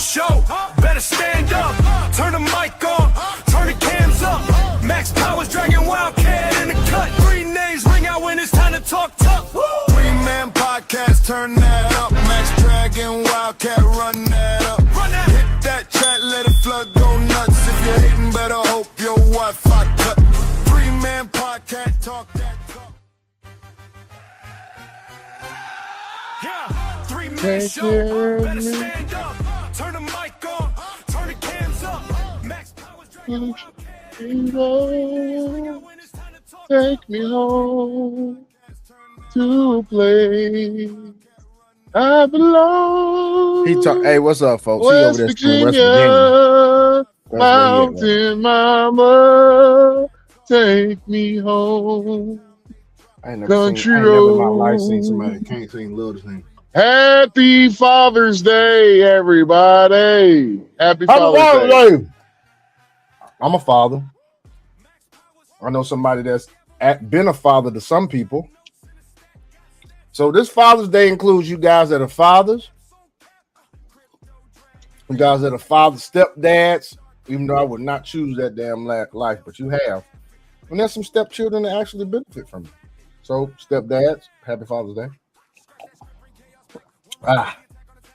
show. Better stand up. Turn the mic on. Turn the cams up. Max Powers dragging Wildcat in the cut. 3 names ring out when it's time to talk tough. 3-man podcast, turn that up. Max dragging Wildcat, run that up. Hit that chat, let it flood, go nuts. If you're hating, better hope your Wi-Fi cut. 3-man podcast, talk that talk. Yeah, 3-man show. Better stand up. Turn the mic on. Turn the cams up. Max Powers dragging Take me home to a place I belong. Hey, what's up, folks? West He over there Virginia, West Virginia. Mountain Mama, take me home. I ain't Country never in my life road. seen somebody that can't sing Little Thing. Happy Father's Day, everybody. Happy Father's Day. I'm a father. I know somebody that's been a father to some people. So this Father's Day includes you guys that are fathers, you guys that are fathers, stepdads, even though I would not choose that damn life, but you have. And there's some stepchildren that actually benefit from it. So stepdads, happy Father's Day.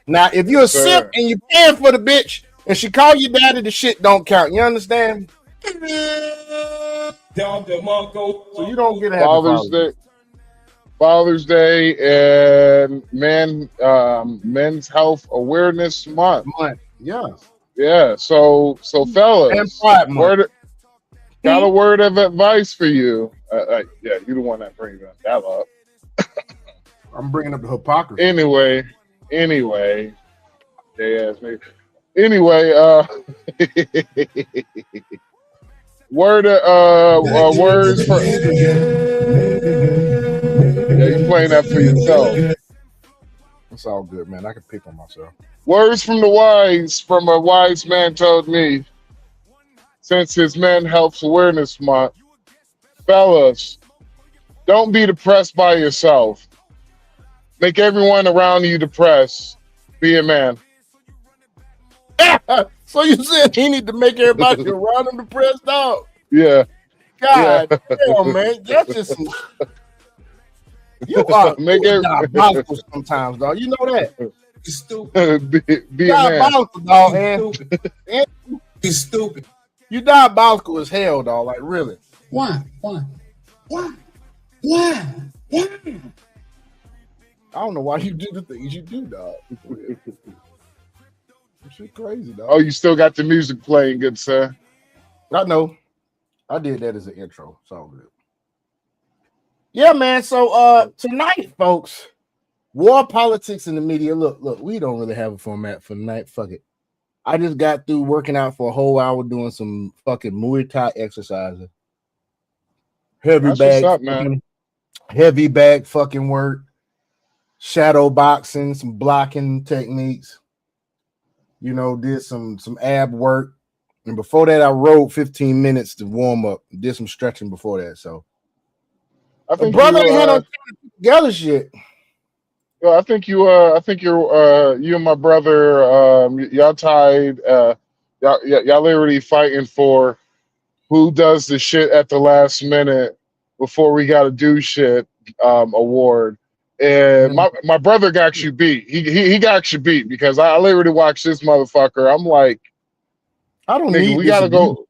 Now, if you're a simp and you're paying for the bitch and she call you daddy, the shit don't count. You understand? So you don't get a happy Father's Day. Father's Day and Men's Health Awareness Month. Yeah. So fellas, And Pride Month. Got a word of advice for you. Yeah, you're the one that brings that up. I'm bringing up the hypocrisy. Anyway, they asked me. Anyway, words for. Yeah, you playing that for yourself. It's all good, man. I can pick on myself. Words from the wise, from a wise man told me, since it's Men's Health Awareness Month, fellas, don't be depressed by yourself. Make everyone around you depressed. Be a man. So you said he need to make everybody around him depressed, dog? Yeah. God damn, man. That's just some... You are diabolical sometimes, dog. You know that. You stupid. be a man. Diabolical, dog, man. You stupid. You diabolical as hell, dog. Like, really. Why? I don't know why you do the things you do, dog. Shit crazy, dog. Oh, you still got the music playing, good sir. I know. I did that as an intro. It's all good. Yeah, man. So tonight, folks, war, politics, and the media. Look, we don't really have a format for tonight. Fuck it. I just got through working out for a whole hour doing some fucking Muay Thai exercises. Heavy bag fucking work. Shadow boxing, some blocking techniques. You know, did some ab work. And before that, I rode 15 minutes to warm up. Did some stretching before that. So I think brother ain't had no together shit. Well, I think you and my brother, y'all tied. Y'all literally fighting for who does the shit at the last minute before we got to do shit award. And my brother got you beat. He got you beat because I literally watched this motherfucker. I'm like, I don't nigga, need. we gotta go.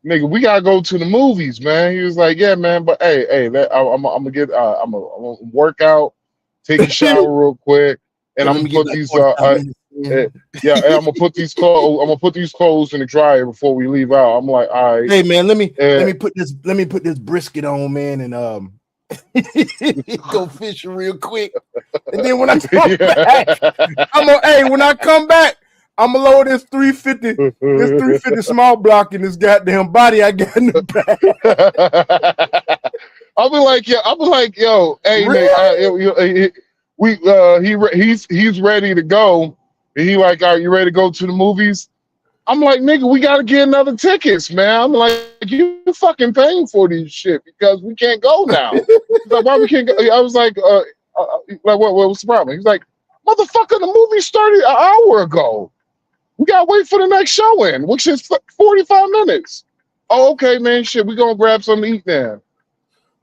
Nigga, we gotta go to the movies, man. He was like, yeah, man, but hey, I'm gonna work out, take a shower real quick, and I'm gonna put these and I'm gonna put these clothes in the dryer before we leave out. I'm like, all right. Hey man, let me put this brisket on, man, and go fishing real quick. And then when I come back, when I come back, I'm gonna load this 350 small block in this goddamn body I got in the back. I'll be like, yo, hey, really? He's ready to go. And he like, are you ready to go to the movies? I'm like, nigga, we gotta get another tickets, man. I'm like, you fucking paying for these shit because we can't go now. He's like, why we can't go? I was like, what was the problem? He's like, motherfucker, the movie started an hour ago. We gotta wait for the next showing, which is 45 minutes. Oh, okay, man. Shit, we gonna grab something to eat now.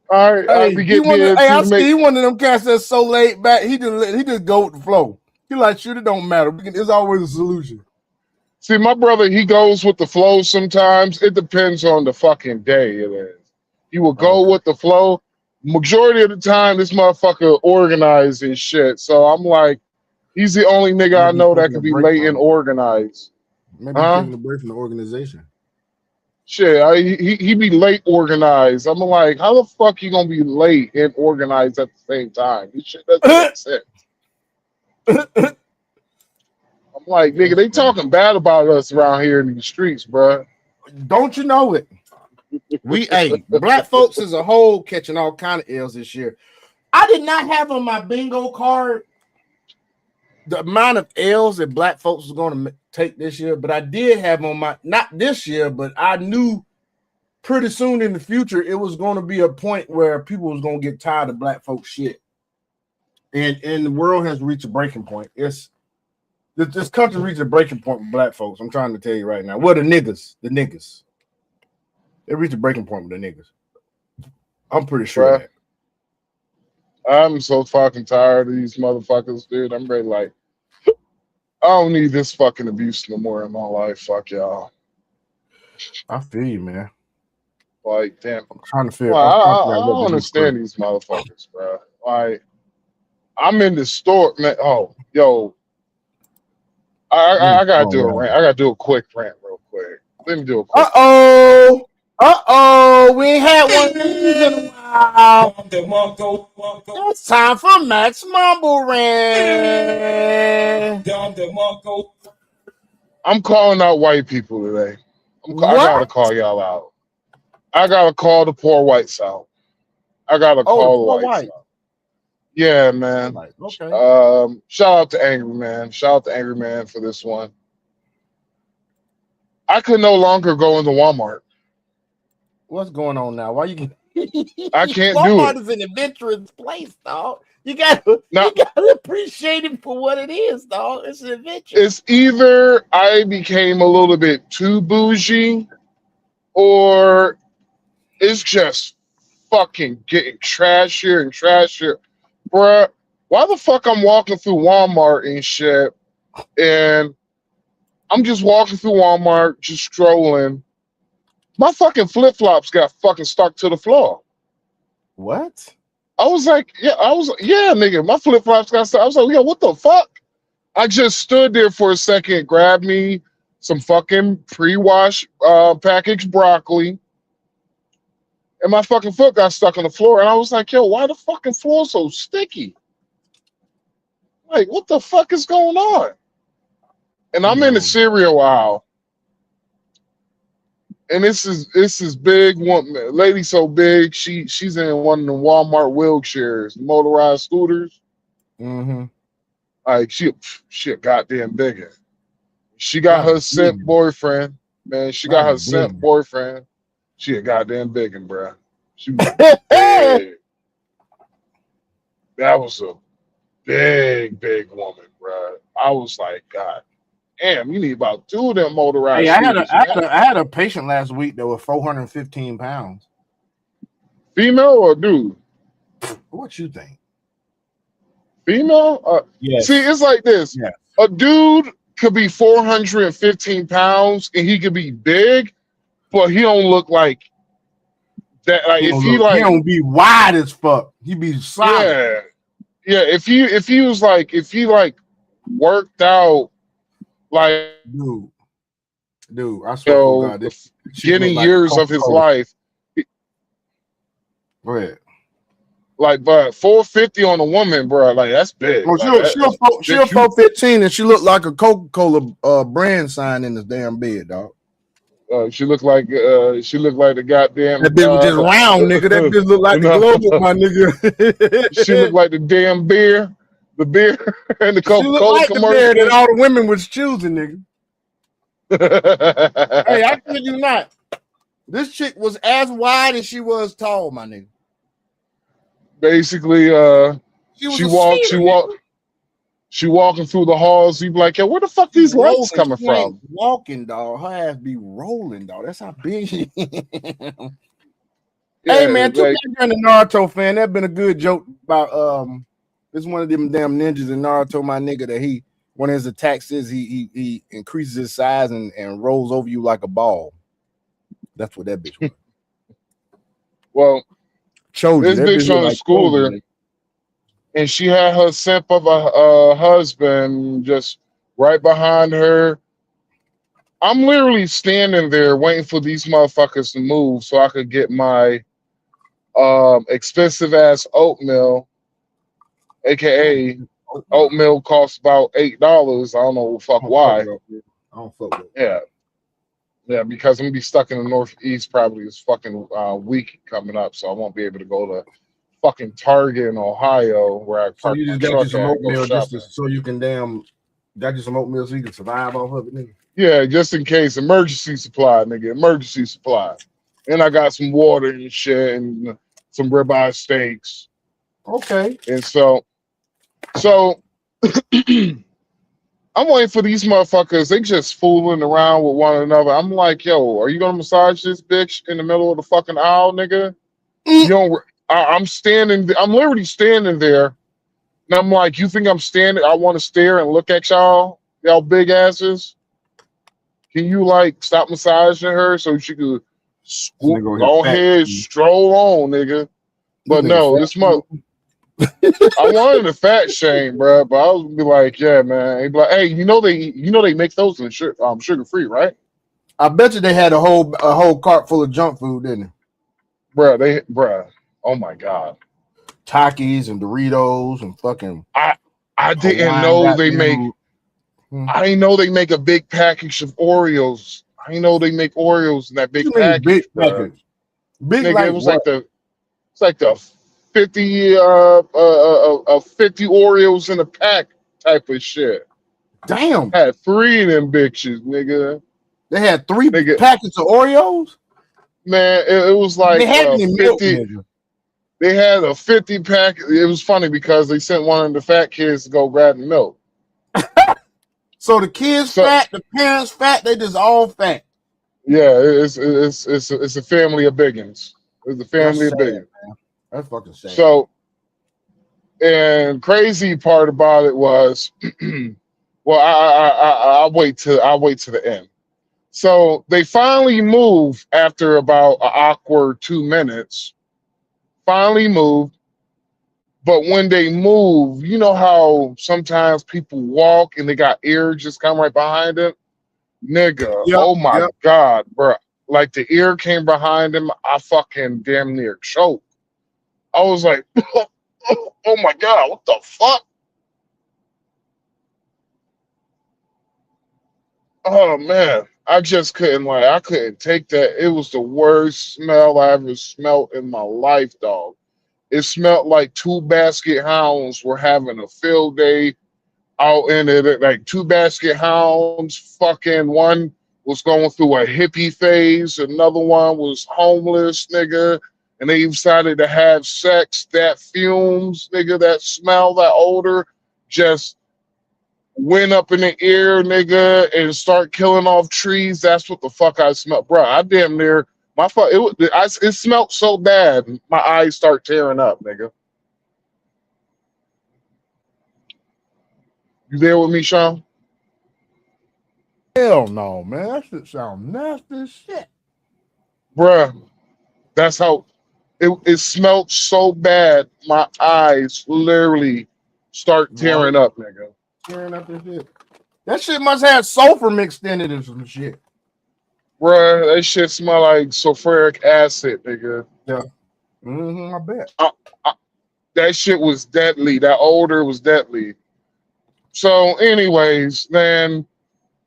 All right, Hey, we get there. I see he one of them cats that's so laid back. He just go with the flow. He like, shoot, it don't matter. It's always a solution. See, my brother, he goes with the flow sometimes. It depends on the fucking day it is. He will go with the flow. Majority of the time, this motherfucker organized his shit. So I'm like, he's the only nigga I know that can be late and organized. Maybe taking a break from the organization. Shit, he be late organized. I'm like, how the fuck you gonna be late and organized at the same time? This shit doesn't make sense. I'm like, nigga, they talking bad about us around here in the streets, bro. Don't you know it? Black folks as a whole catching all kind of L's this year. I did not have on my bingo card the amount of L's that black folks was going to take this year, but I did have on my, not this year, but I knew pretty soon in the future it was going to be a point where people was going to get tired of black folks shit. And the world has reached a breaking point. This country reached a breaking point with black folks. I'm trying to tell you right now. Well, the niggas. They reached a breaking point with the niggas. I'm pretty sure of that. I'm so fucking tired of these motherfuckers, dude. I'm ready, like, I don't need this fucking abuse no more in my life. Fuck y'all. I feel you, man. Like, damn. I'm trying to figure I don't understand these motherfuckers, bro. Like, I'm in the store, man. Oh, yo. I gotta do a rant. I gotta do a quick rant real quick. Let me do a quick we ain't had one of these in a while. It's time for Max Mumble Rant. I'm calling out white people today. I gotta call y'all out. I gotta call the poor whites out. I gotta call the whites out. Yeah, man. Okay. Shout out to Angry Man. Shout out to Angry Man for this one. I could no longer go into Walmart. What's going on now? Why you? I can't do it. Walmart is an adventurous place, dog. You gotta appreciate it for what it is, dog. It's an adventure. It's either I became a little bit too bougie, or it's just fucking getting trashier and trashier. Bruh, why the fuck I'm walking through Walmart and shit, and I'm just walking through Walmart, just strolling. My fucking flip-flops got fucking stuck to the floor. What? I was like, nigga, my flip-flops got stuck. I was like, yeah, what the fuck? I just stood there for a second, grabbed me some fucking pre-washed packaged broccoli, and my fucking foot got stuck on the floor. And I was like, yo, why the fucking floor so sticky? Like, what the fuck is going on? And I'm in the cereal aisle. And this is big woman, lady so big, she's in one of the Walmart wheelchairs, motorized scooters. Mm-hmm. Like she a goddamn bigger. She got her simp boyfriend, man. She got her simp boyfriend. She a goddamn biggin', bro. She was big. That was a big woman, bro. I was like, God damn, you need about 2 of them motorized. Hey, I had a patient last week that was 415 pounds. Female or dude? What you think? Female? Yes. See, it's like this. Yes. A dude could be 415 pounds and he could be big, but he don't look like that. Like he don't be wide as fuck. He be solid. Yeah. If he worked out like dude, I swear to God, the beginning years of his life. Go ahead. Like, but 450 on a woman, bro, like that's big. Well, she was 415 and she looked like a Coca-Cola brand sign in the damn bed, dog. She looked like the goddamn. That bitch was just round, nigga. That bitch looked like the globe, my nigga. She looked like the damn beer. The beer and the Coca-Cola like commercial. The beer that all the women was choosing, nigga. Hey, I kid you not. This chick was as wide as she was tall, my nigga. Basically, she She walking through the halls. You be like, yo, where the fuck these legs coming She ain't from? walking, dog. Her ass be rolling, dog. That's how big she is. Yeah, Hey man, too like, bad you're a Naruto fan. That been a good joke about this one of them damn ninjas in Naruto, my nigga, that he one of his attacks is he increases his size and rolls over you like a ball. That's what that bitch was. well, Choji, this that bitch bitch on the like schooler, Choji. and she had her simp of a husband just right behind her. I'm literally standing there waiting for these motherfuckers to move so I could get my expensive ass oatmeal, aka oatmeal costs about $8. I don't know fuck why. I don't fuck with it. Yeah. Yeah, because I'm gonna be stuck in the Northeast probably this fucking week coming up, so I won't be able to go to fucking Target in Ohio where I So park you my just got you truck some at and go oatmeal just shopping. so you can got you some oatmeal so you can survive off of it, nigga. Yeah, just in case, emergency supply, nigga, emergency supply. And I got some water and shit and some ribeye steaks. Okay. And so I'm waiting for these motherfuckers. They just fooling around with one another. I'm like, yo, are you gonna massage this bitch in the middle of the fucking aisle, nigga? You don't. I'm standing. I'm literally standing there, and I'm like, you think I'm standing? I want to stare and look at y'all big asses. Can you like stop massaging her so she could scoop, go ahead, stroll on, nigga? But no, this month. I wanted a fat shame, bro, but I was gonna be like, yeah, man. He'd be like, hey, you know they make those in sugar free, right? I bet you they had a whole cart full of junk food, didn't they? Bruh. Oh my god. Takis and Doritos and fucking. I didn't know they make. I didn't know they make a big package of Oreos. I didn't know they make Oreos in that big package. Big package. Big nigga, like it was what? like the 50 50 Oreos in a pack type of shit. Damn. Had 3 of them bitches, nigga. They had 3 packets of Oreos? Man, it was like they had 50. Milk, they had a 50 pack. It was funny because they sent one of the fat kids to go grab the milk. So the kids fat, the parents fat, they just all fat. Yeah, it's a family of biggins. It's a family of biggins. Man. That's fucking sad. So, and crazy part about it was, well, I'll wait to the end. So they finally moved after about an awkward 2 minutes. Finally moved, but when they move, you know how sometimes people walk and they got ear just come right behind them, nigga. Yep, oh my god, bro! Like the ear came behind him, I fucking damn near choked. I was like, oh my god, what the fuck? Oh man, I just couldn't I couldn't take that. It was the worst smell I ever smelled in my life, dog. It smelled like 2 basket hounds were having a field day out in it. Like 2 basket hounds, fucking one was going through a hippie phase, another one was homeless, nigga, and they decided to have sex. That fumes, nigga, that smell, that odor, just went up in the air, nigga, and start killing off trees. That's what the fuck I smelled, bro. I damn near it smelled so bad, my eyes start tearing up, nigga. You there with me, Sean? Hell no, man. That shit sound nasty as shit. Bruh, that's how it smelled so bad, my eyes literally start tearing up, nigga. Tearing up this shit. That shit must have sulfur mixed in it or some shit. Bruh, that shit smell like sulfuric acid, nigga. Yeah. I bet. That shit was deadly. That odor was deadly. So, anyways, then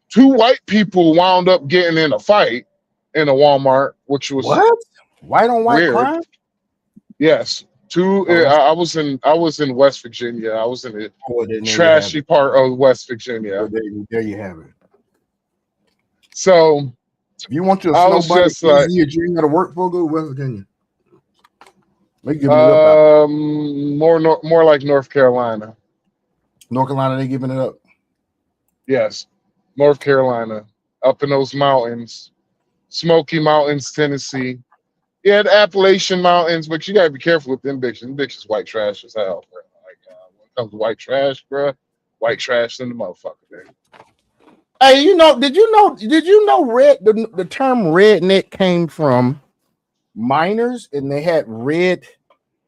2 white people wound up getting in a fight in a Walmart, which was what? White on white weird. crime? Yes. 2. I was in West Virginia. I was in the trashy part of West Virginia. There you have it. So if you want your snow bunny you ain't got to work for, go to West Virginia. More like North Carolina. North Carolina, they giving it up. Yes, North Carolina, up in those mountains, Smoky Mountains, Tennessee. Yeah, the Appalachian Mountains, but you gotta be careful with them bitches. Them bitches white trash as hell, bro. Like when it comes to white trash, bro, white trash in the motherfucker, man. Hey, did you know the term redneck came from miners, and they had red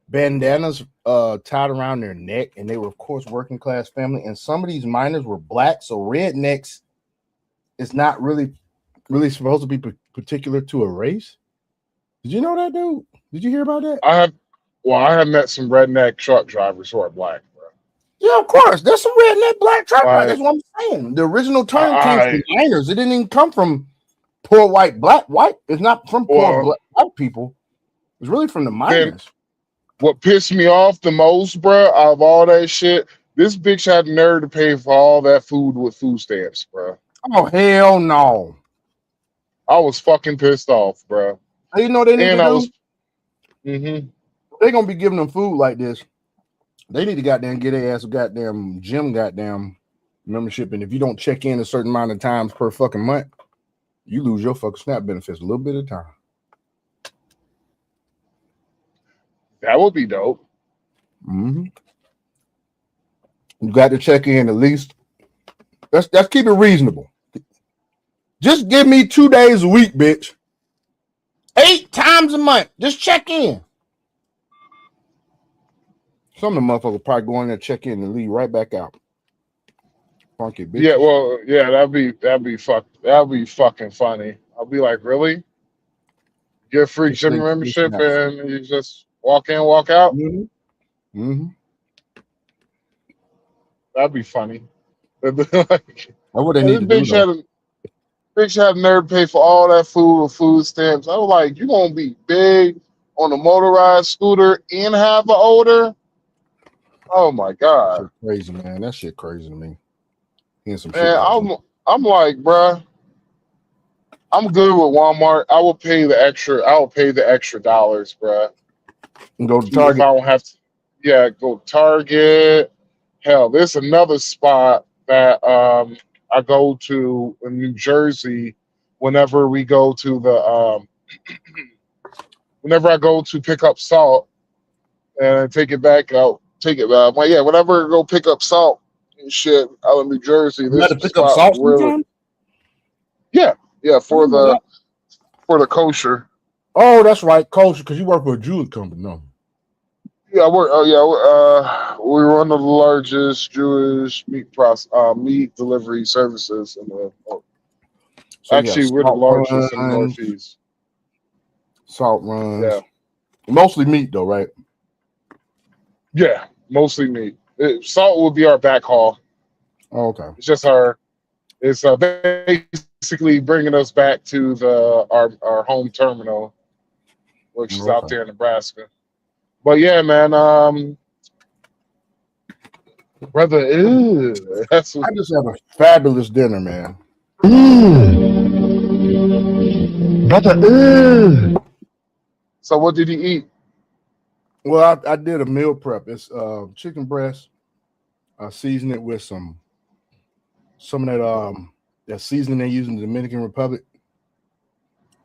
bandanas tied around their neck, and they were, of course, working class family, and some of these miners were black, so rednecks is not really supposed to be particular to a race. Did you know that, dude? Did you hear about that? I have met some redneck truck drivers who are black, bro. Yeah, of course. There's some redneck black truck drivers. Like, That's what I'm saying. The original term came from miners. It didn't even come from poor white. It's not from poor black people. It's really from the miners. What pissed me off the most, bro, out of all that shit, this bitch had the nerve to pay for all that food with food stamps, bro. Oh, hell no. I was fucking pissed off, bro. You know what they need to do? Mm-hmm. They're gonna be giving them food like this. They need to goddamn get their ass a goddamn gym goddamn membership. And if you don't check in a certain amount of times per fucking month, you lose your fucking SNAP benefits a little bit of time. That would be dope. Mm-hmm. You got to check in at least. Let's keep it reasonable. Just give me 2 days a week, bitch. 8 times a month. Just check in. Some of the motherfuckers probably go in there, check in, and leave right back out. Funky bitch. Yeah, well, yeah, that'd be fucking funny. I'll be like, really? Get a free gym membership and you just walk in, walk out? Mm-hmm. Mm-hmm. That'd be funny. Like, what they need to do. Bitch had nerve to pay for all that food with food stamps. I was like, you gonna be big on a motorized scooter and have an odor? Oh my god, crazy, man. That shit crazy to me. I'm like, bruh, I'm good with Walmart. I will pay the extra dollars, bruh. And go to Target. If I don't have to, yeah, go to Target. Hell, there's another spot that I go to in New Jersey whenever we go to the whenever I go to pick up salt and take it back out. Whenever I go pick up salt and shit out of New Jersey, this to pick up salt really, yeah, for the kosher. Oh, that's right, kosher, because you work for a Jewish company, no? Yeah, we run the largest Jewish meat delivery services in the world. Actually, we're the largest in the Northeast. Salt runs. Yeah. Mostly meat, though, right? Yeah, mostly meat. Salt will be our backhaul. Oh, okay. It's just it's basically bringing us back to our home terminal, which is out there in Nebraska. But yeah, man, brother, I just have a fabulous dinner, man. Brother, So what did he eat? Well, I did a meal prep. It's chicken breast. I seasoned it with some of that seasoning they use in the Dominican Republic.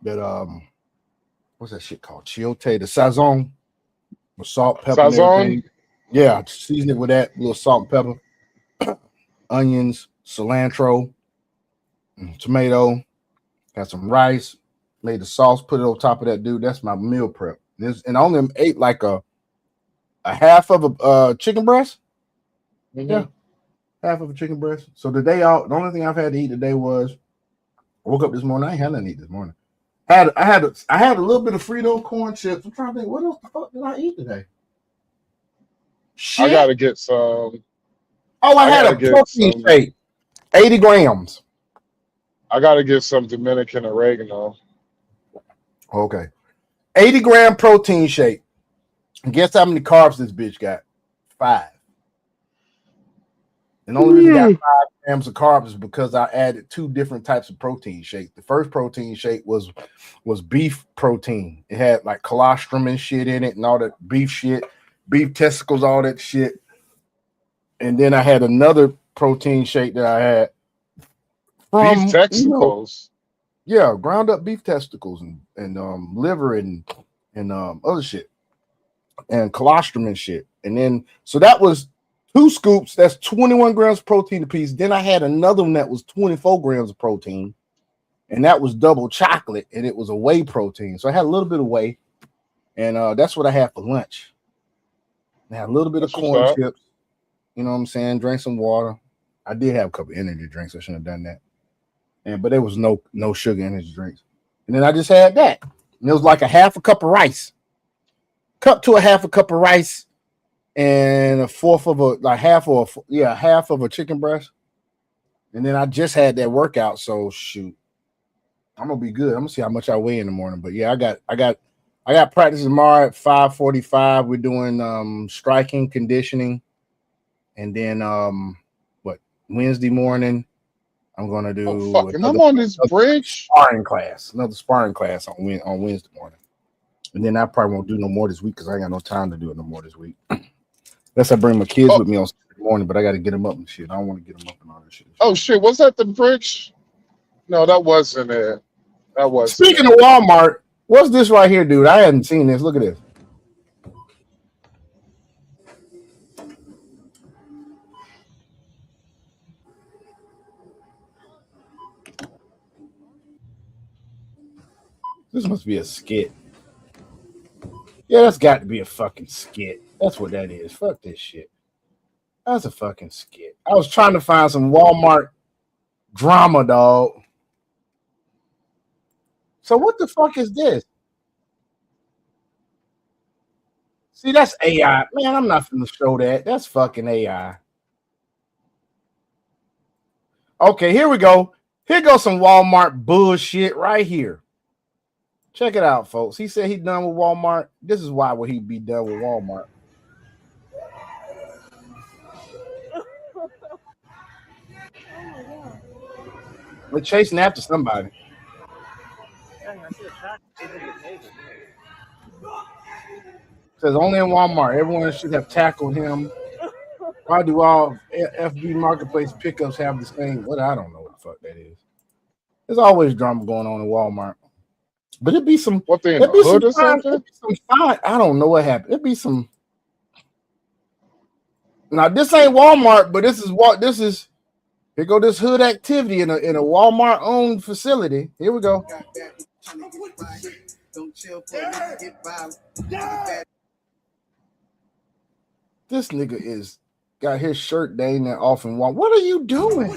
That what's that shit called? Chiote, the sazon with salt, pepper, and everything. Yeah, season it with that, little salt and pepper, onions, cilantro, tomato. Had some rice, made the sauce, put it on top of that, dude. That's my meal prep. And I only ate like a half of a chicken breast. Mm-hmm. Yeah, half of a chicken breast. So the only thing I've had to eat today was I woke up this morning. I ain't had nothing to eat this morning. I had a little bit of Frito corn chips. I'm trying to think, what else the fuck did I eat today? Shit. I gotta get some. Oh, I had a protein shake, 80 grams. I gotta get some Dominican oregano. Okay, 80-gram protein shake. And guess how many carbs this bitch got? 5. And the only reason it got 5 grams of carbs is because I added 2 different types of protein shake. The first protein shake was beef protein. It had like colostrum and shit in it and all that beef shit, beef testicles, all that shit. And then I had another protein shake that I had Beef from testicles. yeah, ground up beef testicles and liver and other shit and colostrum and shit. And then so that was 2 scoops. That's 21 grams of protein a piece. Then I had another one that was 24 grams of protein, and that was double chocolate, and it was a whey protein. So I had a little bit of whey, and that's what I had for lunch. I had a little bit of corn chips. You know what I'm saying? Drank some water. I did have a couple of energy drinks. I shouldn't have done that. But there was no sugar energy drinks. And then I just had that. And it was like a half a cup of rice. Cup to a half a cup of rice and a fourth of half of a chicken breast. And then I just had that workout. So shoot. I'm gonna be good. I'm gonna see how much I weigh in the morning. But yeah, I got practice tomorrow at 5:45. We're doing striking conditioning. And then Wednesday morning, I'm gonna do I'm on this bridge. Another sparring class on Wednesday morning. And then I probably won't do no more this week because I ain't got no time to do it no more this week. Unless I bring my kids with me on Saturday morning, but I got to get them up and shit. I don't want to get them up and all that shit. Oh shit, was that the bridge? No, that wasn't it. That was. Speaking of Walmart, what's this right here, dude? I hadn't seen this. Look at this. This must be a skit. Yeah, that's got to be a fucking skit. That's what that is. Fuck this shit. That's a fucking skit. I was trying to find some Walmart drama, dog. So what the fuck is this? See, that's AI. Man, I'm not going to show that. That's fucking AI. Okay, here we go. Here goes some Walmart bullshit right here. Check it out, folks. He said he's done with Walmart. This is why would he be done with Walmart? We're chasing after somebody. Says only in Walmart. Everyone should have tackled him. Why do all FB marketplace pickups have the same? What I don't know what the fuck that is. There's always drama going on in Walmart. But it'd be some what they in the hood or something? I don't know what happened. It'd be some. Now this ain't Walmart, but this is here go this hood activity in a Walmart owned facility. Here we go. This nigga is got his shirt dang that off and Walmart. What are you doing?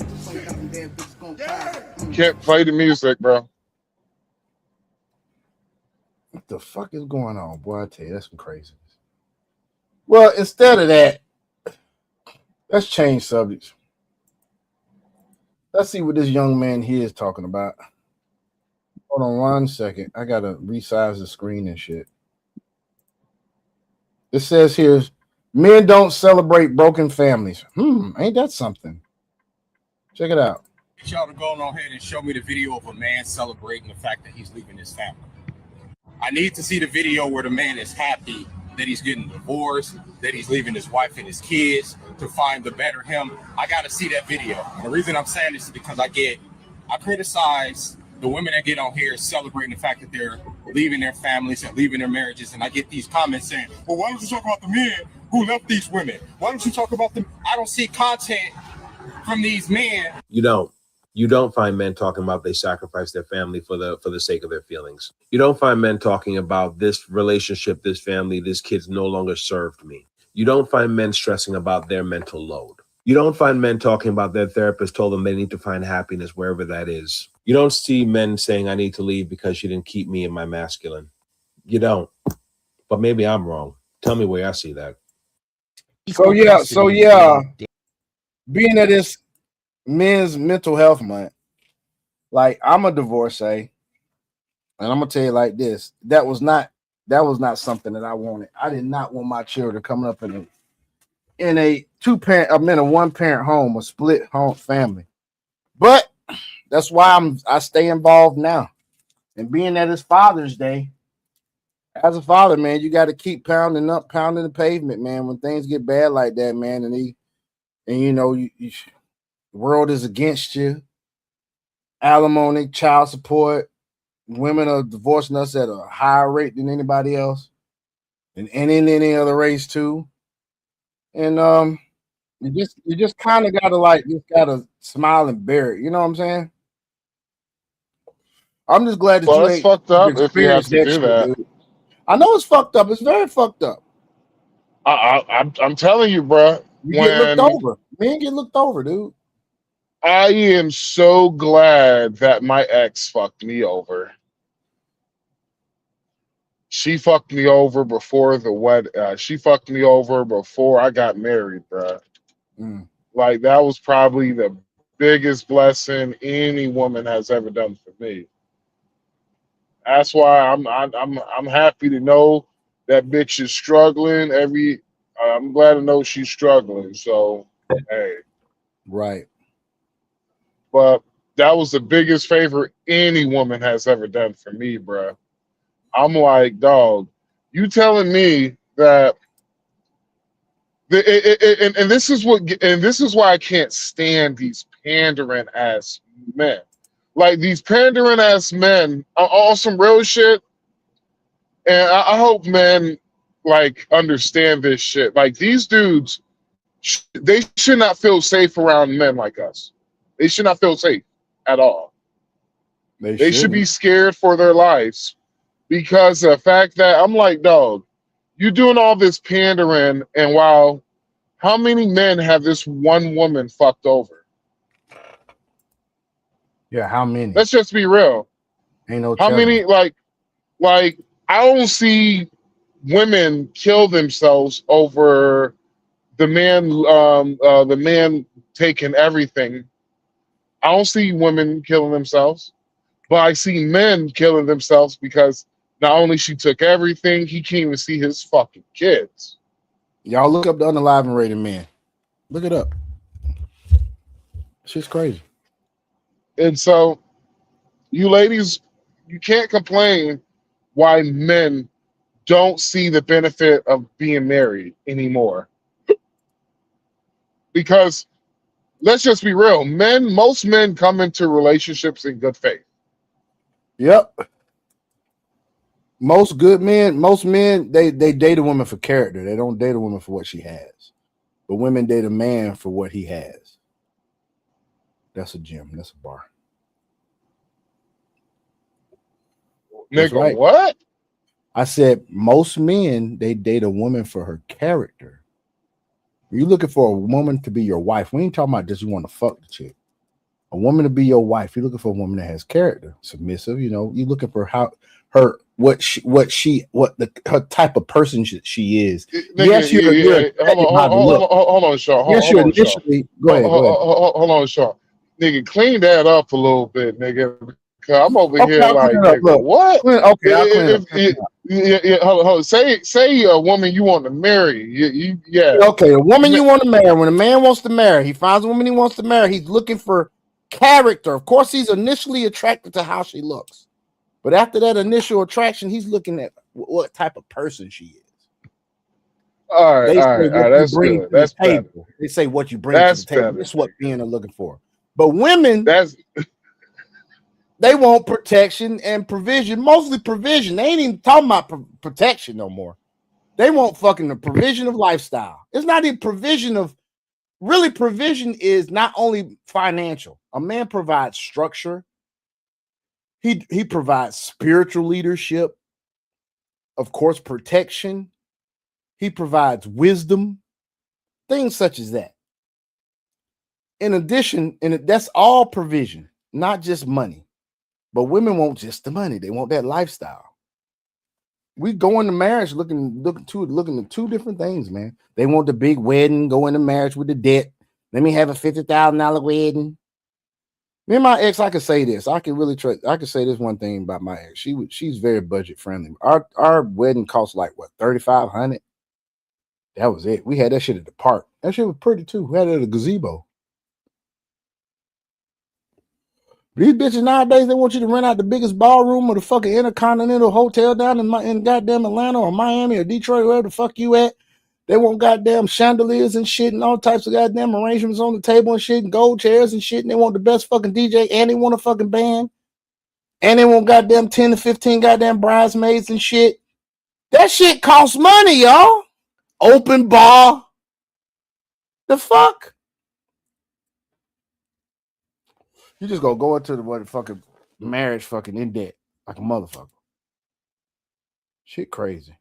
Can't play the music, bro. What the fuck is going on, boy? I tell you, that's some craziness. Well, instead of that, let's change subjects. Let's see what this young man here is talking about. Hold on 1 second. I gotta resize the screen and shit. It says here, men don't celebrate broken families. Ain't that something? Check it out. Y'all to go on ahead and show me the video of a man celebrating the fact that he's leaving his family. I need to see the video where the man is happy that he's getting divorced, that he's leaving his wife and his kids to find the better him. I got to see that video. And the reason I'm saying this is because I criticize the women that get on here celebrating the fact that they're leaving their families and leaving their marriages. And I get these comments saying, well, why don't you talk about the men who left these women? Why don't you talk about them? I don't see content from these men. You don't find men talking about they sacrifice their family for the sake of their feelings. You don't find men talking about this relationship, this family, this kid's no longer served me. You don't find men stressing about their mental load. You don't find men talking about their therapist told them they need to find happiness wherever that is. You don't see men saying, I need to leave because she didn't keep me in my masculine. You don't. But maybe I'm wrong. Tell me where I see that. So yeah. Being that it's Men's Mental Health Month, like I'm a divorcee, and I'm gonna tell you like this: that was not something that I wanted. I did not want my children coming up in a one parent home, a split home family. But that's why I stay involved now. And being that it's Father's Day, as a father, man, you got to keep pounding the pavement, man. When things get bad like that, man, and and the world is against you. Alimony, child support, women are divorcing us at a higher rate than anybody else, and in any other race too. And you just kind of gotta smile and bear it. You know what I'm saying? I'm just glad that Well, you that's ain't fucked up if you have experienced to that do shit, that. dude. I know it's fucked up. It's very fucked up. I'm telling you, bro. You get looked When over. Men get looked over, dude. I am so glad that my ex fucked me over. She fucked me over before the wedding. She fucked me over before I got married, bro. Mm. Like that was probably the biggest blessing any woman has ever done for me. That's why I'm happy to know that bitch is struggling. I'm glad to know she's struggling. So hey, Right. but that was the biggest favor any woman has ever done for me, bro. I'm like, dog, you telling me that and this is why I can't stand these pandering ass men. Like these pandering ass men are on some real shit. And I hope men like understand this shit. Like these dudes, they should not feel safe around men like us. They should not feel safe at all. They should be scared for their lives because of the fact that I'm like, dog, you doing all this pandering, and while how many men have this one woman fucked over? Yeah, how many? Let's just be real. Ain't no How telling. many like I don't see women kill themselves over the man taking everything. I don't see women killing themselves, but I see men killing themselves because not only she took everything, he can't even see his fucking kids. Y'all look up the unaliving rate in men. Look it up. Shit's crazy. And so you ladies, you can't complain why men don't see the benefit of being married anymore. Because let's just be real, most men come into relationships in good faith. Yep. Most men, they date a woman for character. They don't date a woman for what she has. But women date a man for what he has. That's a gem. That's a bar. That's Nigga, right. what? I said most men, they date a woman for her character. You're looking for a woman to be your wife. We ain't talking about just you want to fuck the chick. A woman to be your wife. You're looking for a woman that has character, submissive. You're looking for her type of person she is. Nigga, Yes, you're attracted by the look. Hold on, Sean. Yes, Hold you're on, Sean. initially. Go ahead. Hold on, Sean. Nigga, clean that up a little bit, nigga. 'Cause I'm over Okay, here I'll like, clean it up. nigga, Look. what? I'll clean it up. Hold on. Say a woman you want to marry. Yeah. Okay, a woman you want to marry. When a man wants to marry, he finds a woman he wants to marry. He's looking for character. Of course, he's initially attracted to how she looks, but after that initial attraction, he's looking at what type of person she is. All right. They say what you That's bring good. to the That's better. table. They say what you bring to That's the table. better. That's what men are looking for. But women, That's they want protection and provision, mostly provision. They ain't even talking about protection no more. They want fucking the provision of lifestyle. It's not even provision of really provision is not only financial. A man provides structure. He provides spiritual leadership, of course, protection. He provides wisdom, things such as that. In addition, and that's all provision, not just money. But women want just the money. They want that lifestyle. We go into marriage looking at two different things, man. They want the big wedding, go into marriage with the debt. Let me have a $50,000 wedding. Me and my ex, I can say this. I can really trust. I can say this one thing about my ex. She's very budget friendly. Our wedding cost like what, $3,500. That was it. We had that shit at the park. That shit was pretty too. We had it at a gazebo. These bitches nowadays, they want you to rent out the biggest ballroom or the fucking Intercontinental Hotel down in goddamn Atlanta or Miami or Detroit, wherever the fuck you at. They want goddamn chandeliers and shit and all types of goddamn arrangements on the table and shit and gold chairs and shit. And they want the best fucking DJ and they want a fucking band. And they want goddamn 10 to 15 goddamn bridesmaids and shit. That shit costs money, y'all. Open bar. The fuck? You just gonna go into the fucking marriage fucking in debt like a motherfucker. Shit crazy.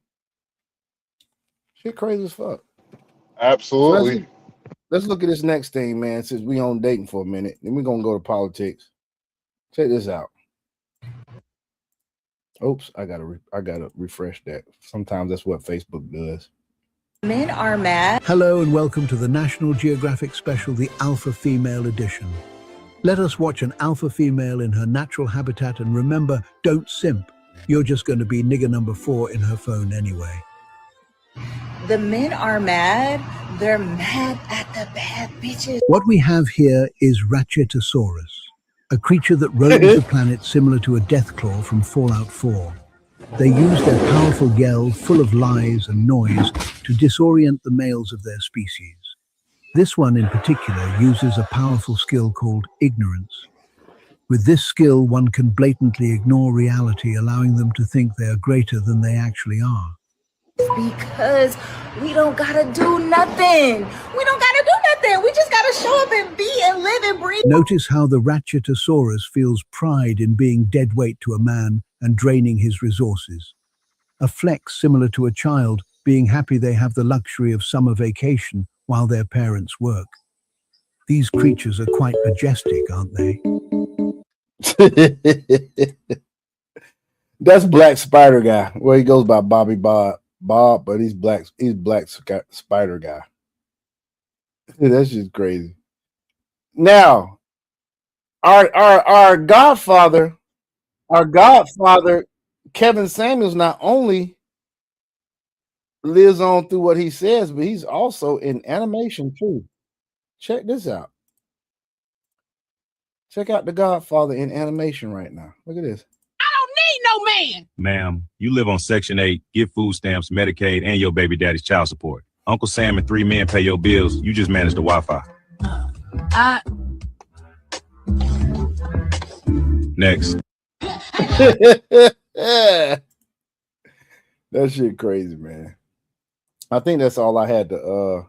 Shit crazy as fuck. Absolutely. So let's look at this next thing, man, since we on dating for a minute. Then we're gonna go to politics. Check this out. Oops, I gotta refresh that. Sometimes that's what Facebook does. Men are mad. Hello and welcome to the National Geographic special, the Alpha Female Edition. Let us watch an alpha female in her natural habitat, and remember, don't simp. You're just going to be nigger number 4 in her phone anyway. The men are mad. They're mad at the bad bitches. What we have here is Ratchetosaurus, a creature that roams the planet similar to a deathclaw from Fallout 4. They use their powerful yell, full of lies and noise, to disorient the males of their species. This one in particular uses a powerful skill called ignorance. With this skill, one can blatantly ignore reality, allowing them to think they are greater than they actually are. Because we don't gotta do nothing. We don't gotta do nothing. We just gotta show up and be and live and breathe. Notice how the Ratchetosaurus feels pride in being dead weight to a man and draining his resources. A flex similar to a child being happy they have the luxury of summer vacation while their parents work. These creatures are quite majestic, aren't they? That's Black Spider Guy. Well, he goes by Bobby Bob, but he's Black Spider Guy. That's just crazy. Now, our Godfather, Kevin Samuels, not only lives on through what he says, but he's also in animation too. Check this out. Check out the Godfather in animation right now. Look at this. I don't need no man. Ma'am, you live on Section 8, get food stamps, Medicaid, and your baby daddy's child support. Uncle Sam and 3 men pay your bills. You just manage the Wi-Fi. Next. That shit crazy, man. I think that's all I had to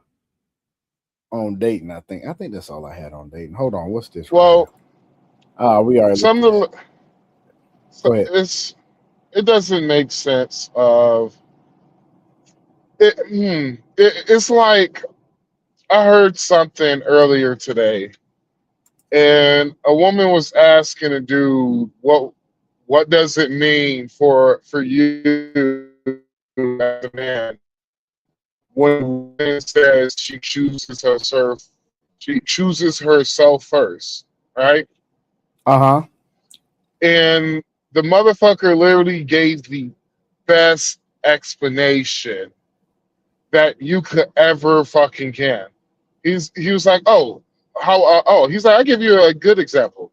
on dating. I think that's all I had on dating. Hold on, what's this? Well, we are it doesn't make sense of it. It's like I heard something earlier today, and a woman was asking a dude, what does it mean for you as a man when a woman says she chooses herself first, right? Uh-huh. And the motherfucker literally gave the best explanation that you could ever fucking can. He was like, he's like, I'll give you a good example.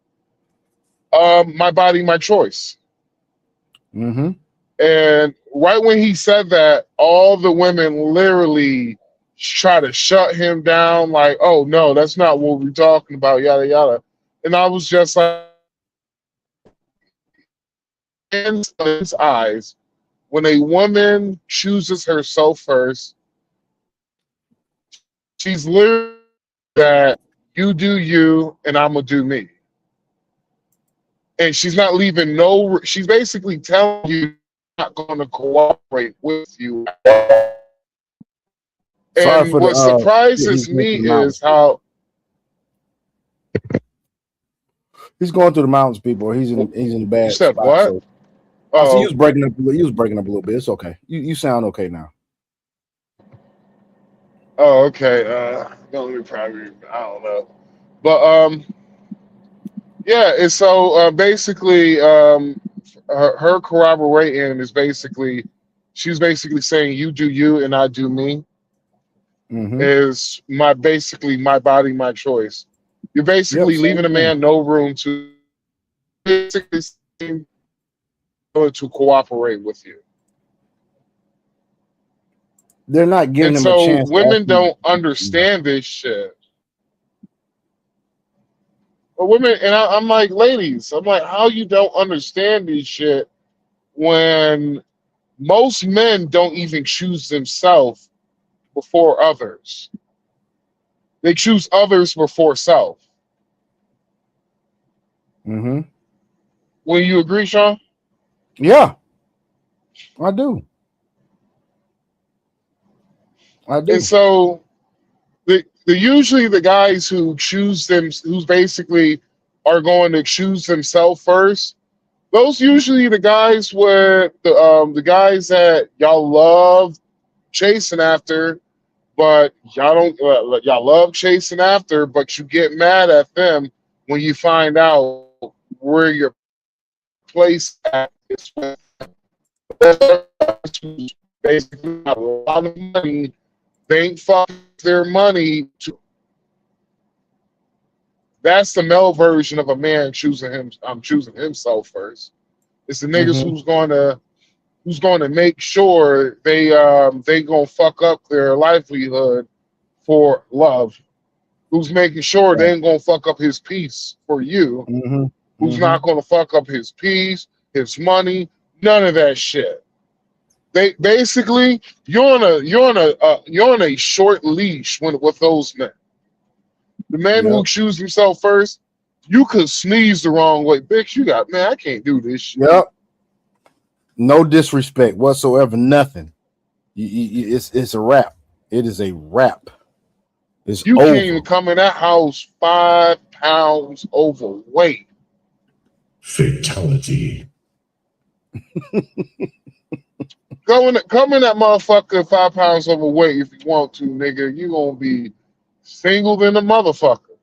My body, my choice. Mm-hmm. And right when he said that, all the women literally try to shut him down, like, oh no, that's not what we're talking about, yada yada. And I was just like, in his eyes, when a woman chooses herself first, she's literally that you do you and I'm gonna do me. And she's not leaving she's basically telling you not going to cooperate with you. And what surprises me is how he's going through the mountains, people. He's in the bad. You said spot, what? So. Oh, he was breaking up. He was breaking up a little bit. It's okay. You sound okay now. Oh, okay. Let me probably, I don't know, but yeah. And so basically, her corroborating is basically, she's basically saying you do you and I do me. Mm-hmm. Is my body, my choice. You're basically leaving a man no room to basically to cooperate with you. They're not giving And them a so chance. women don't understand this shit. But women, and I'm like, ladies, I'm like, how you don't understand this shit when most men don't even choose themselves before others. They choose others before self. Mm-hmm. Will you agree, Sean? Yeah, I do. And so the usually the guys who choose them, who's basically are going to choose themselves first, those usually the guys with the guys that y'all love chasing after, but y'all don't y'all love chasing after, but you get mad at them when you find out where your place at is with basically a lot of money. They ain't fucking their money to. That's the male version of a man choosing him. I'm choosing himself first. It's the niggas who's going to make sure they gonna fuck up their livelihood for love. Who's making sure they ain't gonna fuck up his peace for you. Who's not gonna fuck up his peace, his money, none of that shit. They basically you're on a short leash with those men. The man who chooses himself first, you could sneeze the wrong way, bitch. You got man, I can't do this shit. Yep. No disrespect whatsoever. Nothing. It's a wrap. It is a wrap. It's You over. can't even come in that house 5 pounds overweight. Fatality. Come in that motherfucker 5 pounds overweight if you want to, nigga. You gonna be single than a motherfucker.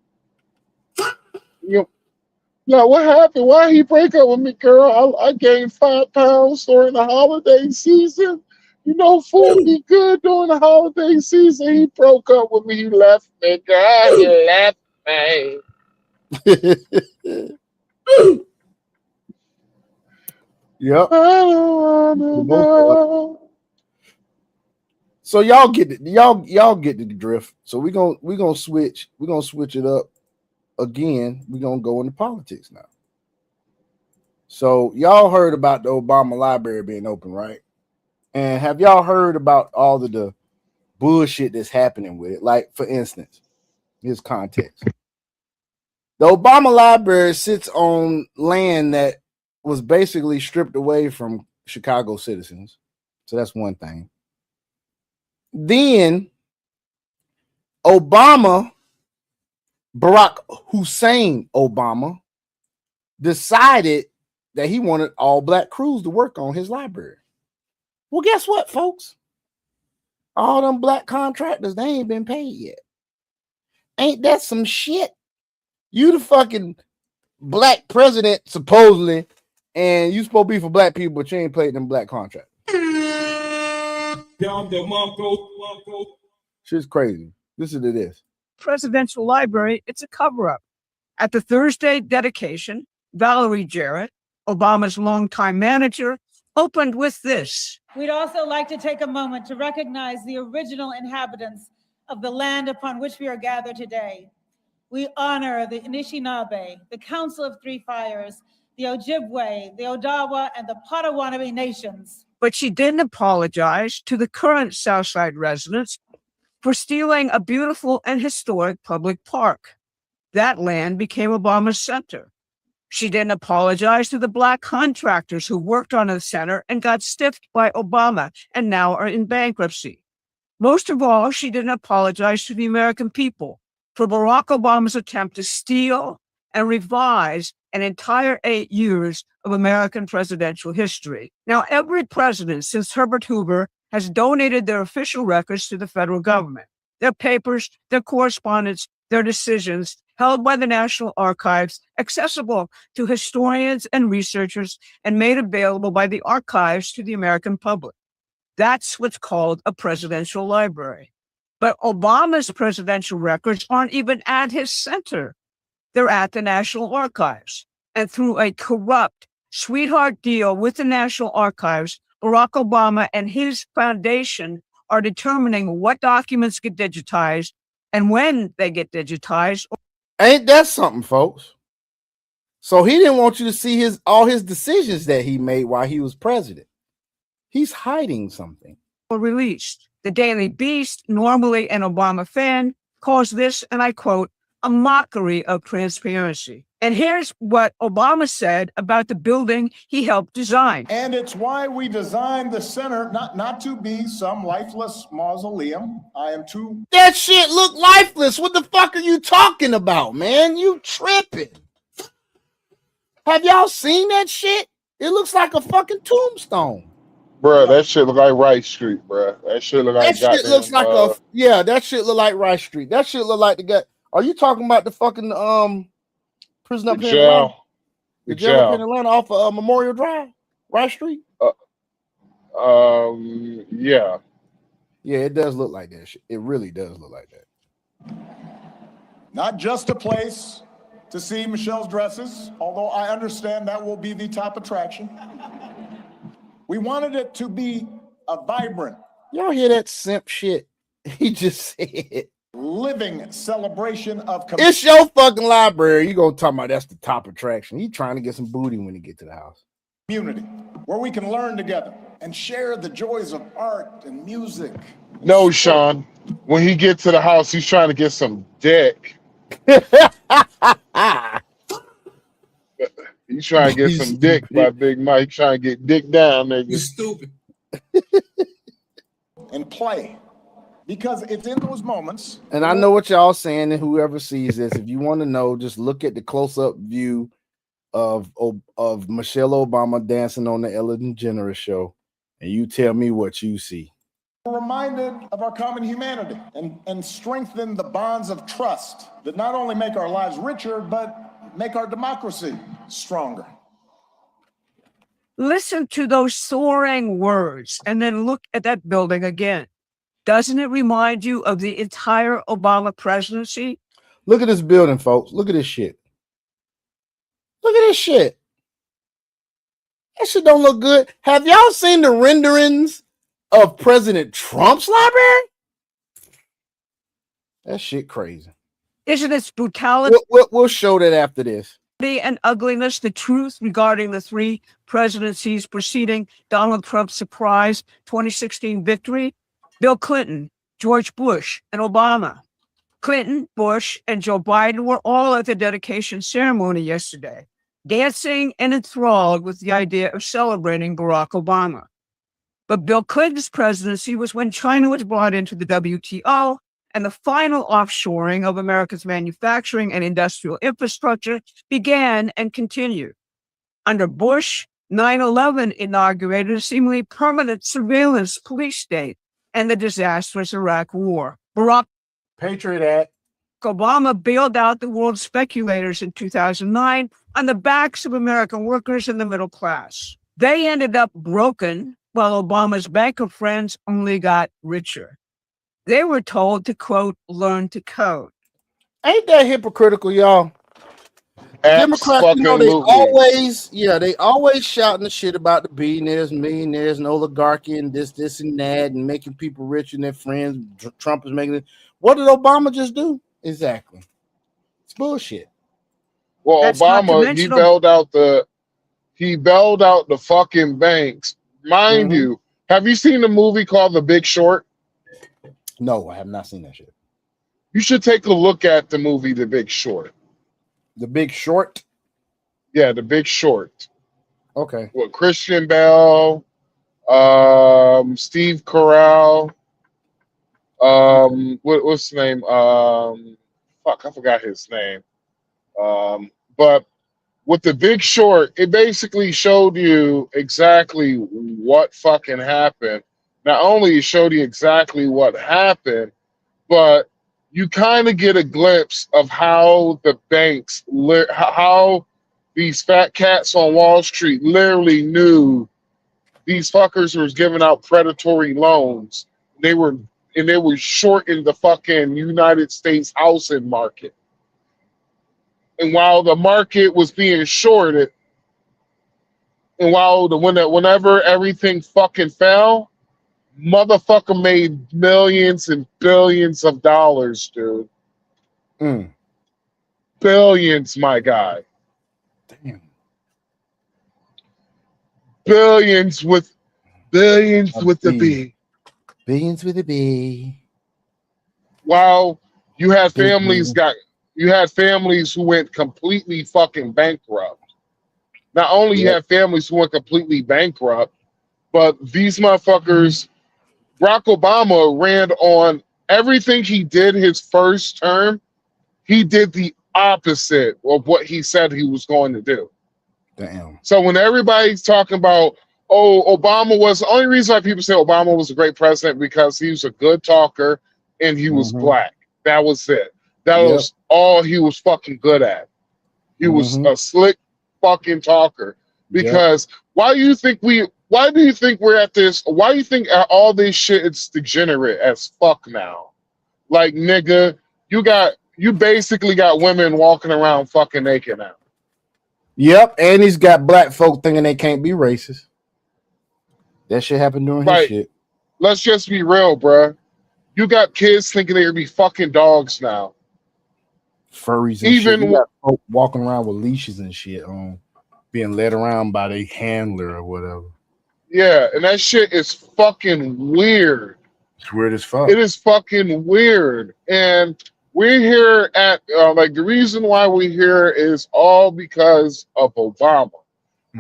Now what happened? Why he break up with me, girl? I gained 5 pounds during the holiday season. You know, food be good during the holiday season. He broke up with me. He left me, girl. He left me. Yep. I don't wanna know. So y'all get it. Y'all get the drift. So we're gonna switch it up again. We're gonna go into politics now. So y'all heard about the Obama library being open, right? And have y'all heard about all of the bullshit that's happening with it? Like, for instance, here's context. The Obama library sits on land that was basically stripped away from Chicago citizens. So that's one thing. Then Barack Hussein Obama, decided that he wanted all black crews to work on his library. Well, guess what, folks? All them black contractors, they ain't been paid yet. Ain't that some shit? You the fucking black president, supposedly, and you supposed to be for black people, but you ain't paid them black contractors. Shit's crazy. Listen to this. Presidential library, it's a cover-up. At the Thursday dedication, Valerie Jarrett, Obama's longtime manager, opened with this. We'd also like to take a moment to recognize the original inhabitants of the land upon which we are gathered today. We honor the Anishinaabe, the Council of Three Fires, the Ojibwe, the Odawa, and the Potawatomi nations. But she didn't apologize to the current Southside residents for stealing a beautiful and historic public park. That land became Obama's center. She didn't apologize to the black contractors who worked on the center and got stiffed by Obama and now are in bankruptcy. Most of all, she didn't apologize to the American people for Barack Obama's attempt to steal and revise an entire 8 years of American presidential history. Now, every president since Herbert Hoover has donated their official records to the federal government, their papers, their correspondence, their decisions, held by the National Archives, accessible to historians and researchers, and made available by the archives to the American public. That's what's called a presidential library. But Obama's presidential records aren't even at his center. They're at the National Archives. And through a corrupt sweetheart deal with the National Archives, Barack Obama and his foundation are determining what documents get digitized and when they get digitized. Ain't that something, folks? So he didn't want you to see all his decisions that he made while he was president. He's hiding something. Or released. The Daily Beast, normally an Obama fan, calls this, and I quote, a mockery of transparency. And here's what Obama said about the building he helped design. And it's why we designed the center not to be some lifeless mausoleum. That shit look lifeless. What the fuck are you talking about, man? You tripping. Have y'all seen that shit? It looks like a fucking tombstone. Bruh, that shit look like Rice Street, bruh. That shit look like that shit looks like that shit look like Rice Street. That shit look like the guy. Are you talking about the fucking prison up here in Atlanta? The jail up in Atlanta off of Memorial Drive, Rice Street? Yeah. Yeah, it does look like that shit. It really does look like that. Not just a place to see Michelle's dresses, although I understand that will be the top attraction. We wanted it to be a vibrant. Y'all hear that simp shit he just said? Living celebration of it's your fucking library. You gonna talk about that's the top attraction. He trying to get some booty when he get to the house. Community where we can learn together and share the joys of art and music. No, Sean. When he gets to the house, he's trying to get some dick. He's trying to get some dick by Big Mike. Trying to get dick down, nigga. You stupid. And play. Because it's in those moments. And I know what y'all saying, and whoever sees this, if you want to know, just look at the close-up view of Michelle Obama dancing on the Ellen DeGeneres show, and you tell me what you see. We're reminded of our common humanity and strengthen the bonds of trust that not only make our lives richer, but make our democracy stronger. Listen to those soaring words and then look at that building again. Doesn't it remind you of the entire Obama presidency? Look at this building, folks. Look at this shit. Look at this shit. That shit don't look good. Have y'all seen the renderings of President Trump's library? That shit crazy. Isn't its brutality? We'll show that after this. And ugliness, the truth regarding the three presidencies preceding Donald Trump's surprise 2016 victory? Bill Clinton, George Bush, and Obama. Clinton, Bush, and Joe Biden were all at the dedication ceremony yesterday, dancing and enthralled with the idea of celebrating Barack Obama. But Bill Clinton's presidency was when China was brought into the WTO and the final offshoring of America's manufacturing and industrial infrastructure began and continued. Under Bush, 9/11 inaugurated a seemingly permanent surveillance police state and the disastrous Iraq War. Barack Patriot Act. Obama bailed out the world's speculators in 2009 on the backs of American workers and the middle class. They ended up broken while Obama's banker friends only got richer. They were told to, quote, learn to code. Ain't that hypocritical, y'all? Democrats, you know, they always shouting the shit about the billionaires, millionaires, and oligarchy, and this, and that, and making people rich and their friends. Trump is making it. What did Obama just do? Exactly. It's bullshit. Well, that's Obama, he bailed out the fucking banks. Mind you, have you seen the movie called The Big Short? No, I have not seen that shit. You should take a look at the movie The Big Short. The Big Short? Yeah, The Big Short. Okay. With Christian Bale, Steve Carell, what's his name? Fuck, I forgot his name. But with The Big Short, it basically showed you exactly what fucking happened. Not only it showed you exactly what happened, but you kind of get a glimpse of how the banks, how these fat cats on Wall Street literally knew these fuckers were giving out predatory loans. They were shorting the fucking United States housing market. And while the market was being shorted, and whenever everything fucking fell, Motherfucker made millions and billions of dollars, dude. Billions, my guy. Damn. Billions with the B. Billions with a B. While you had Big families who went completely fucking bankrupt. Not only you had families who went completely bankrupt, but these motherfuckers, Barack Obama ran on everything he did his first term. He did the opposite of what he said he was going to do. Damn. So when everybody's talking about, oh, Obama was, the only reason why people say Obama was a great president because he was a good talker and he was black. That was it. That was all he was fucking good at. He was a slick fucking talker. Because why do you think we're at this? Why do you think all this shit is degenerate as fuck now? Like, nigga, you basically got women walking around fucking naked now. Yep, and he's got black folk thinking they can't be racist. That shit happened during his shit. Let's just be real, bruh. You got kids thinking they're gonna be fucking dogs now. Furries and shit. You got folk walking around with leashes and shit on, being led around by their handler or whatever. Yeah, and that shit is fucking weird. It's weird as fuck. It is fucking weird. And we're here at, like, the reason why we're here is all because of Obama.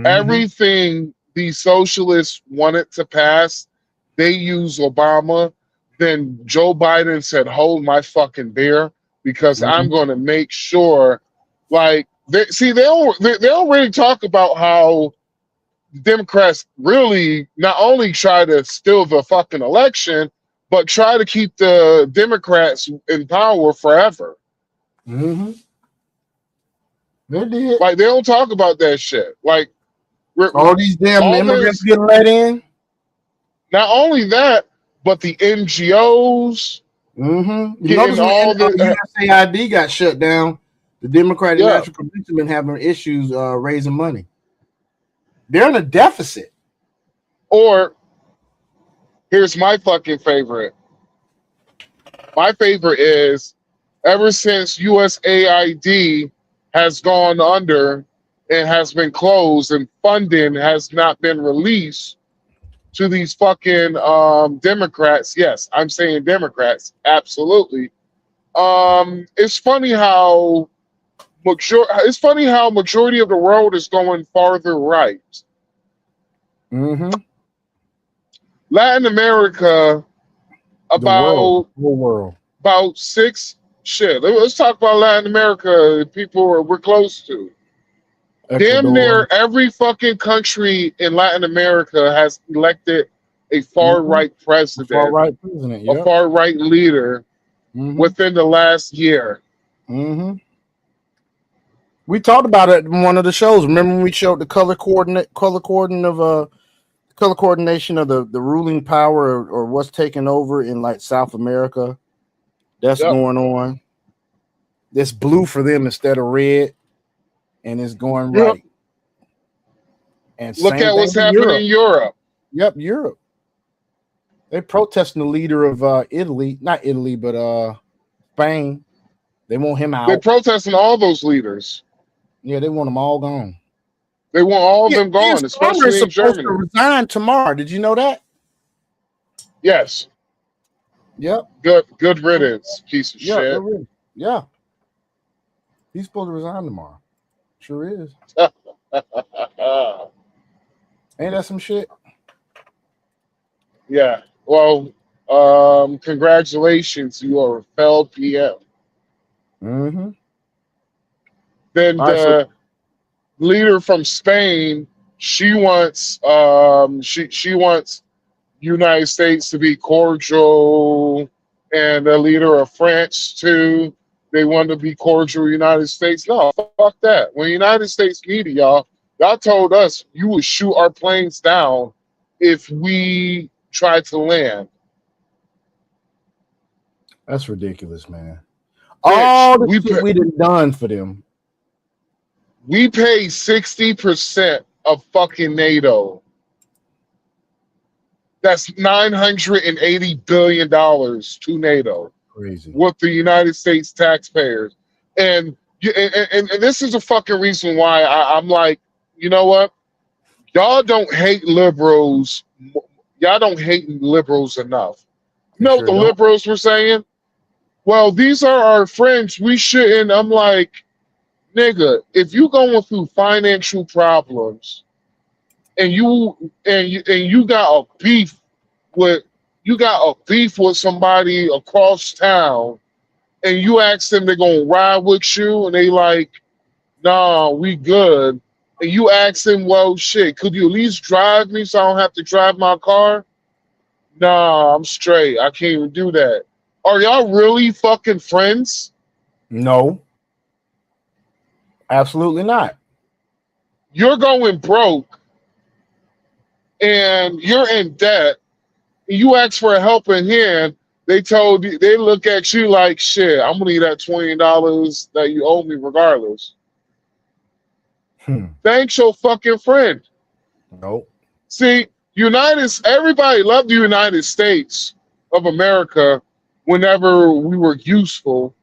Everything the socialists wanted to pass, they use Obama. Then Joe Biden said, hold my fucking beer because I'm going to make sure, like, they don't really talk about how Democrats really not only try to steal the fucking election, but try to keep the Democrats in power forever. They did. Like, they don't talk about that shit. Like, all these damn immigrants getting let in. Not only that, but the NGOs. You notice all the USAID got shut down. The Democratic National Convention been having issues raising money. They're in a deficit. Or here's my fucking favorite. My favorite is ever since USAID has gone under and has been closed and funding has not been released to these fucking Democrats. Yes, I'm saying Democrats. Absolutely. It's funny how majority of the world is going farther right. Latin America, whole world. About six shit. Let's talk about Latin America. People we're close to. Ecuador. Damn near every fucking country in Latin America has elected a far right president, a far right leader within the last year. We talked about it in one of the shows. Remember when we showed the color coordination of the ruling power or what's taking over in like South America? That's going on. That's blue for them instead of red, and it's going right. And look at what's happening in Europe. Yep, Europe. They protesting the leader of Italy, not Italy, but Spain. They want him out. They're protesting all those leaders. Yeah, they want them all gone. They want all of them gone, especially in Germany. To resign tomorrow. Did you know that? Yes. Yep. Good riddance, piece of shit. Yeah. He's supposed to resign tomorrow. Sure is. Ain't that some shit? Yeah. Well, congratulations. You are a failed PM. Then the leader from Spain, she wants she wants United States to be cordial, and the leader of France too. They want to be cordial United States. No, fuck that. When the United States media, y'all told us you would shoot our planes down if we tried to land. That's ridiculous, man. All the shit we done for them. We pay 60% of fucking NATO. That's $980 billion to NATO Crazy. with the United States taxpayers. And this is a fucking reason why I'm like, you know what? Y'all don't hate liberals. Y'all don't hate liberals enough. You know what the liberals were saying? Well, these are our friends. We shouldn't. I'm like, nigga, if you going through financial problems and you got a beef with somebody across town, and you ask them they're gonna ride with you, and they like, nah, we good. And you ask them, well, shit, could you at least drive me so I don't have to drive my car? Nah, I'm straight. I can't even do that. Are y'all really fucking friends? No, absolutely not. You're going broke and you're in debt. You ask for a helping hand. They look at you like, shit, I'm gonna need that $20 that you owe me regardless. Thanks your fucking friend. Nope. See, everybody loved the United States of America whenever we were useful,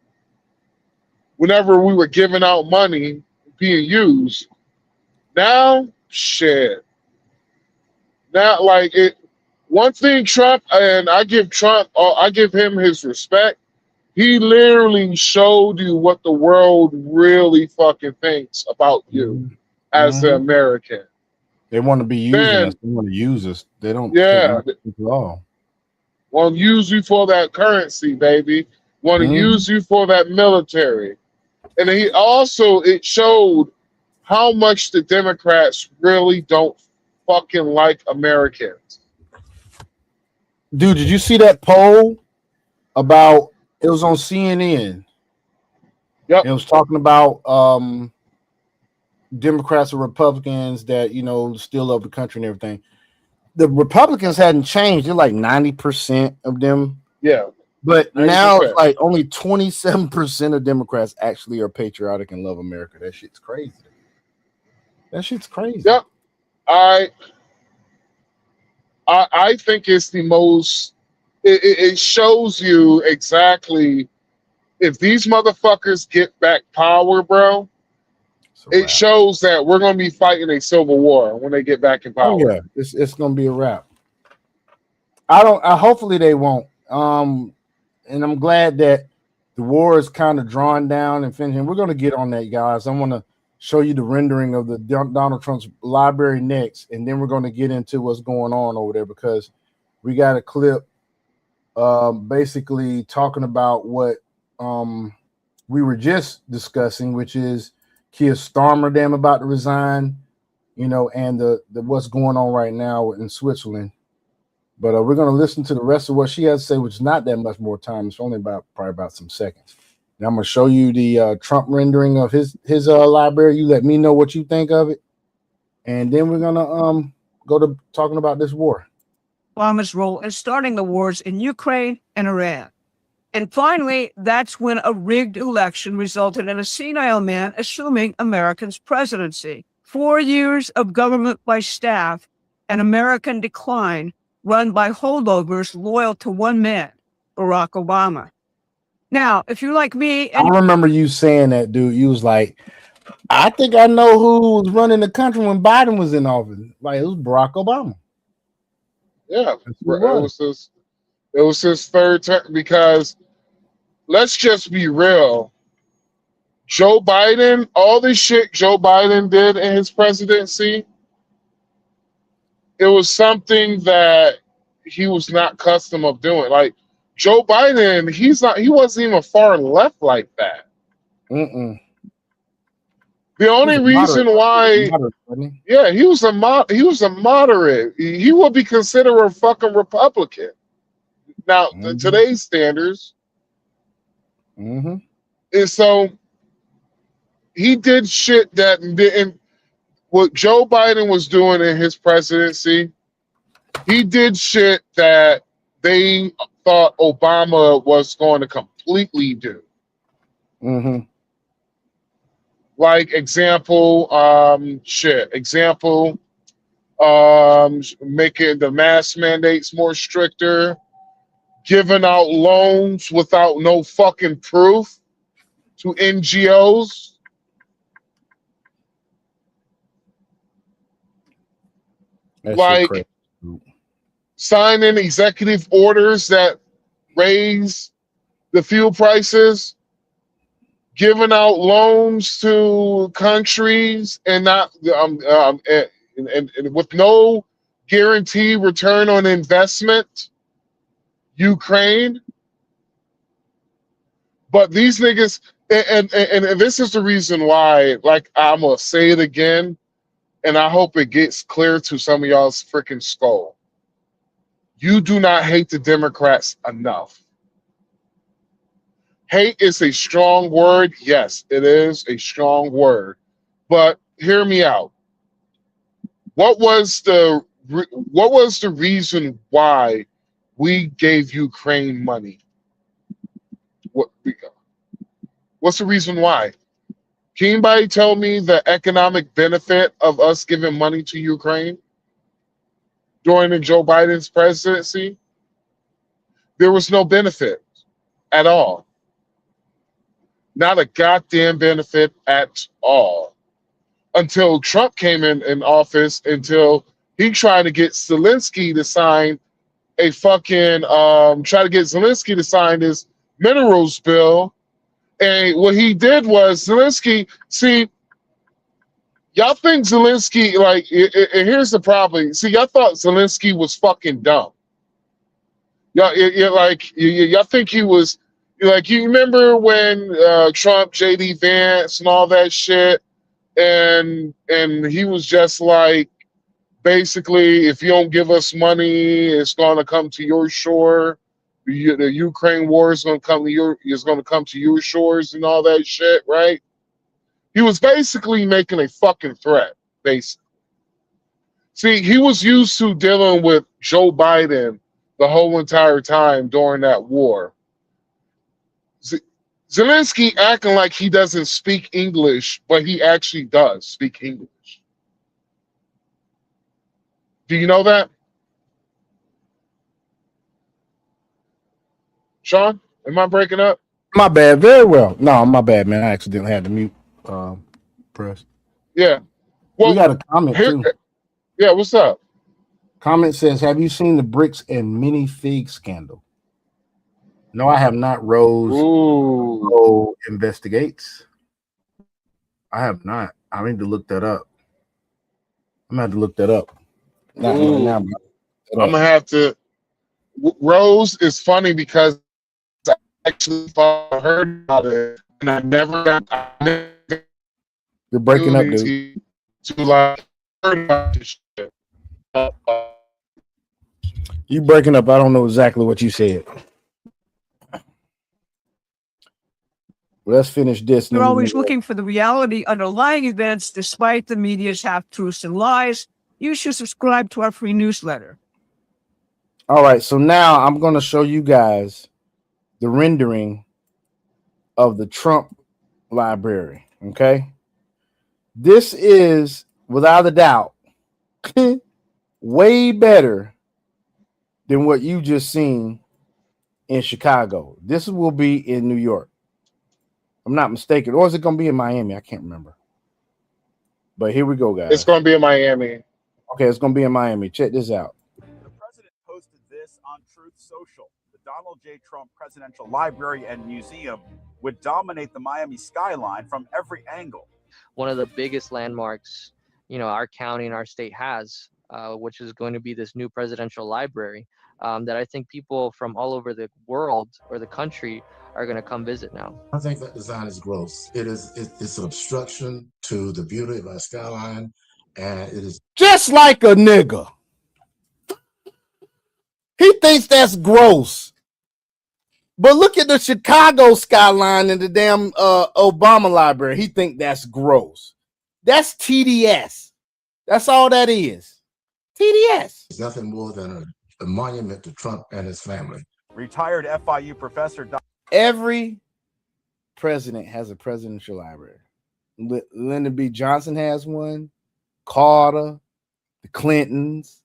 whenever we were giving out money being used. Now, shit. Now, like it. One thing Trump, and I give him his respect. He literally showed you what the world really fucking thinks about you as an American. They want to be using us. They want to use us. They don't. Yeah. Want to use you for that currency, baby. Want to use you for that military. And it showed how much the Democrats really don't fucking like Americans. Dude, did you see that poll about? It was on CNN. Yep. It was talking about Democrats or Republicans that still love the country and everything. The Republicans hadn't changed. They're like 90% of them. Yeah. But 90%. Now it's like only 27% of Democrats actually are patriotic and love America. That shit's crazy. Yep. I think it's the most. It shows you exactly if these motherfuckers get back power, bro. It shows that we're going to be fighting a civil war when they get back in power. Oh yeah, it's going to be a wrap. Hopefully they won't. And I'm glad that the war is kind of drawn down and finishing. We're going to get on that, guys. I want to show you the rendering of the Donald Trump's library next, and then we're going to get into what's going on over there because we got a clip basically talking about what we were just discussing, which is Keir Starmer damn about to resign, and the what's going on right now in Switzerland. But we're going to listen to the rest of what she has to say, which is not that much more time. It's only probably about some seconds. Now I'm going to show you the Trump rendering of his library. You let me know what you think of it, and then we're going to go to talking about this war. Obama's role in starting the wars in Ukraine and Iran. And finally, that's when a rigged election resulted in a senile man assuming America's presidency. 4 years of government by staff and American decline run by holdovers loyal to one man, Barack Obama. Now, if you're like me... I remember you saying that, dude. You was like, I think I know who was running the country when Biden was in office. Like, it was Barack Obama. Yeah, it was his third term because let's just be real. Joe Biden, all the shit Joe Biden did in his presidency, it was something that he was not accustomed of doing. Like Joe Biden, he wasn't even far left like that. Mm-mm. The only reason why, yeah, he was a moderate. He would be considered a fucking Republican. Now, today's standards. Mm-hmm. And so he did shit that didn't. What Joe Biden was doing in his presidency, he did shit that they thought Obama was going to completely do. Mm-hmm. Like example, making the mask mandates more stricter, giving out loans without no fucking proof to NGOs. That shit Like crazy. signing executive orders that raise the fuel prices, giving out loans to countries and not and with no guarantee return on investment, Ukraine. But these niggas, and this is the reason why, like, I'm gonna say it again, and I hope it gets clear to some of y'all's freaking skull. You do not hate the Democrats enough. Hate is a strong word. Yes, it is a strong word. But hear me out. What was the reason why we gave Ukraine money? What's the reason why? Can anybody tell me the economic benefit of us giving money to Ukraine during the Joe Biden's presidency? There was no benefit at all. Not a goddamn benefit at all. Until Trump came in office, until he tried to get Zelensky to sign a fucking this minerals bill. And what he did was Zelensky, see, y'all think Zelensky, like, and here's the problem. See, y'all thought Zelensky was fucking dumb. Y'all think he was, like, you remember when Trump, JD Vance, and all that shit, and he was just like, basically, if you don't give us money, it's going to come to your shore. The Ukraine war is going to come to your shores and all that shit, right? He was basically making a fucking threat, basically. See, he was used to dealing with Joe Biden the whole entire time during that war. Zelensky acting like he doesn't speak English, but he actually does speak English. Do you know that? Sean, am I breaking up? My bad. Very well. No, my bad, man. I accidentally had to mute press. Yeah. Well, we got a comment too. Yeah, what's up? Comment says, have you seen the bricks and minifig scandal? No, I have not. Rose investigates. I have not. I need to look that up. I'm gonna have to look that up. Not right now. I'm gonna have to. Rose is funny because I actually heard about it, and I never got. You're breaking up, dude. To like heard about this shit. You breaking up. I don't know exactly what you said. Let's finish this. They're always looking for the reality underlying events, despite the media's half-truths and lies. You should subscribe to our free newsletter. All right, so now I'm going to show you guys the rendering of the Trump library, okay? This is, without a doubt, way better than what you just seen in Chicago. This will be in New York. I'm not mistaken. Or is it going to be in Miami? I can't remember. But here we go, guys. It's going to be in Miami. Okay, it's going to be in Miami. Check this out. The president posted this on Truth Social. The Donald J. Trump Presidential Library and Museum would dominate the Miami skyline from every angle. One of the biggest landmarks, our county and our state has, which is going to be this new presidential library that I think people from all over the world or the country are going to come visit now. I think that design is gross. It's an obstruction to the beauty of our skyline, and it is just like a nigga. He thinks that's gross. But look at the Chicago skyline and the damn Obama library. He think that's gross. That's TDS. That's all that is. TDS. It's nothing more than a monument to Trump and his family. Retired FIU professor. Every president has a presidential library. Lyndon B. Johnson has one. Carter, the Clintons,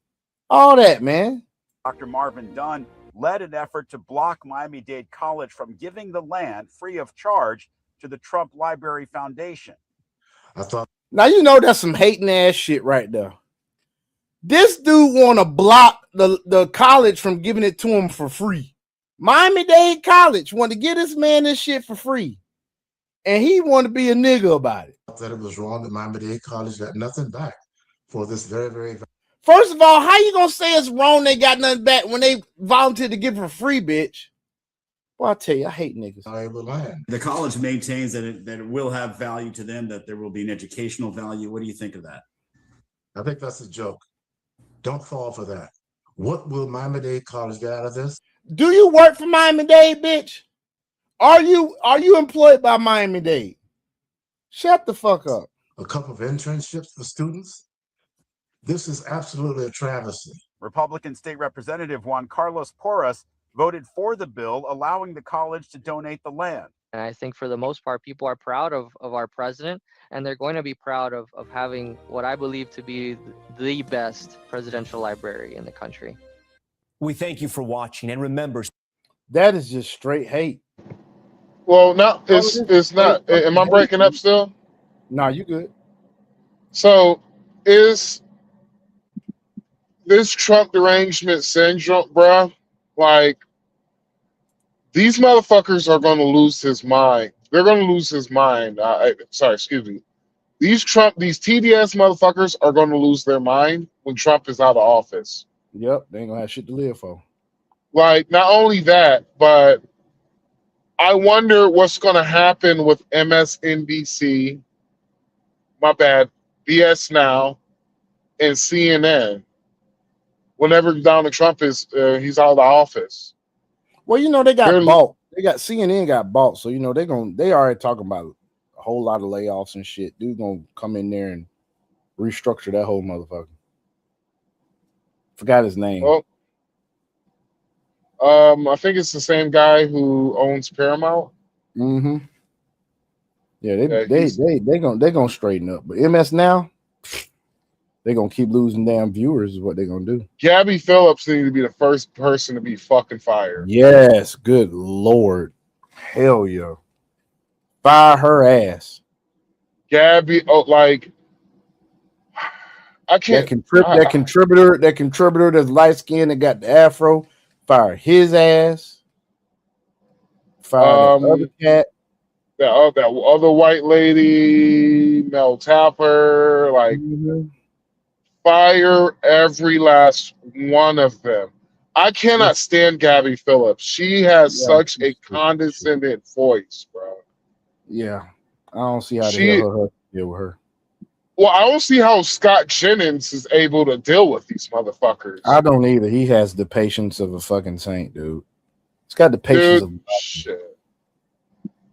all that, man. Dr. Marvin Dunn led an effort to block Miami-Dade College from giving the land free of charge to the Trump Library Foundation. I thought. Now you know that's some hating ass shit right there. This dude want to block the college from giving it to him for free. Miami-Dade College want to give this man this shit for free, and he want to be a nigga about it. That it was wrong that Miami-Dade College got nothing back for this very, very. First of all, how you gonna say it's wrong they got nothing back when they volunteered to give it for free, bitch? Well, I tell you, I hate niggas. The college maintains that it will have value to them, that there will be an educational value. What do you think of that? I think that's a joke. Don't fall for that. What will Miami-Dade College get out of this? Do you work for Miami-Dade, bitch? Are you employed by Miami-Dade? Shut the fuck up. A couple of internships for students? This is absolutely a travesty. Republican State Representative Juan Carlos Porras voted for the bill, allowing the college to donate the land. And I think for the most part, people are proud of our president, and they're going to be proud of having what I believe to be the best presidential library in the country. We thank you for watching, and remember, that is just straight hate. Well, no, it's not. Am I breaking up still? No, you good. So is this Trump derangement syndrome, bruh? Like, these motherfuckers are going to lose his mind. They're going to lose his mind. Sorry, excuse me. These TDS motherfuckers are going to lose their mind when Trump is out of office. Yep, they ain't gonna have shit to live for. Like, not only that, but I wonder what's going to happen with MSNBC, my bad, BS Now, and CNN whenever Donald Trump is he's out of the office. Well, you know, they got bought. They got CNN got bought, so you know they already talking about a whole lot of layoffs and shit. Dude gonna come in there and restructure that whole motherfucker. Forgot his name. Well, I think it's the same guy who owns Paramount. Mm-hmm. Yeah, they gonna straighten up. But MS Now, they gonna keep losing damn viewers is what they gonna do. Gabby Phillips needs to be the first person to be fucking fired. Yes, good Lord. Hell yeah. Fire her ass. Gabby, like I can't. That contributor that's light skinned and got the afro, fire his ass. Fire the other cat. That other white lady, Mel Tapper, like fire every last one of them. I cannot stand Gabby Phillips. She has such a condescending voice, bro. Yeah, I don't see how the hell deal with her. Well, I don't see how Scott Jennings is able to deal with these motherfuckers. I don't either. He has the patience of a fucking saint, dude. He's got the patience of shit.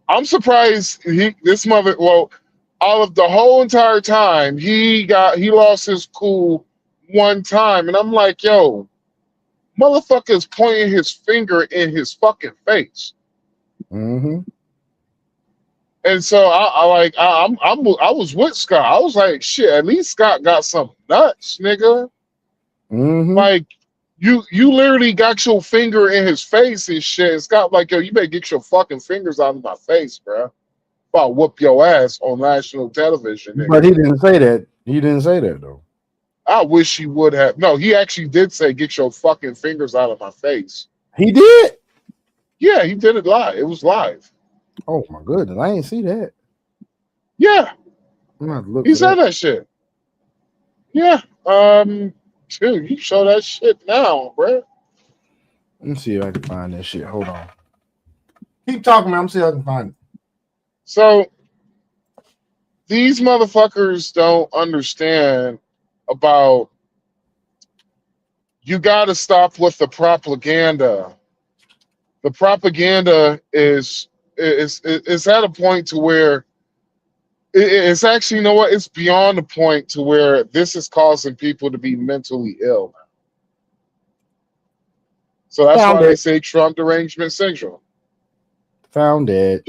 I'm surprised all of the whole entire time he lost his cool one time, and I'm like, yo, motherfucker's pointing his finger in his fucking face. Mm-hmm. And so I was with Scott. I was like, shit, at least Scott got some nuts, nigga. Mm-hmm. Like you literally got your finger in his face and shit. And Scott like, yo, you better get your fucking fingers out of my face, bro. If I whoop your ass on national television. Nigga. But he didn't say that. He didn't say that though. I wish he would have. No, he actually did say, get your fucking fingers out of my face. He did? Yeah, he did it live. It was live. Oh my goodness, I ain't see that. Yeah, he said that shit. Yeah, dude, you show that shit now, bro. Let me see if I can find that shit. Hold on. Keep talking, man. I'm see if I can find it. So these motherfuckers don't understand about. You got to stop with the propaganda. The propaganda is at a point to where it's actually, you know what? It's beyond the point to where this is causing people to be mentally ill. So that's why they say Trump derangement syndrome. Found it.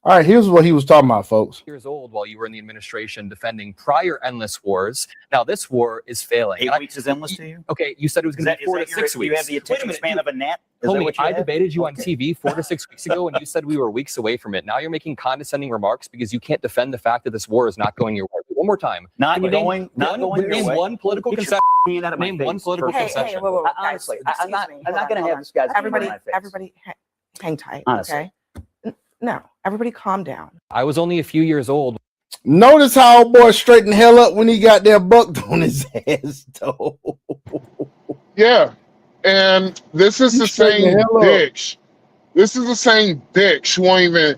All right, here's what he was talking about, folks. Years old while you were in the administration defending prior endless wars. Now this war is failing. 8 weeks is endless to you? Okay, you said it was going to be 4 to 6 weeks. You have the attention span of a gnat? Homie, I debated you on TV 4 to 6 weeks ago, and you said we were weeks away from it. Now you're making condescending remarks because you can't defend the fact that this war is not going your way. One more time. Not Can you going name your way. one political concession. Name one political concession. Honestly, I'm not going to have this guy's Everybody, in my face. everybody, hang tight. Honestly. Okay. No, everybody, calm down. I was only a few years old. Notice how old boy straightened the hell up when he got there bucked on his ass, though. Yeah, and this is the same bitch. This is the same bitch who won't even.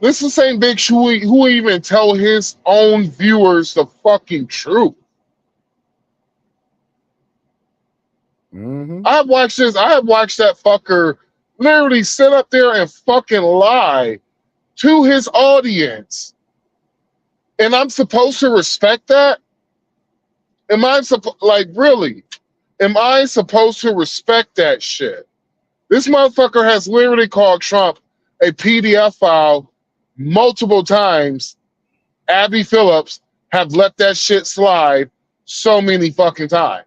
This is the same bitch who won't even tell his own viewers the fucking truth. Mm-hmm. I have watched this. I have watched that fucker literally sit up there and fucking lie to his audience, and I'm supposed to respect that? Am I really? Am I supposed to respect that shit? This motherfucker has literally called Trump a PDF file multiple times. Abby Phillips have let that shit slide so many fucking times.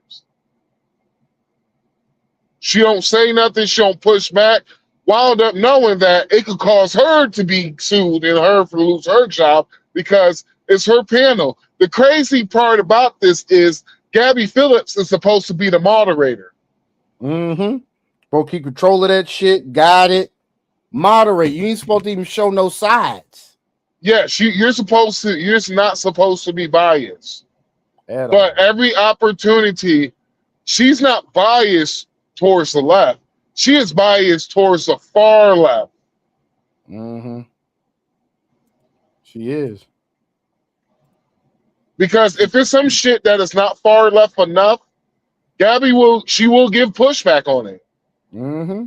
She don't say nothing. She don't push back. Wound up knowing that it could cause her to be sued and her to lose her job because it's her panel. The crazy part about this is Gabby Phillips is supposed to be the moderator. Mm-hmm. Supposed to keep control of that shit, guide it, moderate. You ain't supposed to even show no sides. Yeah, you're supposed to. You're not supposed to be biased. But every opportunity, she's not biased towards the left. She is biased towards the far left. Mm-hmm. She is. Because if it's some shit that is not far left enough, Gabby will give pushback on it. Mm-hmm.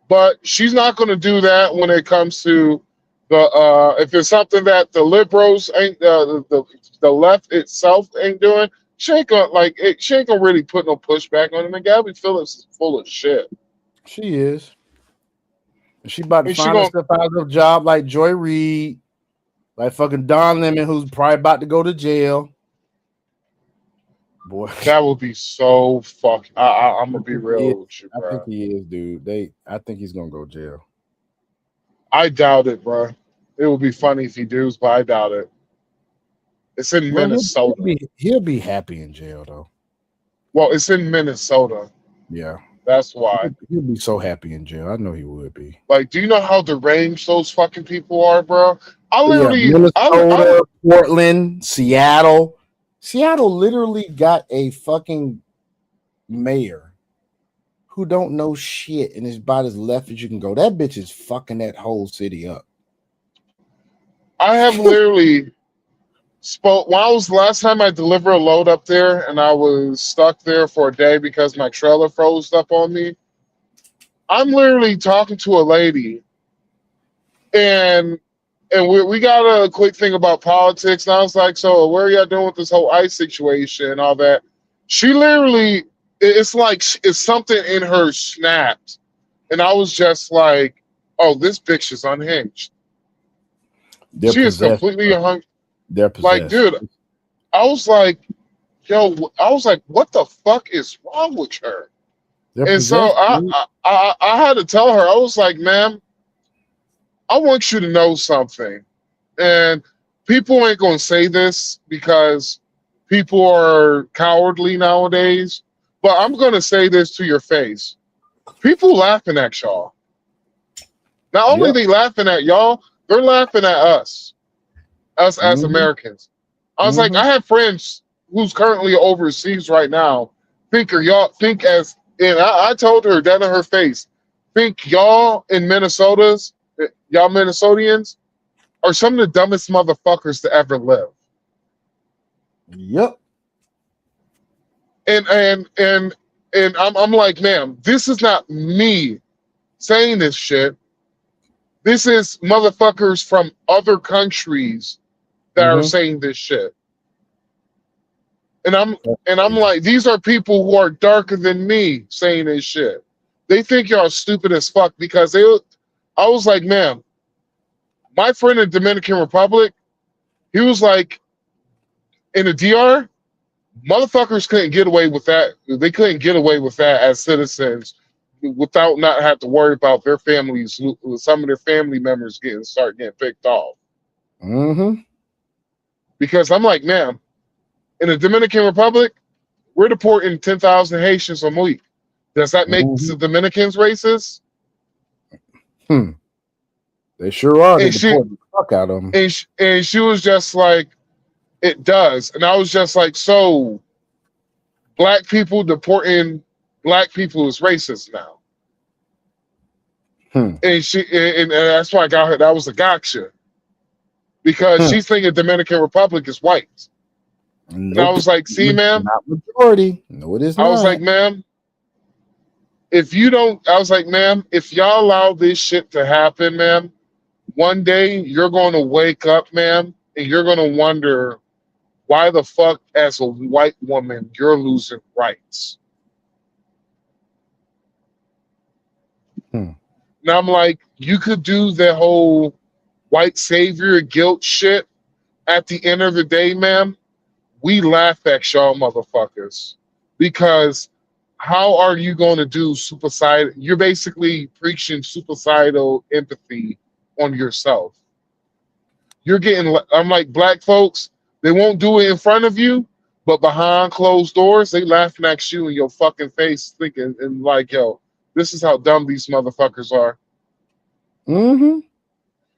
But she's not going to do that when it comes to the if it's something that the liberals ain't the left itself ain't doing. She ain't gonna really put no pushback on him. And Gabby Phillips is full of shit. She is. She about to And she find herself out of a job like Joy Reid, like fucking Don Lemon, who's probably about to go to jail. Boy, that would be so fucking. I'm gonna be real with you, I bro. think he is, dude. I think he's gonna go to jail. I doubt it, bro. It would be funny if he does, but I doubt it. It's in Minnesota. He'll be happy in jail, though. Well, it's in Minnesota. Yeah. That's why. He'll be so happy in jail. I know he would be. Like, do you know how deranged those fucking people are, bro? I literally, Minnesota, Portland, Seattle. Seattle literally got a fucking mayor who don't know shit and is about as left as you can go. That bitch is fucking that whole city up. I have literally when I was last time I delivered a load up there and I was stuck there for a day because my trailer froze up on me. I'm literally talking to a lady and we got a quick thing about politics, and I was like, so where are y'all doing with this whole ICE situation and all that? She literally, it's like it's something in her snapped. And I was just like, oh, this bitch is unhinged. She is completely unhinged. They're possessed. Like, dude, I was like, what the fuck is wrong with her? And so I had to tell her, I was like, ma'am, I want you to know something. And people ain't going to say this because people are cowardly nowadays, but I'm going to say this to your face. People laughing at y'all. Not only they laughing at y'all, they're laughing at us as Americans. I was like, I have friends who's currently overseas right now. I told her that in her face. Think y'all in Minnesota's, y'all Minnesotans, are some of the dumbest motherfuckers to ever live. Yep. And I'm like, ma'am, this is not me saying this shit. This is motherfuckers from other countries that are saying this shit. And I'm like, these are people who are darker than me saying this shit. They think y'all stupid as fuck because I was like, ma'am, My friend in the Dominican Republic, he was like, in the DR, motherfuckers couldn't get away with that. They couldn't get away with that as citizens without not have to worry about their families, some of their family members getting picked off. Mm-hmm. Because I'm like, man, in the Dominican Republic, we're deporting 10,000 Haitians a week. Does that make the Dominicans racist? They sure are. They And she, deport the fuck out of them. and she was just like, it does. And I was just like, so black people deporting black people is racist now. And and that's why I got her. That was a gotcha. Because she's thinking Dominican Republic is white. And I was like, see, ma'am. Not majority. No, it is not. I was like, ma'am, if y'all allow this shit to happen, ma'am, one day you're going to wake up, ma'am, and you're going to wonder why the fuck, as a white woman, you're losing rights. And I'm like, you could do the whole white savior guilt shit. At the end of the day, ma'am, we laugh at y'all motherfuckers. Because how are you going to do suicidal? You're basically preaching suicidal empathy on yourself. I'm like, black folks, they won't do it in front of you, but behind closed doors, they laughing at you in your fucking face, thinking and like, yo, this is how dumb these motherfuckers are.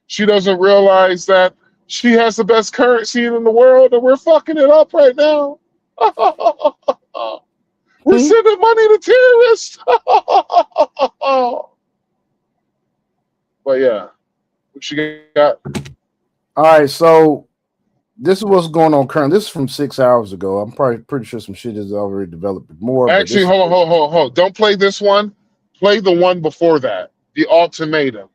She doesn't realize that she has the best currency in the world, and we're fucking it up right now. We're sending money to terrorists. But yeah, what you got? All right, so this is what's going on currently. This is from 6 hours ago. I'm probably pretty sure some shit has already developed more. Actually, hold on. Don't play this one. Play the one before that. The ultimatum.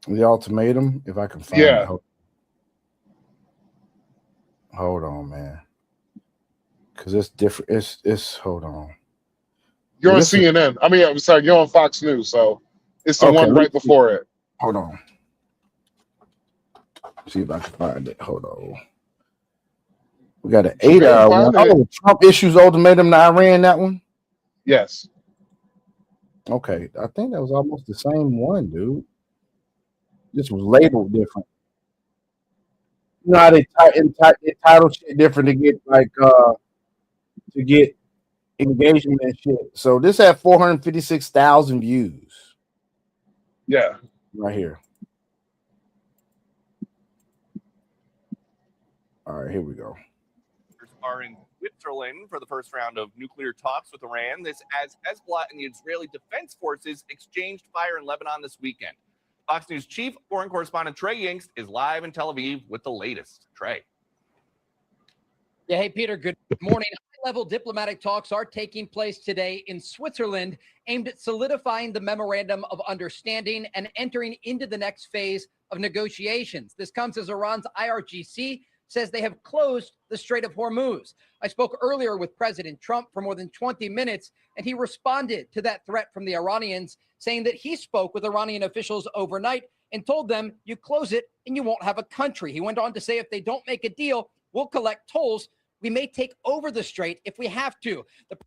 The ultimatum, if I can find it. Hold on, man. Because it's different. It's hold on. You're on CNN. I'm sorry, you're on Fox News, so it's the one right before it. Hold on. See if I can find it. Hold on. We got an 8-hour one. Oh, Trump issues ultimatum to Iran, that one? Yes. Okay. I think that was almost the same one, dude. This was labeled different. You know how they title shit different to get engagement and shit. So this had 456,000 views. Yeah. Right here. All right, here we go. Are in Switzerland for the first round of nuclear talks with Iran. This as Hezbollah and the Israeli Defense Forces exchanged fire in Lebanon this weekend. Fox News chief foreign correspondent Trey Yingst is live in Tel Aviv with the latest. Trey. Yeah, hey, Peter, good morning. High-level diplomatic talks are taking place today in Switzerland aimed at solidifying the memorandum of understanding and entering into the next phase of negotiations. This comes as Iran's IRGC says they have closed the Strait of Hormuz. I spoke earlier with President Trump for more than 20 minutes, and he responded to that threat from the Iranians, saying that he spoke with Iranian officials overnight and told them, you close it and you won't have a country. He went on to say, if they don't make a deal, we'll collect tolls. We may take over the strait if we have to. The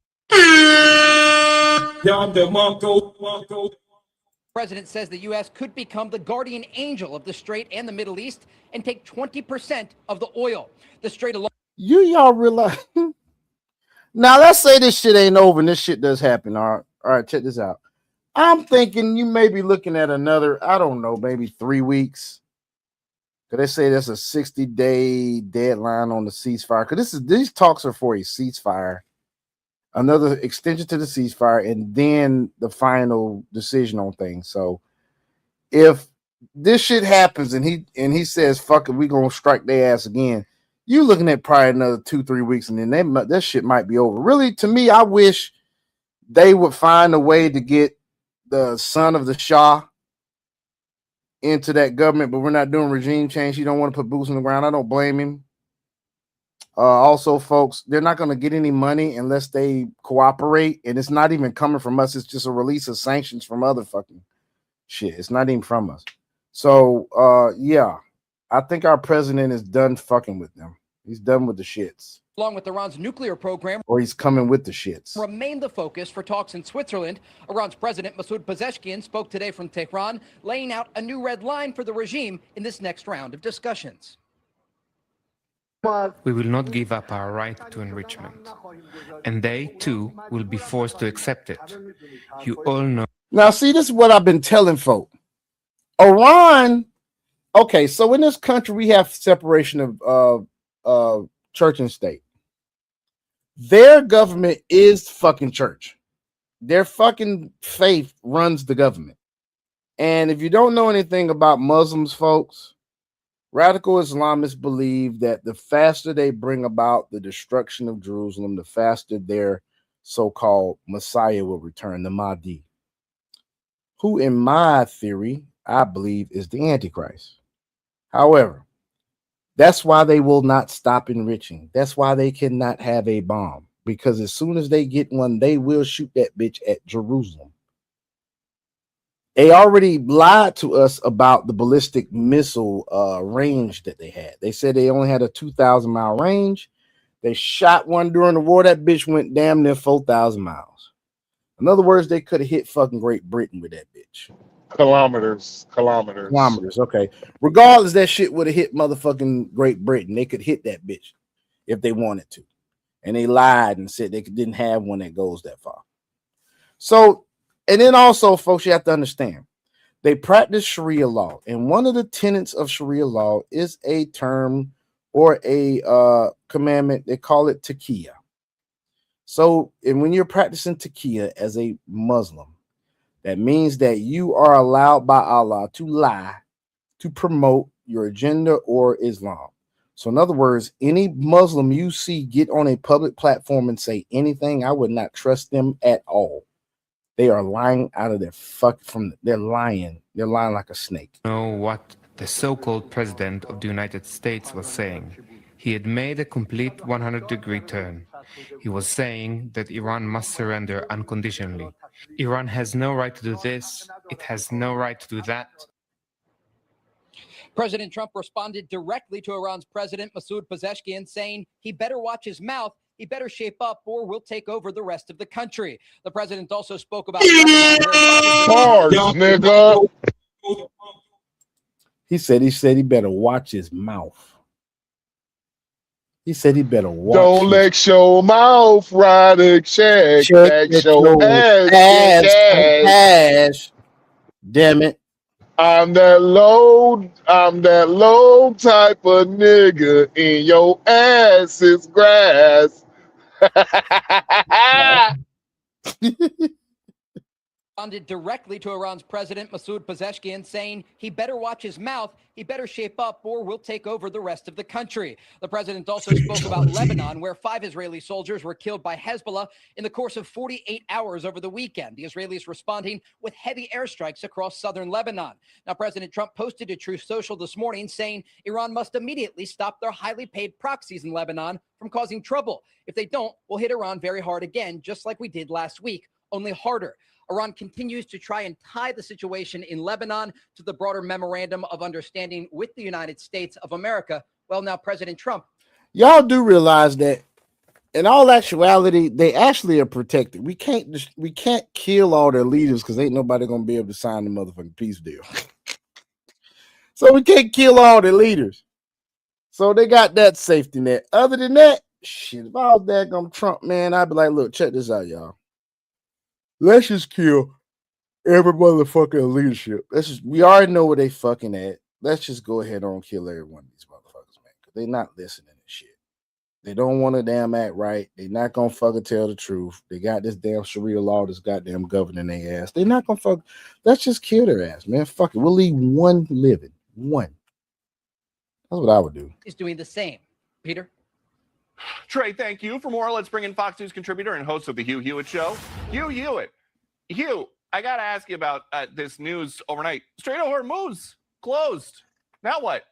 president says the U.S. could become the guardian angel of the strait and the Middle East and take 20% of the oil. The strait alone. Y'all realize? Now, let's say this shit ain't over and this shit does happen. All right, check this out. I'm thinking you may be looking at another, I don't know, maybe 3 weeks. Because they say there's a 60-day deadline on the ceasefire. Because these talks are for a ceasefire. Another extension to the ceasefire, and then the final decision on things. So if this shit happens and he says, fuck it, we gonna strike their ass again, you looking at probably another 2-3 weeks, and then that shit might be over. Really, to me, I wish they would find a way to get the son of the Shah into that government, but we're not doing regime change. He don't want to put boots on the ground. I don't blame him. Also, folks, they're not going to get any money unless they cooperate, and it's not even coming from us. It's just a release of sanctions from other fucking shit. It's not even from us. So yeah, I think our president is done fucking with them. He's done with the shits. Along with Iran's nuclear program, Or he's coming with the shits. remain the focus for talks in Switzerland. Iran's President Masoud Pezeshkian spoke today from Tehran, laying out a new red line for the regime in this next round of discussions. We will not give up our right to enrichment, and they too will be forced to accept it. You all know. Now, see, this is what I've been telling folk. Iran, okay, so in this country we have separation of church and state. Their government is fucking church. Their fucking faith runs the government. And if you don't know anything about Muslims, folks, radical Islamists believe that the faster they bring about the destruction of Jerusalem, the faster their so-called Messiah will return, the Mahdi, who in my theory, I believe is the Antichrist. However, that's why they will not stop enriching. That's why they cannot have a bomb, because as soon as they get one, they will shoot that bitch at Jerusalem. They already lied to us about the ballistic missile range that they had. They said they only had a 2,000-mile range. They shot one during the war. That bitch went damn near 4,000 miles. In other words, they could have hit fucking Great Britain with that bitch. Kilometers. Okay. Regardless, that shit would have hit motherfucking Great Britain. They could hit that bitch if they wanted to. And they lied and said they didn't have one that goes that far. So, and then also, folks, you have to understand, they practice Sharia law. And one of the tenets of Sharia law is a term or a commandment. They call it taqiyya. So, and when you're practicing taqiyya as a Muslim, that means that you are allowed by Allah to lie to promote your agenda or Islam. So in other words, any Muslim you see get on a public platform and say anything, I would not trust them at all. They are lying out of their they're lying. They're lying like a snake. Know what the so-called president of the United States was saying. He had made a complete 100-degree turn. He was saying that Iran must surrender unconditionally. Iran has no right to do this. It has no right to do that. President Trump responded directly to Iran's President Masoud Pezeshkian, saying he better watch his mouth, he better shape up, or we'll take over the rest of the country. The president also spoke about Bars, nigga. He said he better watch his mouth. He said he better watch. Don't let your mouth ride a check. Back your ass. Damn it. I'm that low type of nigga, and your ass is grass. Responded directly to Iran's President Masoud Pezeshkian, saying he better watch his mouth, he better shape up, or we'll take over the rest of the country. The president also spoke about Lebanon, where 5 Israeli soldiers were killed by Hezbollah in the course of 48 hours over the weekend. The Israelis responding with heavy airstrikes across southern Lebanon. Now, President Trump posted to Truth Social this morning saying Iran must immediately stop their highly paid proxies in Lebanon from causing trouble. If they don't, we'll hit Iran very hard again, just like we did last week, only harder. Iran continues to try and tie the situation in Lebanon to the broader memorandum of understanding with the United States of America. Well, now President Trump. Y'all do realize that in all actuality, they actually are protected. We can't kill all their leaders because ain't nobody gonna be able to sign the motherfucking peace deal. So we can't kill all their leaders. So they got that safety net. Other than that, shit, if I was daggum Trump, man, I'd be like, look, check this out, y'all. Let's just kill every motherfucker leadership. We already know where they fucking at. Let's just go ahead and kill every one of these motherfuckers, man. Because they're not listening to shit. They don't want to damn act right. They're not gonna fucking tell the truth. They got this damn Sharia law that's goddamn governing their ass. They're not gonna fuck. Let's just kill their ass, man. Fuck it. We'll leave one living. One. That's what I would do. Is doing the same. Peter? Trey, thank you. For more, let's bring in Fox News contributor and host of the Hugh Hewitt Show, Hugh Hewitt. Hugh, I got to ask you about this news overnight. Strait of Hormuz closed. Now what?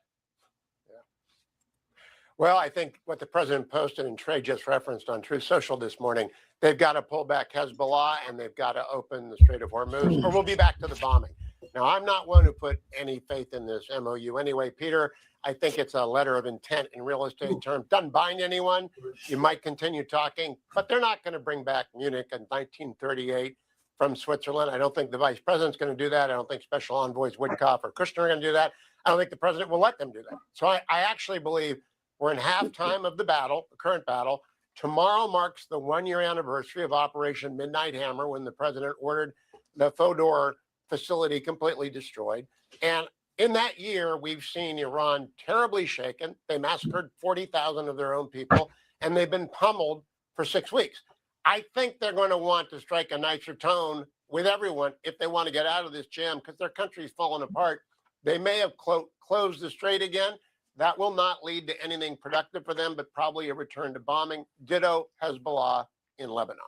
Well, I think what the president posted and Trey just referenced on Truth Social this morning, they've got to pull back Hezbollah and they've got to open the Strait of Hormuz, or we'll be back to the bombing. Now, I'm not one who put any faith in this MOU anyway, Peter. I think it's a letter of intent in real estate terms. Doesn't bind anyone. You might continue talking, but they're not going to bring back Munich in 1938 from Switzerland. I don't think the vice president's going to do that. I don't think special envoys Woodcock or Kushner are going to do that. I don't think the president will let them do that. So I actually believe we're in halftime of the battle, the current battle. Tomorrow marks the 1-year anniversary of Operation Midnight Hammer, when the president ordered the Fodor facility completely destroyed. And in that year, we've seen Iran terribly shaken. They massacred 40,000 of their own people, and they've been pummeled for 6 weeks. I think they're going to want to strike a nicer tone with everyone if they want to get out of this jam, because their country's fallen apart. They may have closed the strait again. That will not lead to anything productive for them, but probably a return to bombing. Ditto Hezbollah in Lebanon.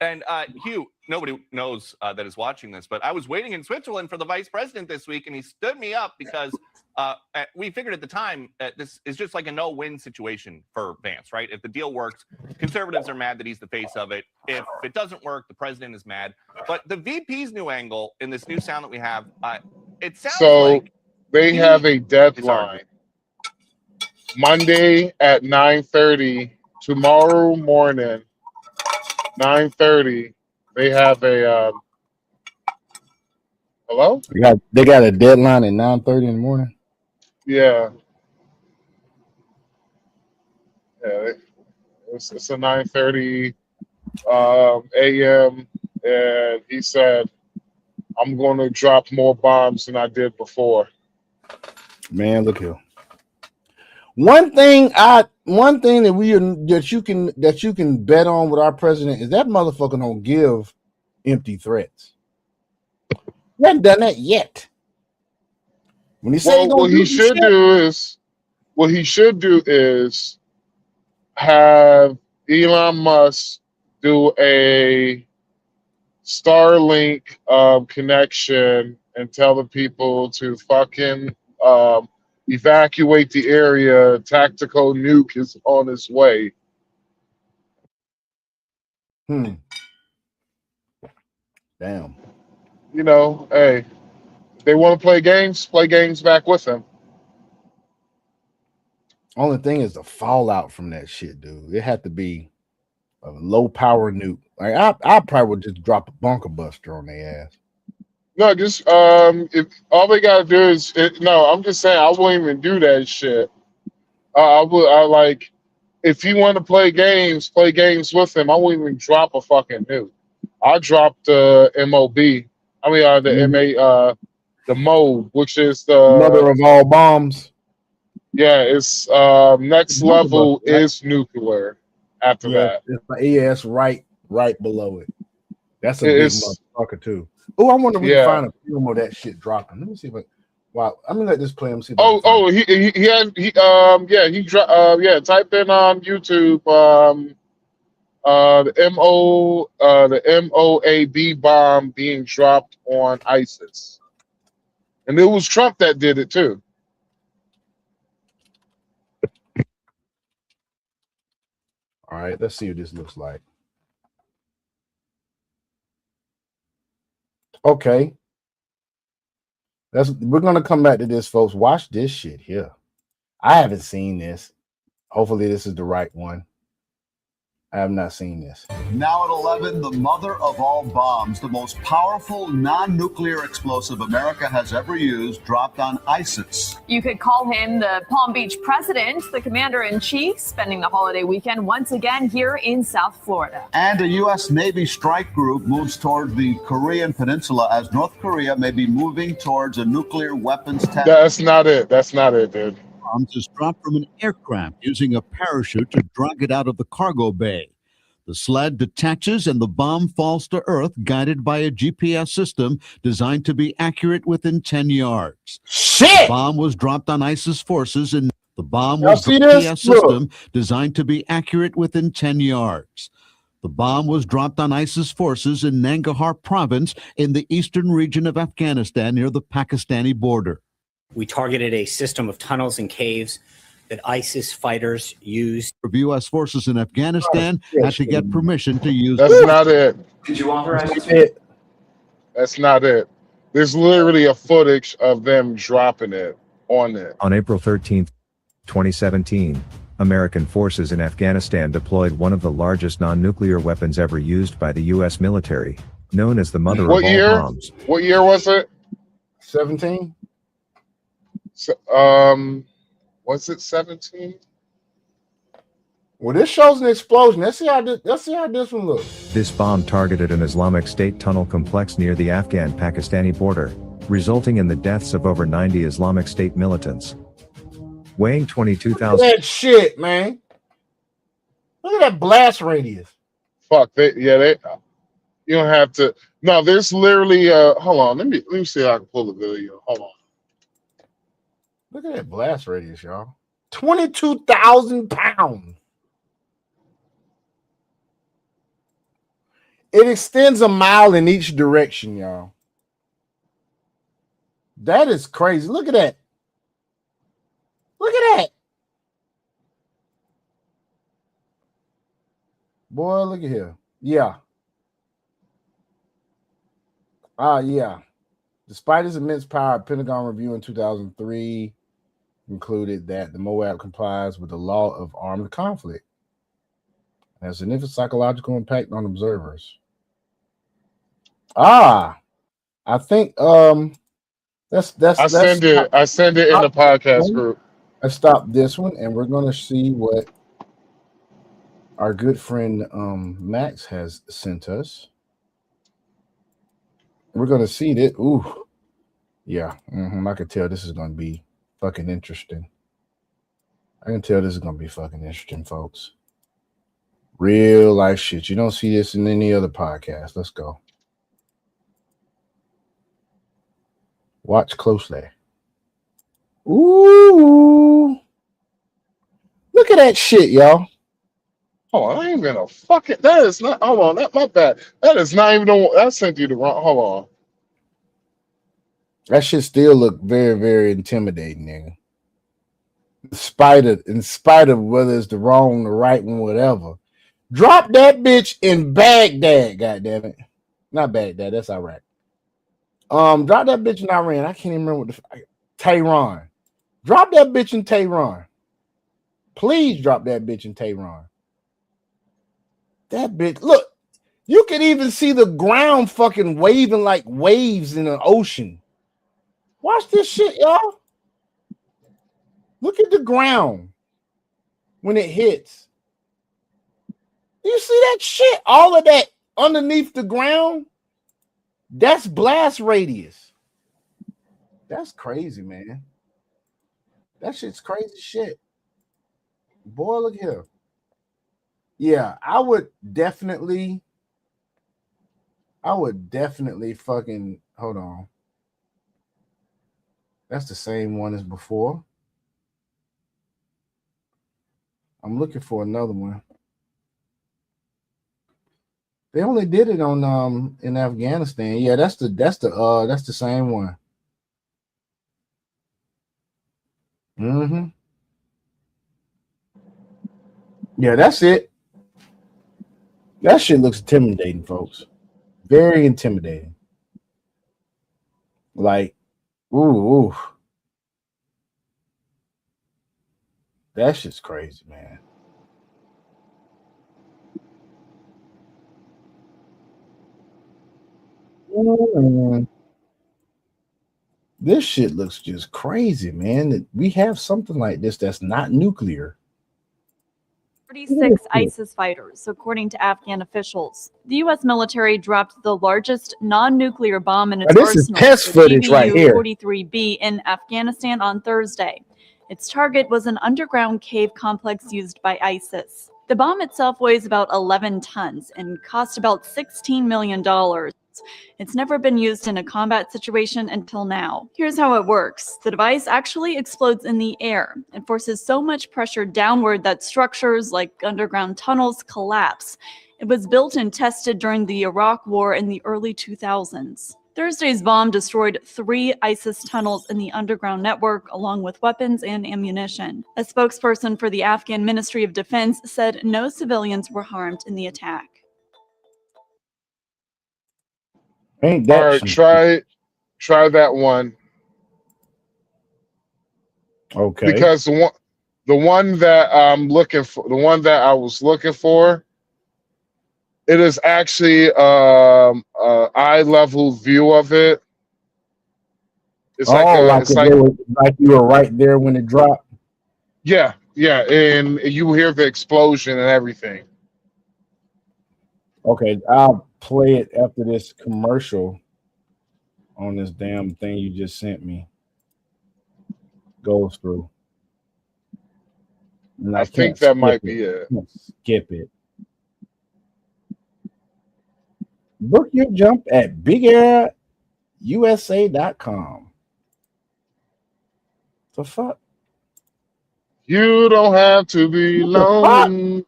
And Hugh, nobody knows that is watching this, but I was waiting in Switzerland for the vice president this week, and he stood me up because we figured at the time this is just like a no-win situation for Vance, right? If the deal works, conservatives are mad that he's the face of it. If it doesn't work, the president is mad. But the VP's new angle in this new sound that we have, it sounds like they have a deadline. Monday at 9:30, tomorrow morning, 9:30, they have a hello? They got a deadline at 9:30 in the morning. Yeah. Yeah, it's a 9:30 a.m. and he said, I'm going to drop more bombs than I did before. Man, look here. One thing that you can bet on with our president is that motherfucker don't give empty threats. He hasn't done that yet. When he said what he should do is have Elon Musk do a Starlink connection and tell the people to fucking evacuate the area. Tactical nuke is on its way. Damn. You know, hey, if they want to play games back with him. Only thing is the fallout from that shit, dude. It had to be a low power nuke. Like I probably would just drop a bunker buster on their ass. No, just if all they gotta do is I'm just saying I wouldn't even do that shit. I like if you want to play games with him. I wouldn't even drop a fucking nuke. I dropped the MOB. I mean the MOB, which is the mother of all bombs. Yeah, it's next level is nuclear. After that, it's my ES right below it. That's a big motherfucker too. Oh, I wonder if we can find a film of that shit dropping. Let me see if wow. I'm gonna let this play. Type in on YouTube the MOAB bomb being dropped on ISIS, and it was Trump that did it too. All right, let's see what this looks like. Okay. We're gonna come back to this, folks. Watch this shit here. I haven't seen this. Hopefully, this is the right one. I have not seen this. Now at 11, the mother of all bombs, the most powerful non-nuclear explosive America has ever used, dropped on ISIS. You could call him the Palm Beach president, the commander-in-chief, spending the holiday weekend once again here in South Florida. And a U.S. Navy strike group moves toward the Korean Peninsula as North Korea may be moving towards a nuclear weapons test. That's not it, dude. Bombs is dropped from an aircraft using a parachute to drag it out of the cargo bay. The sled detaches and the bomb falls to earth, guided by a GPS system designed to be accurate within 10 yards. Shit! The bomb was dropped on ISIS forces in the bomb Y'all was see a this? GPS system designed to be accurate within 10 yards. The bomb was dropped on ISIS forces in Nangarhar province in the eastern region of Afghanistan near the Pakistani border. We targeted a system of tunnels and caves that ISIS fighters used. U.S. forces in Afghanistan had to get permission to use. That's not it. Could you authorize That's not it. There's literally a footage of them dropping it on it. On April 13, 2017, American forces in Afghanistan deployed one of the largest non-nuclear weapons ever used by the U.S. military, known as the mother What of year? all bombs. What year was it? 17. Was it 17? Well, this shows an explosion. Let's see how this one looks. This bomb targeted an Islamic State tunnel complex near the Afghan-Pakistani border, resulting in the deaths of over 90 Islamic State militants. Weighing 22,000. That shit, man. Look at that blast radius. Fuck, you don't have to. No, there's literally hold on, let me see if I can pull the video. Hold on. Look at that blast radius, y'all. 22,000 pounds. It extends a mile in each direction, y'all. That is crazy. Look at that. Look at that. Boy, look at here. Yeah. Yeah. Despite its immense power, a Pentagon review in 2003 concluded that the MOAB complies with the law of armed conflict and has significant psychological impact on observers. I think that's I send it in the podcast group. Let's stop this one, and we're gonna see what our good friend Max has sent us. We're gonna see that. Ooh, yeah. I can tell this is gonna be fucking interesting. I can tell this is gonna be fucking interesting, folks. Real life shit. You don't see this in any other podcast. Let's go. Watch closely. Ooh. Look at that shit, y'all. Hold on, I ain't even a fucking. That is not. Hold on, that my bad. That is not even the one. I sent you the wrong. Hold on. That shit still look very, very intimidating, nigga. In spite of whether it's the wrong, the right one, whatever. Drop that bitch in Baghdad, goddammit. Not Baghdad, that's Iraq. Drop that bitch in Iran. I can't even remember what Tehran. Drop that bitch in Tehran. Please drop that bitch in Tehran. That bitch, look, you can even see the ground fucking waving like waves in an ocean. Watch this shit, y'all. Look at the ground when it hits. You see that shit? All of that underneath the ground? That's blast radius. That's crazy, man. That shit's crazy shit. Boy, look here. Yeah, I would definitely fucking hold on. That's the same one as before. I'm looking for another one. They only did it on in Afghanistan. Yeah, that's the same one. Yeah, that's it. That shit looks intimidating, folks. Very intimidating. Like, ooh. That shit's crazy, man. Ooh. This shit looks just crazy, man. That we have something like this that's not nuclear. 36 ISIS fighters, according to Afghan officials. The U.S. military dropped the largest non-nuclear bomb in its This is arsenal, test the footage right here. BBU-43B, in Afghanistan on Thursday. Its target was an underground cave complex used by ISIS. The bomb itself weighs about 11 tons and cost about $16 million. It's never been used in a combat situation until now. Here's how it works. The device actually explodes in the air and forces so much pressure downward that structures like underground tunnels collapse. It was built and tested during the Iraq War in the early 2000s. Thursday's bomb destroyed 3 ISIS tunnels in the underground network, along with weapons and ammunition. A spokesperson for the Afghan Ministry of Defense said no civilians were harmed in the attack. Ain't that All right, try it. Try that one. Okay. Because the one that I'm looking for, the one that I was looking for, it is actually eye level view of it. It's like like you were right there when it dropped. yeah, and you hear the explosion and everything. Okay, I'll play it after this commercial on this damn thing you just sent me. Goes through. And I think that might be it. Skip it. Book your jump at bigairusa.com. The fuck? You don't have to be lonely.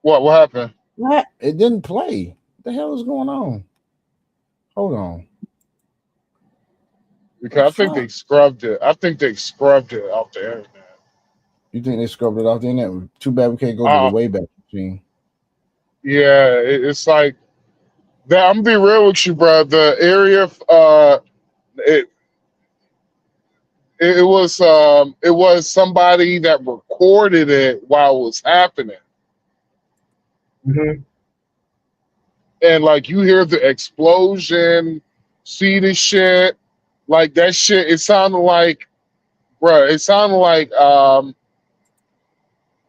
What happened? What? It didn't play. What the hell is going on? Hold on. Because I think they scrubbed it. I think they scrubbed it off the internet. You think they scrubbed it off the internet? Too bad we can't go to the Wayback Machine. Yeah, it's like that. I'm gonna be real with you, bro. The area, it was somebody that recorded it while it was happening. Mm-hmm. And like you hear the explosion, see the shit, like that shit. It sounded like, bro. It sounded like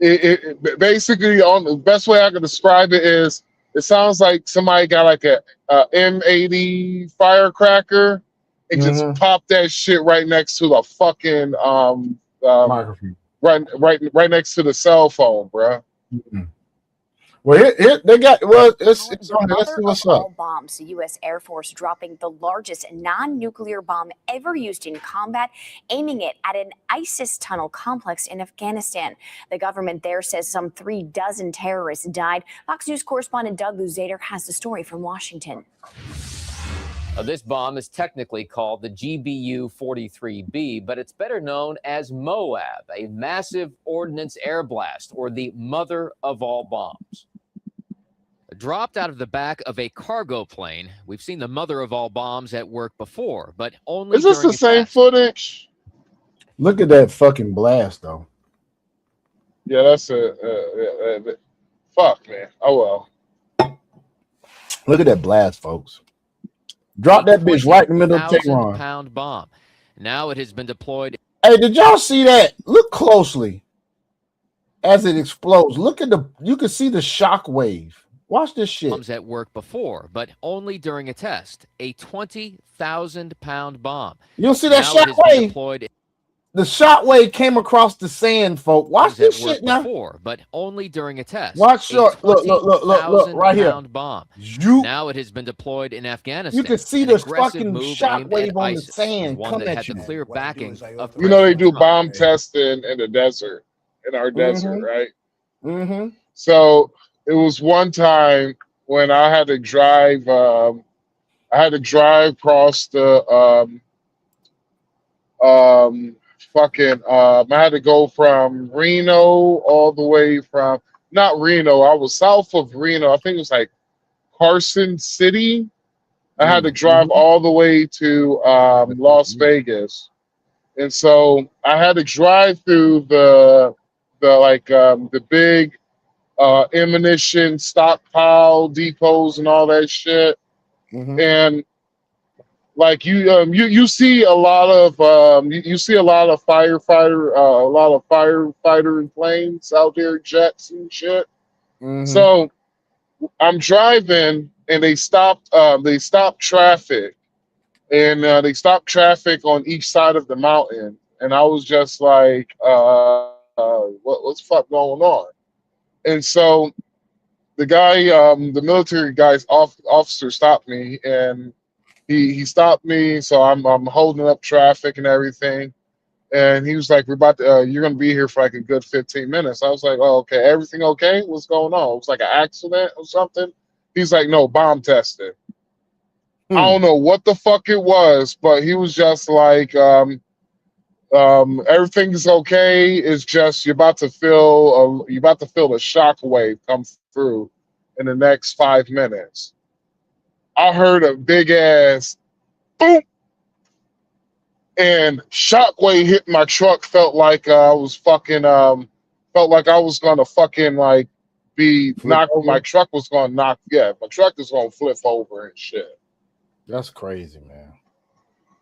it basically, on the best way I can describe it is, it sounds like somebody got like a M80 firecracker and just popped that shit right next to the fucking microphone, right next to the cell phone, bro. Mm-hmm. Well, they got it's on here. Let's see what's up. All bombs, the U.S. Air Force dropping the largest non-nuclear bomb ever used in combat, aiming it at an ISIS tunnel complex in Afghanistan. The government there says some 36 terrorists died. Fox News correspondent Doug Luzader has the story from Washington. This bomb is technically called the GBU-43B, but it's better known as Moab, a massive ordnance air blast, or the mother of all bombs. Dropped out of the back of a cargo plane. We've seen the mother of all bombs at work before, but only. Is this the same footage? Look at that fucking blast, though. Yeah, that's fuck, man. Oh well. Look at that blast, folks. Drop that bitch right in the middle of Tehran. 1,000-pound bomb. Now it has been deployed. Hey, did y'all see that? Look closely as it explodes. Look at you can see the shock wave. Watch this shit. Bombs at work before, but only during a test. A 20,000-pound bomb. You don't see that shock wave? The shock wave came across the sand, folk. Watch this shit now. Before, but only during a test. Watch short. Look, right here. Bomb. Now it has been deployed in Afghanistan. You can see the fucking shock wave on the sand one come that at had you. the clear backing of You know they do bomb testing in the desert, in our desert, right? Mm-hmm. So it was one time when I had to drive. I had to drive across the I had to go from Reno all the way from, not Reno, I was south of Reno. I think it was like Carson City. I had to drive all the way to Las Vegas. And so I had to drive through the big ammunition stockpile depots and all that shit. And like you see a lot of you see a lot of firefighter planes out there, jets and shit. So I'm driving and they stopped traffic, and they stopped traffic on each side of the mountain, and I was just like, what's the fuck going on? And so the guy, the military guy's officer stopped me, and he stopped me. So I'm holding up traffic and everything. And he was like, "We're about to, you're going to be here for like a good 15 minutes." I was like, "Oh, okay. Everything okay? What's going on?" It was like an accident or something. He's like, "No, bomb tested." I don't know what the fuck it was, but he was just like, everything's okay. It's just you're about to feel a shock wave come through in the next 5 minutes. I heard a big ass boom, and shockwave hit my truck. Felt like I was fucking felt like I was gonna fucking like be knocked. My truck was gonna knock. Yeah, my truck is gonna flip over and shit. That's crazy, man.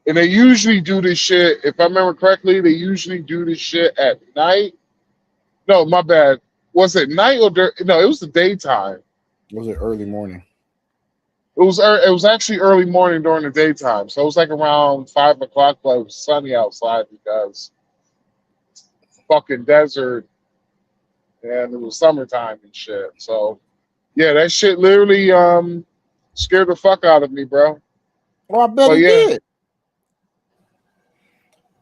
And they usually do this shit. If I remember correctly, they usually do this shit at night. No, my bad. Was it night or no? It was the daytime. Was it early morning? It was actually early morning during the daytime. So it was like around 5 o'clock, but it was sunny outside because it's fucking desert and it was summertime and shit. So yeah, that shit literally scared the fuck out of me, bro. Well, I bet But it yeah. did.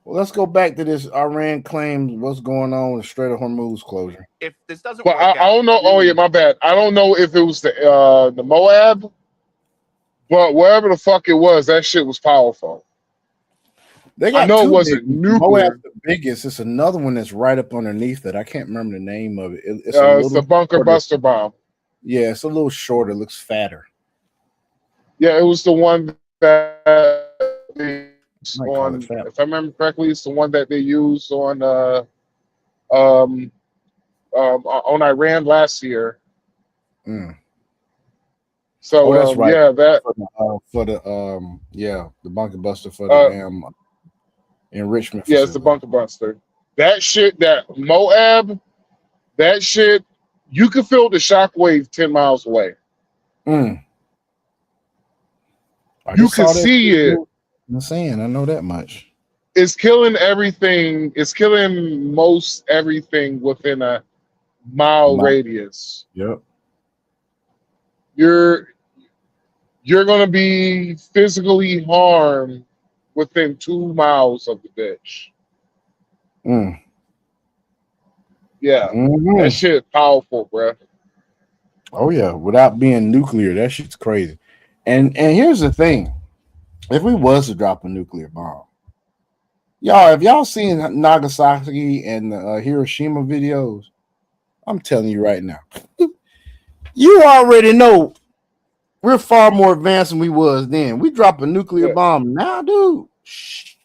Well, let's go back to this Iran claims what's going on with Strait of Hormuz closure. If this doesn't But work I out, don't know. Oh yeah, my bad. I don't know if it was the Moab, but wherever the fuck it was, that shit was powerful. They got I know it two wasn't big nuclear. Moab's the biggest. It's another one that's right up underneath it. I can't remember the name of it. It's a It's the little bunker shorter. buster bomb. Yeah, it's a little shorter. Looks fatter. Yeah, it was the one that they used Might call on. it fat. If I remember correctly, it's the one that they used on Iran last year. Mm. So Oh, that's right. yeah, that for the bunker buster for the enrichment. Yeah, it's the bunker buster. That shit, that Moab, that shit, you could feel the shockwave 10 miles away. Mm. You can see it. I'm saying, I know that much. It's killing everything. It's killing most everything within a mile radius. Yep. You're gonna be physically harmed within 2 miles of the bitch. Mm. Yeah, that shit powerful, bro. Oh yeah, without being nuclear, that shit's crazy. And here's the thing: if we was to drop a nuclear bomb, y'all, have y'all seen Nagasaki and the Hiroshima videos? I'm telling you right now, you already know we're far more advanced than we was then. We drop a nuclear bomb now, dude. See,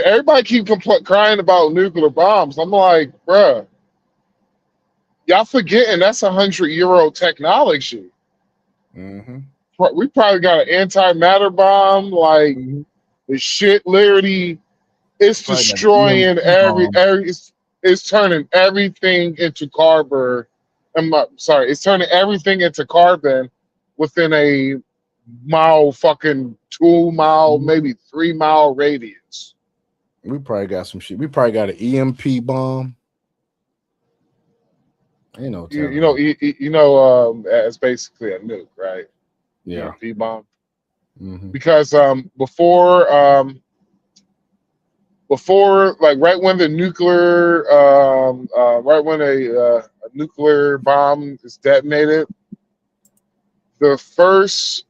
everybody keep crying about nuclear bombs. I'm like, bruh, y'all forgetting that's 100-year-old technology. Mm-hmm. We probably got an antimatter bomb. Like the shit, literally, it's Probably got an destroying EMP bomb. it's turning everything into carbon. It's turning everything into carbon within a fucking 2 mile, maybe 3 mile radius. We probably got some shit. We probably got an EMP bomb. You know, it's basically a nuke, right? Yeah. EMP bomb. Mm-hmm. Because before like right when the nuclear right when a nuclear bomb is detonated, there's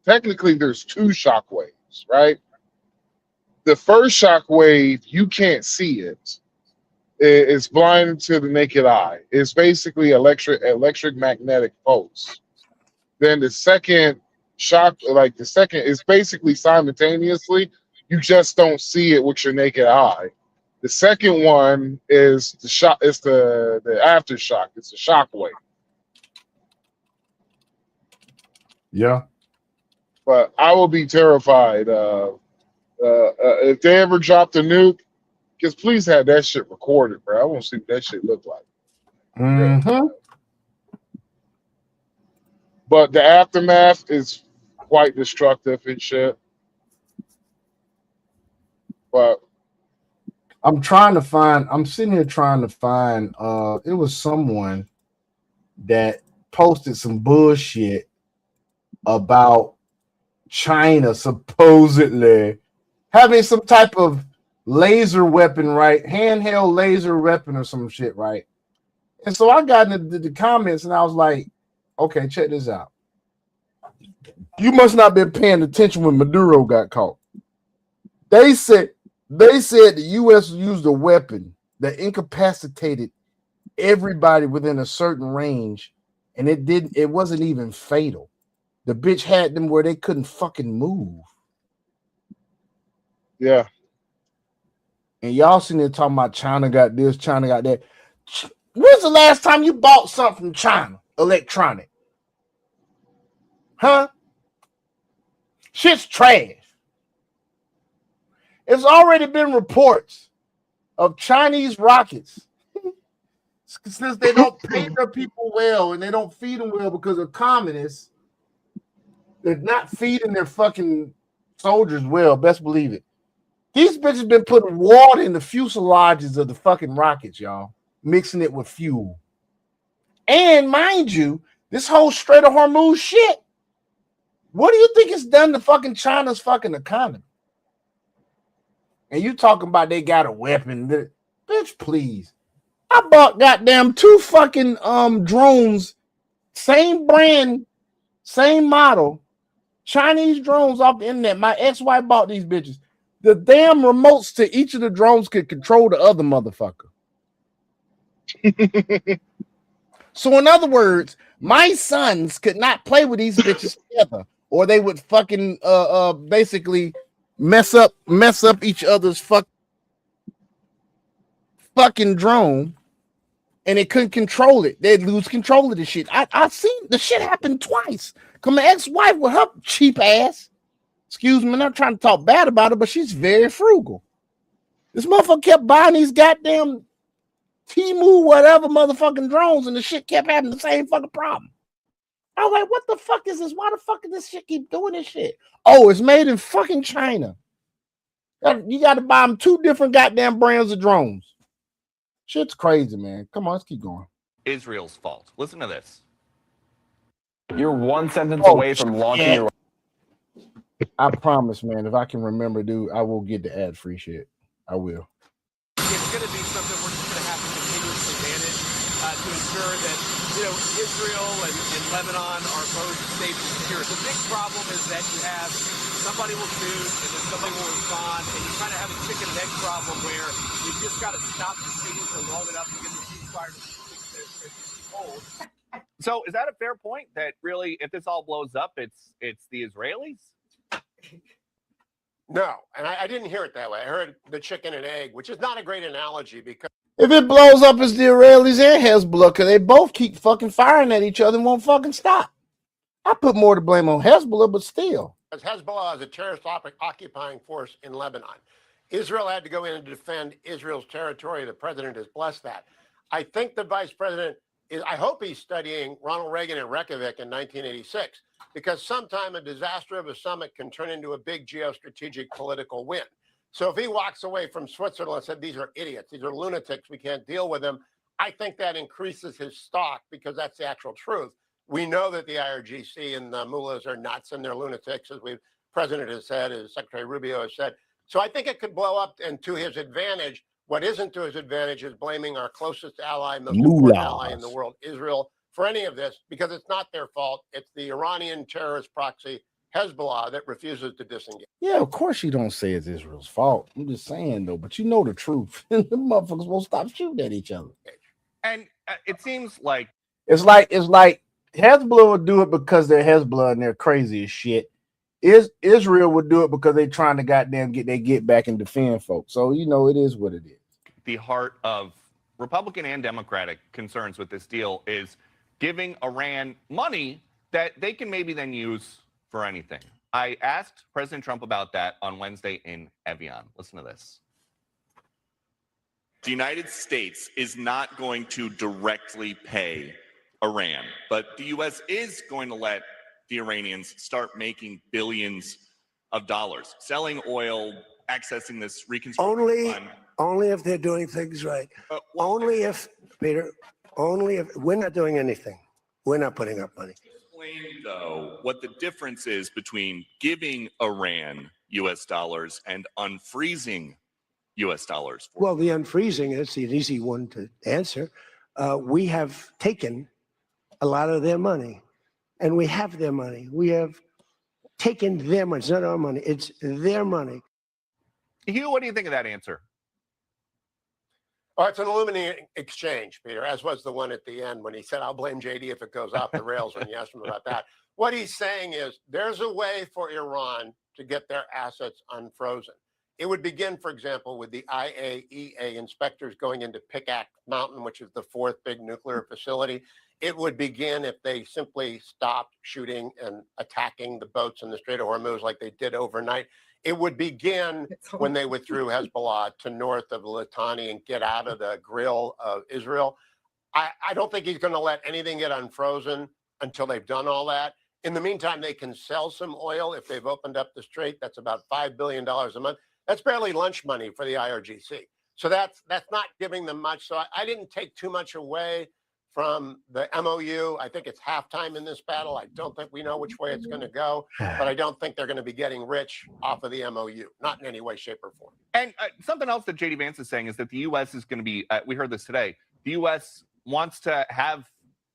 technically two shock waves, right? The first shock wave, you can't see it. It's blind to the naked eye. It's basically electric magnetic pulse. Then the second shock, is basically simultaneously. You just don't see it with your naked eye. The second one is the shock. It's the aftershock. It's the shock wave. Yeah. But I will be terrified if they ever drop the nuke. Just please have that shit recorded, bro. I want to see what that shit look like. Mm-hmm. But the aftermath is quite destructive and shit. But I'm sitting here trying to find it was someone that posted some bullshit about China supposedly having some type of laser weapon, right? Handheld laser weapon or some shit, right? And so I got into the comments and I was like, okay, check this out. You must not have been paying attention when Maduro got caught. They said the U.S. used a weapon that incapacitated everybody within a certain range, and it wasn't even fatal. The bitch had them where they couldn't fucking move. Yeah. And y'all sitting there talking about China got this, China got that. When's the last time you bought something from China? Electronic. Huh? Shit's trash. It's already been reports of Chinese rockets. Since they don't pay their people well and they don't feed them well because of communists, they're not feeding their fucking soldiers well. Best believe it. These bitches been putting water in the fuselages of the fucking rockets, y'all, mixing it with fuel. And mind you, this whole Strait of Hormuz shit, what do you think it's done to fucking China's fucking economy? And you talking about they got a weapon. Bitch, please. I bought goddamn 2 fucking drones, same brand, same model, Chinese drones off the internet. My ex-wife bought these bitches. The damn remotes to each of the drones could control the other motherfucker. So in other words, my sons could not play with these bitches together, or they would fucking basically mess up each other's fucking drone, and they couldn't control it. They'd lose control of the shit. I seen the shit happen twice. Cause my ex-wife with her cheap ass. Excuse me, I'm not trying to talk bad about her, but she's very frugal. This motherfucker kept buying these goddamn Temu whatever motherfucking drones, and the shit kept having the same fucking problem. I was like, what the fuck is this? Why the fuck does this shit keep doing this shit? Oh, it's made in fucking China. You got to buy them 2 different goddamn brands of drones. Shit's crazy, man. Come on, let's keep going. Israel's fault. Listen to this. You're one sentence away from launching your. I promise, man. If I can remember, dude, I will get the ad-free shit. I will. It's going to be something we're just going to have to continuously manage to ensure that, Israel and Lebanon are both safe and secure. The big problem is that you have somebody will shoot and then somebody will respond, and you kind of have a chicken and egg problem where you just got to stop the shooting for long enough to get the ceasefire to hold. So is that a fair point that really, if this all blows up, it's the Israelis? No, and I didn't hear it that way. I heard the chicken and egg, which is not a great analogy because If it blows up, it's the Israelis and Hezbollah, because they both keep fucking firing at each other and won't fucking stop. I put more to blame on Hezbollah, but still. Hezbollah is a terrorist occupying force in Lebanon. Israel had to go in and defend Israel's territory. The president has blessed that. I think the vice president I hope he's studying Ronald Reagan in Reykjavik in 1986, because sometime a disaster of a summit can turn into a big geostrategic political win. So if he walks away from Switzerland and said, these are idiots, these are lunatics, we can't deal with them, I think that increases his stock, because that's the actual truth. We know that the IRGC and the mullahs are nuts and they're lunatics, as the president has said, as Secretary Rubio has said. So I think it could blow up, and to his advantage. What isn't to his advantage is blaming our closest ally, most important ally in the world, Israel, for any of this, because it's not their fault. It's the Iranian terrorist proxy, Hezbollah, that refuses to disengage. Yeah, of course you don't say it's Israel's fault. I'm just saying, though, but you know the truth. The motherfuckers won't stop shooting at each other. And it seems like It's like Hezbollah would do it because they're Hezbollah and they're crazy as shit. Israel would do it because they're trying to goddamn get back and defend folks. So, it is what it is. the heart of Republican and Democratic concerns with this deal is giving Iran money that they can maybe then use for anything. I asked President Trump about that on Wednesday in Evian. Listen to this. The United States is not going to directly pay Iran, but the U.S. is going to let the Iranians start making billions of dollars, selling oil, accessing this reconstruction fund. Only if they're doing things right. Only if, Peter, only if we're not doing anything. We're not putting up money. Explain, though, what the difference is between giving Iran U.S. dollars and unfreezing U.S. dollars. Well, the unfreezing is an easy one to answer. We have taken a lot of their money, and we have their money. We have taken their money. It's not our money. It's their money. Hugh, what do you think of that answer? Oh, it's an illuminating exchange, Peter, as was the one at the end when he said, I'll blame JD if it goes off the rails, when you asked him about that. What he's saying is there's a way for Iran to get their assets unfrozen. It would begin, for example, with the IAEA inspectors going into Pickaxe Mountain, which is the fourth big nuclear facility. It would begin if they simply stopped shooting and attacking the boats in the Strait of Hormuz like they did overnight. It would begin when they withdrew Hezbollah to north of Litani and get out of the grill of Israel. I don't think he's going to let anything get unfrozen until they've done all that. In the meantime, they can sell some oil if they've opened up the strait. That's about $5 billion a month. That's barely lunch money for the IRGC. So that's not giving them much. So I didn't take too much away from the MOU. I think it's halftime in this battle. I don't think we know which way it's going to go, but I don't think they're going to be getting rich off of the MOU, not in any way, shape, or form. And something else that JD Vance is saying is that the U.S. is going to be, we heard this today, the U.S. wants to have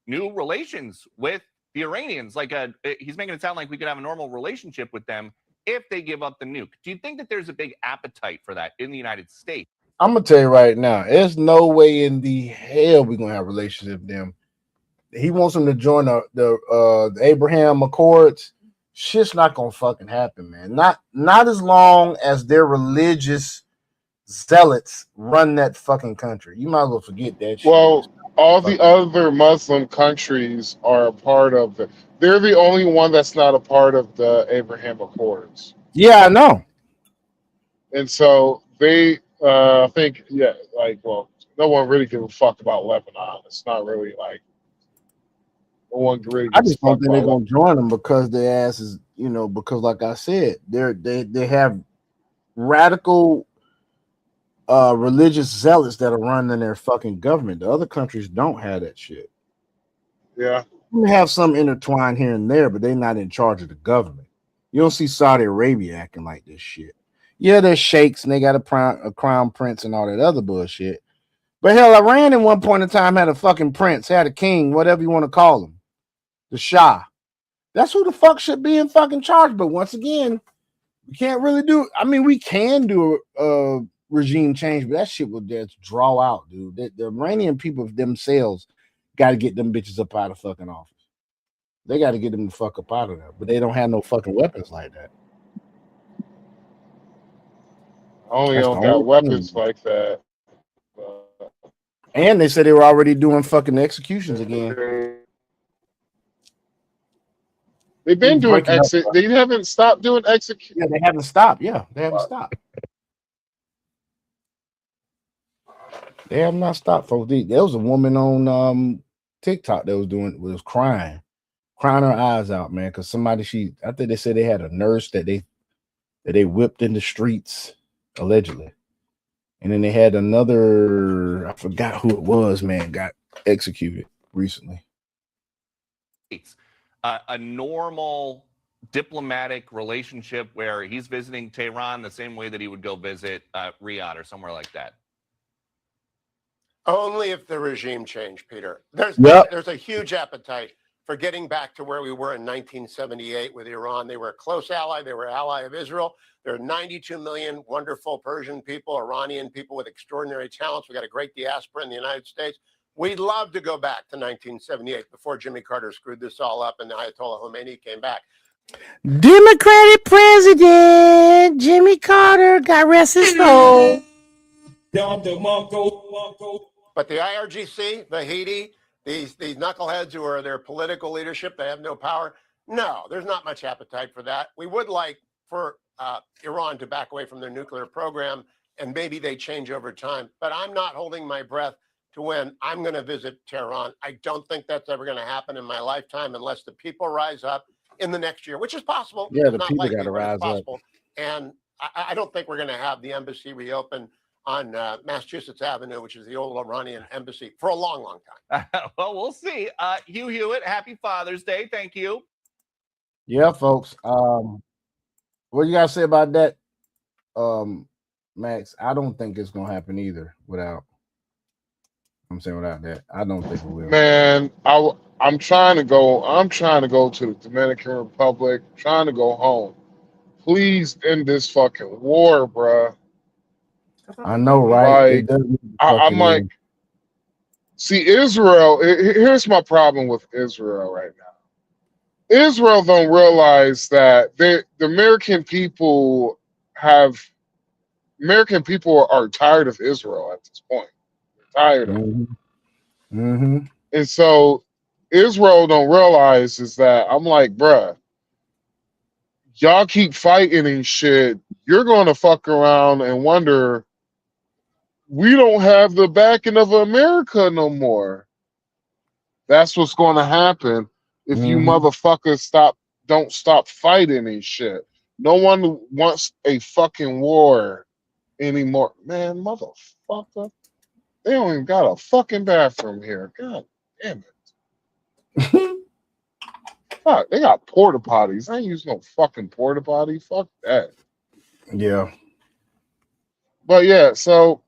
new relations with the Iranians. Like he's making it sound like we could have a normal relationship with them if they give up the nuke. Do you think that there's a big appetite for that in the United States? I'm gonna tell you right now, there's no way in the hell we're gonna have a relationship with them. He wants them to join the Abraham Accords. Shit's not gonna fucking happen, man. Not as long as their religious zealots run that fucking country. You might as well forget that shit. Well, all the other Muslim countries are a part of it. They're the only one that's not a part of the Abraham Accords. Yeah, I know. And so they think, yeah, like, well, no one really gives a fuck about Lebanon. It's not really like no one really I gives a just don't fuck think they're about gonna join them because their ass is, because like I said, they have radical religious zealots that are running their fucking government. The other countries don't have that shit. Yeah. We have some intertwined here and there, but they're not in charge of the government. You don't see Saudi Arabia acting like this shit. Yeah, they're sheikhs and they got a crown prince and all that other bullshit. But hell, Iran at one point in time had a fucking prince, had a king, whatever you want to call him, the Shah. That's who the fuck should be in fucking charge. But once again, we can't really do. I mean, we can do a regime change, but that shit will just draw out, dude. The Iranian people themselves got to get them bitches up out of fucking office. They got to get them the fuck up out of there, but they don't have no fucking weapons like that. Only That's don't the got only weapons thing. like that. And they said they were already doing fucking executions again. They've been He's doing breaking up. They haven't stopped doing execution. Yeah, they haven't stopped. Yeah, they haven't stopped. They have not stopped, folks. There was a woman on TikTok that was crying her eyes out, man, because somebody I think they said they had a nurse that they whipped in the streets allegedly, and then they had another, I forgot who it was, man, got executed recently. A normal diplomatic relationship where he's visiting Tehran the same way that he would go visit Riyadh or somewhere like that. Only if the regime changed, Peter. There's a huge appetite for getting back to where we were in 1978 with Iran. They were a close ally. They were an ally of Israel. There are 92 million wonderful Persian people, Iranian people with extraordinary talents. We got a great diaspora in the United States. We'd love to go back to 1978 before Jimmy Carter screwed this all up and the Ayatollah Khomeini came back. Democratic president Jimmy Carter, God rest his soul. But the IRGC, the Haiti, these knuckleheads who are their political leadership, they have no power. No, there's not much appetite for that. We would like for Iran to back away from their nuclear program, and maybe they change over time. But I'm not holding my breath to when I'm going to visit Tehran. I don't think that's ever going to happen in my lifetime unless the people rise up in the next year, which is possible. Yeah, the not people likely, got to but it's rise up. possible. And I don't think we're going to have the embassy reopen on Massachusetts Avenue, which is the old Iranian embassy, for a long, long time. Well, we'll see. Hugh Hewitt, happy Father's Day. Thank you. Yeah, folks. What you guys say about that, Max? I don't think it's gonna happen either. Without that, I don't think it will. Man, I'm trying to go. I'm trying to go to the Dominican Republic. Trying to go home. Please end this fucking war, bruh. I know, right? Like, I'm like, see, Israel. Here's my problem with Israel right now. Israel don't realize that the American people have American people are tired of Israel at this point. They're tired of it. Mm-hmm. And so Israel don't realize is that I'm like, bruh, y'all keep fighting and shit. You're gonna fuck around and wonder we don't have the backing of America no more. That's what's gonna happen if you motherfuckers don't stop fighting and shit. No one wants a fucking war anymore. Man, motherfucker. They don't even got a fucking bathroom here. God damn it. Fuck, they got porta potties. I ain't use no fucking porta potty. Fuck that. Yeah. But yeah, so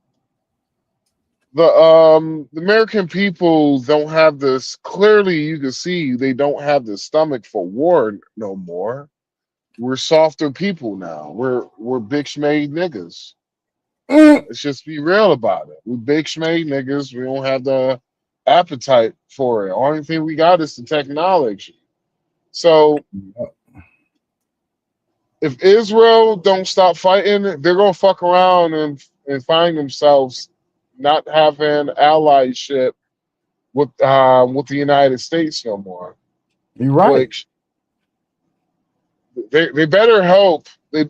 the American people don't have this. Clearly, you can see they don't have the stomach for war no more. We're softer people now. We're big schmade niggas. Let's just be real about it. We big schmade niggas. We don't have the appetite for it. Only thing we got is the technology. So if Israel don't stop fighting, they're gonna fuck around and find themselves not having allyship with the United States no more. You're right. Which they better hope.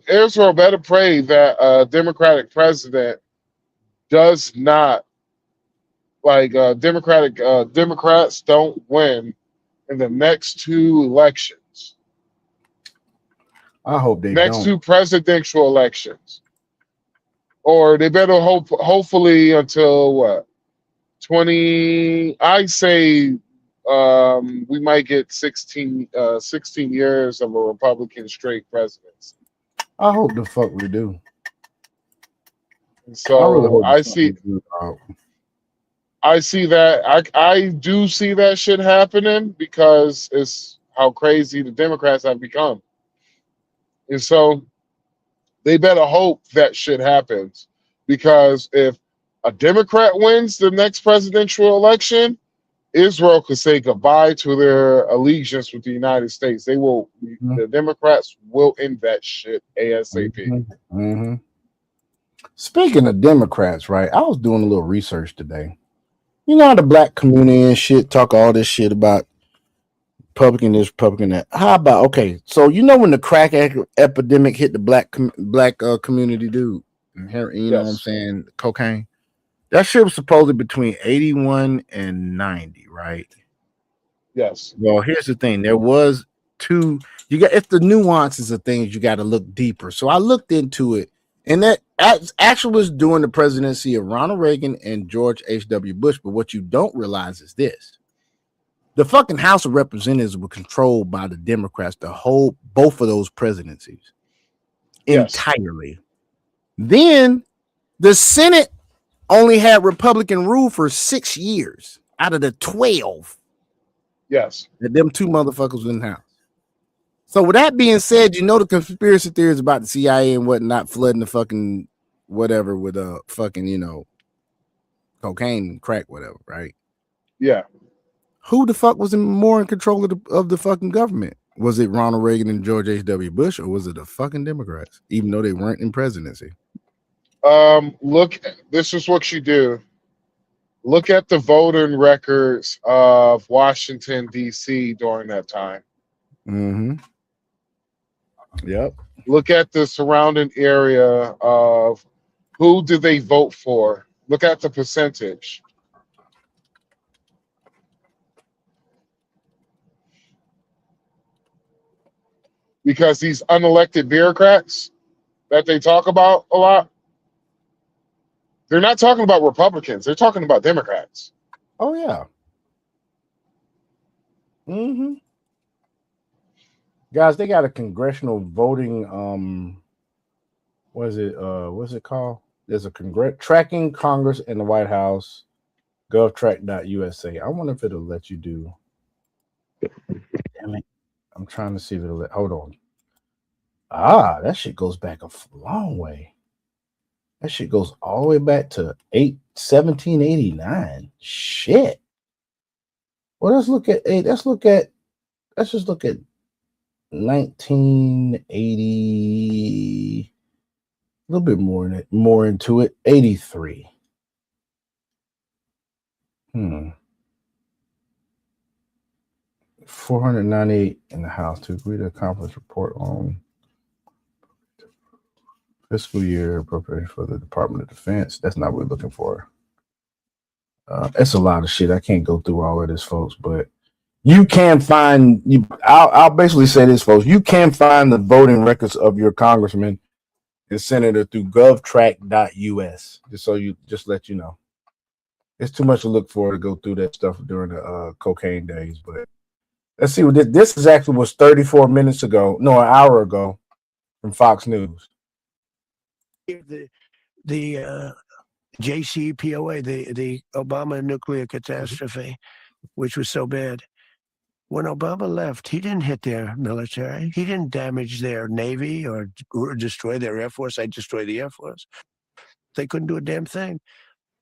Israel better pray that a Democratic president does not Democrats don't win in the next two elections. I hope they Next don't. two presidential elections. Or they better hopefully until what? 20, I say we might get 16 years of a Republican straight presidency. I hope the fuck we do. And I really so hope I the fuck we see do. I see that I do see that shit happening because it's how crazy the Democrats have become. And so they better hope that shit happens because if a Democrat wins the next presidential election, Israel could say goodbye to their allegiance with the United States. The Democrats will end that shit ASAP. Speaking of Democrats, right? I was doing a little research today. You know how the black community and shit talk all this shit about Republican this, Republican that. How about so you know when the crack epidemic hit the black community, dude, and you know what I'm saying, cocaine. That shit was supposedly between 81 and 90, right? Yes. Well, here's the thing. There was two. It's the nuances of things you got to look deeper. So I looked into it, and that actually was during the presidency of Ronald Reagan and George H.W. Bush. But what you don't realize is this: the fucking House of Representatives were controlled by the Democrats to hold both of those presidencies entirely. Then the Senate only had Republican rule for 6 years out of the 12. Yes. That them two motherfuckers in the house. So with that being said, you know the conspiracy theories about the CIA and whatnot flooding the fucking whatever with fucking, cocaine and crack, whatever, right? Yeah. Who the fuck was more in control of the fucking government? Was it Ronald Reagan and George H.W. Bush, or was it the fucking Democrats, even though they weren't in presidency? Look, this is what you do. Look at the voting records of Washington, D.C. during that time. Yep. Look at the surrounding area of who did they vote for. Look at the percentage. Because these unelected bureaucrats that they talk about a lot, they're not talking about Republicans. They're talking about Democrats. Oh, yeah. Guys, they got a congressional voting, what's it called? There's a tracking Congress and the White House, govtrack.usa. I wonder if it'll let you do. Damn it. I'm trying to see if it'll let. Hold on. That shit goes back a long way. That shit goes all the way back to 1789. Shit. Well, let's just look at 1980. little bit more into it. 83. 498 in the House to agree to a conference report on fiscal year appropriation for the Department of Defense. That's not what we're looking for. It's a lot of shit. I can't go through all of this, folks, but you can find I'll basically say this, folks. You can find the voting records of your congressman and senator through govtrack.us. Just let you know. It's too much to look for to go through that stuff during the cocaine days, but let's see what this is actually was 34 minutes ago. No, an hour ago from Fox News. The JCPOA, the Obama nuclear catastrophe, which was so bad. When Obama left, he didn't hit their military. He didn't damage their Navy or destroy their Air Force. I destroyed the Air Force. They couldn't do a damn thing.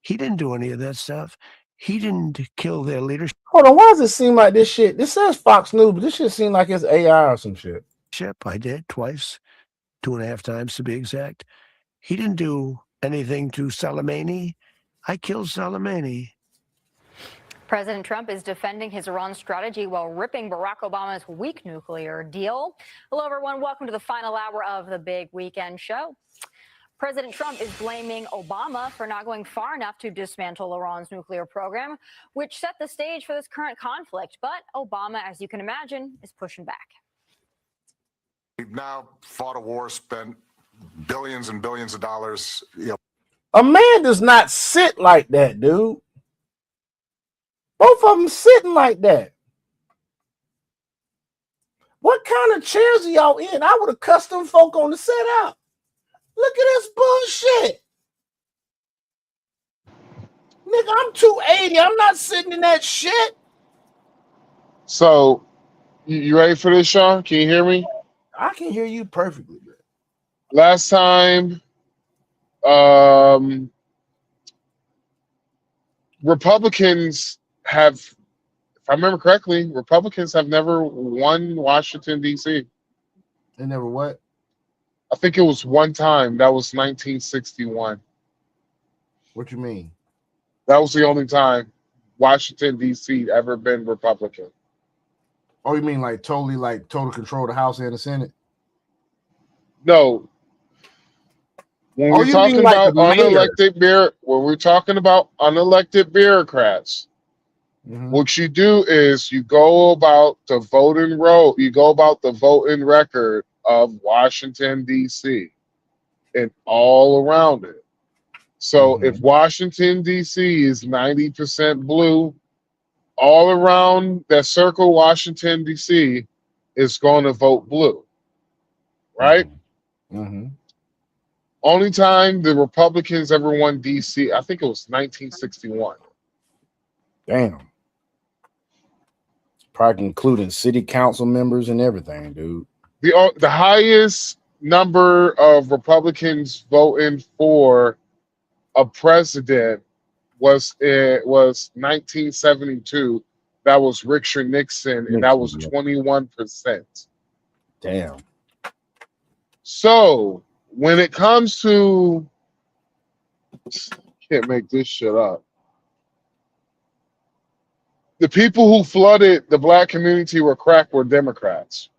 He didn't do any of that stuff. He didn't kill their leadership. Hold on, why does it seem like this shit? This says Fox News, but this shit seems like it's AI or some shit. I did twice, 2.5 times to be exact. He didn't do anything to Soleimani. I killed Soleimani. President Trump is defending his Iran strategy while ripping Barack Obama's weak nuclear deal. Hello, everyone. Welcome to the final hour of the Big Weekend Show. President Trump is blaming Obama for not going far enough to dismantle Iran's nuclear program, which set the stage for this current conflict. But Obama, as you can imagine, is pushing back. We've now fought a war, spent billions and billions of dollars. A man does not sit like that, dude. Both of them sitting like that. What kind of chairs are y'all in? I would have custom folk on the setup. Look at this bullshit. Nigga, I'm 280. I'm not sitting in that shit. So, you ready for this, Sean? Can you hear me? I can hear you perfectly, man. Last time, Republicans have, if I remember correctly, Republicans have never won Washington, D.C. They never what? I think it was one time. That was 1961. What you mean? That was the only time Washington, D.C. ever been Republican. Oh, you mean like total control of the House and the Senate? No. When we're talking about unelected bureaucrats, what you do is you go about the voting roll, you go about the voting record of Washington, D.C. and all around it. So if Washington, D.C. is 90% blue, all around that circle, Washington, D.C. is going to vote blue, right? Only time the Republicans ever won D.C., I think it was 1961. Damn. Probably including city council members and everything, dude. The highest number of Republicans voting for a president was 1972. That was Richard Nixon, and that was 21%. Damn. So when it comes to, can't make this shit up. The people who flooded the black community were Democrats.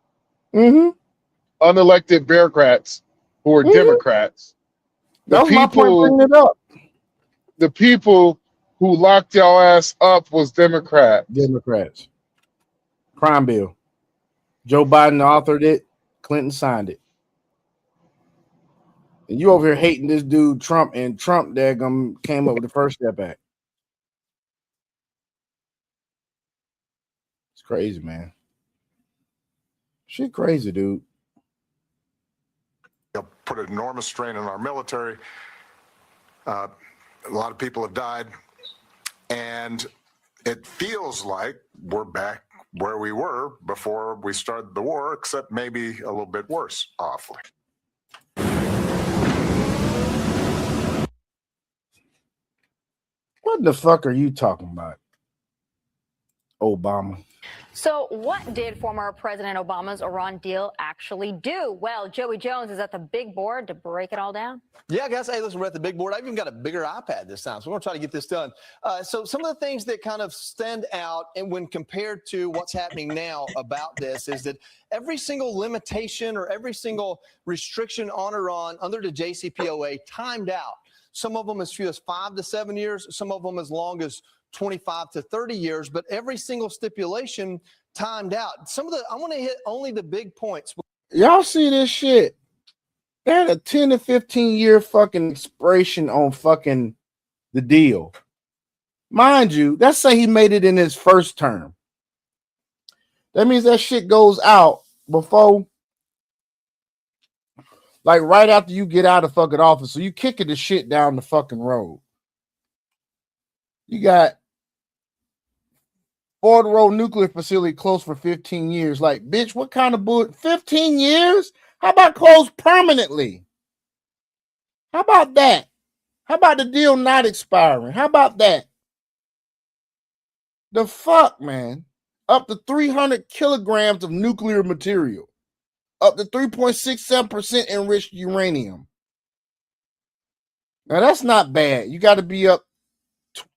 Unelected bureaucrats who were Democrats. That was my point bringing it up. The people who locked y'all ass up was Democrats. Crime bill. Joe Biden authored it. Clinton signed it. And you over here hating this dude Trump, and Trump daggum came up with the First Step Act. It's crazy, man. Shit crazy, dude. Put an enormous strain on our military. A lot of people have died. And it feels like we're back where we were before we started the war, except maybe a little bit worse, awfully. What the fuck are you talking about, Obama? So what did former President Obama's Iran deal actually do? Well, Joey Jones is at the big board to break it all down. Yeah, guys. Hey, listen, we're at the big board. I've even got a bigger iPad this time, so we're going to try to get this done. So some of the things that kind of stand out, and when compared to what's happening now about this, is that every single limitation or every single restriction on Iran under the JCPOA timed out. Some of them as few as 5 to 7 years, some of them as long as 25 to 30 years, but every single stipulation timed out. I want to hit only the big points. Y'all see this shit? They had a 10 to 15 year fucking expiration on fucking the deal. Mind you, let's say he made it in his first term. That means that shit goes out before, like right after you get out of fucking office. So you kicking the shit down the fucking road. You got Ford Road nuclear facility closed for 15 years. Like, bitch, what kind of bull? 15 years? How about closed permanently? How about that? How about the deal not expiring? How about that? The fuck, man? Up to 300 kilograms of nuclear material. Up to 3.67% enriched uranium. Now, that's not bad. You got to be up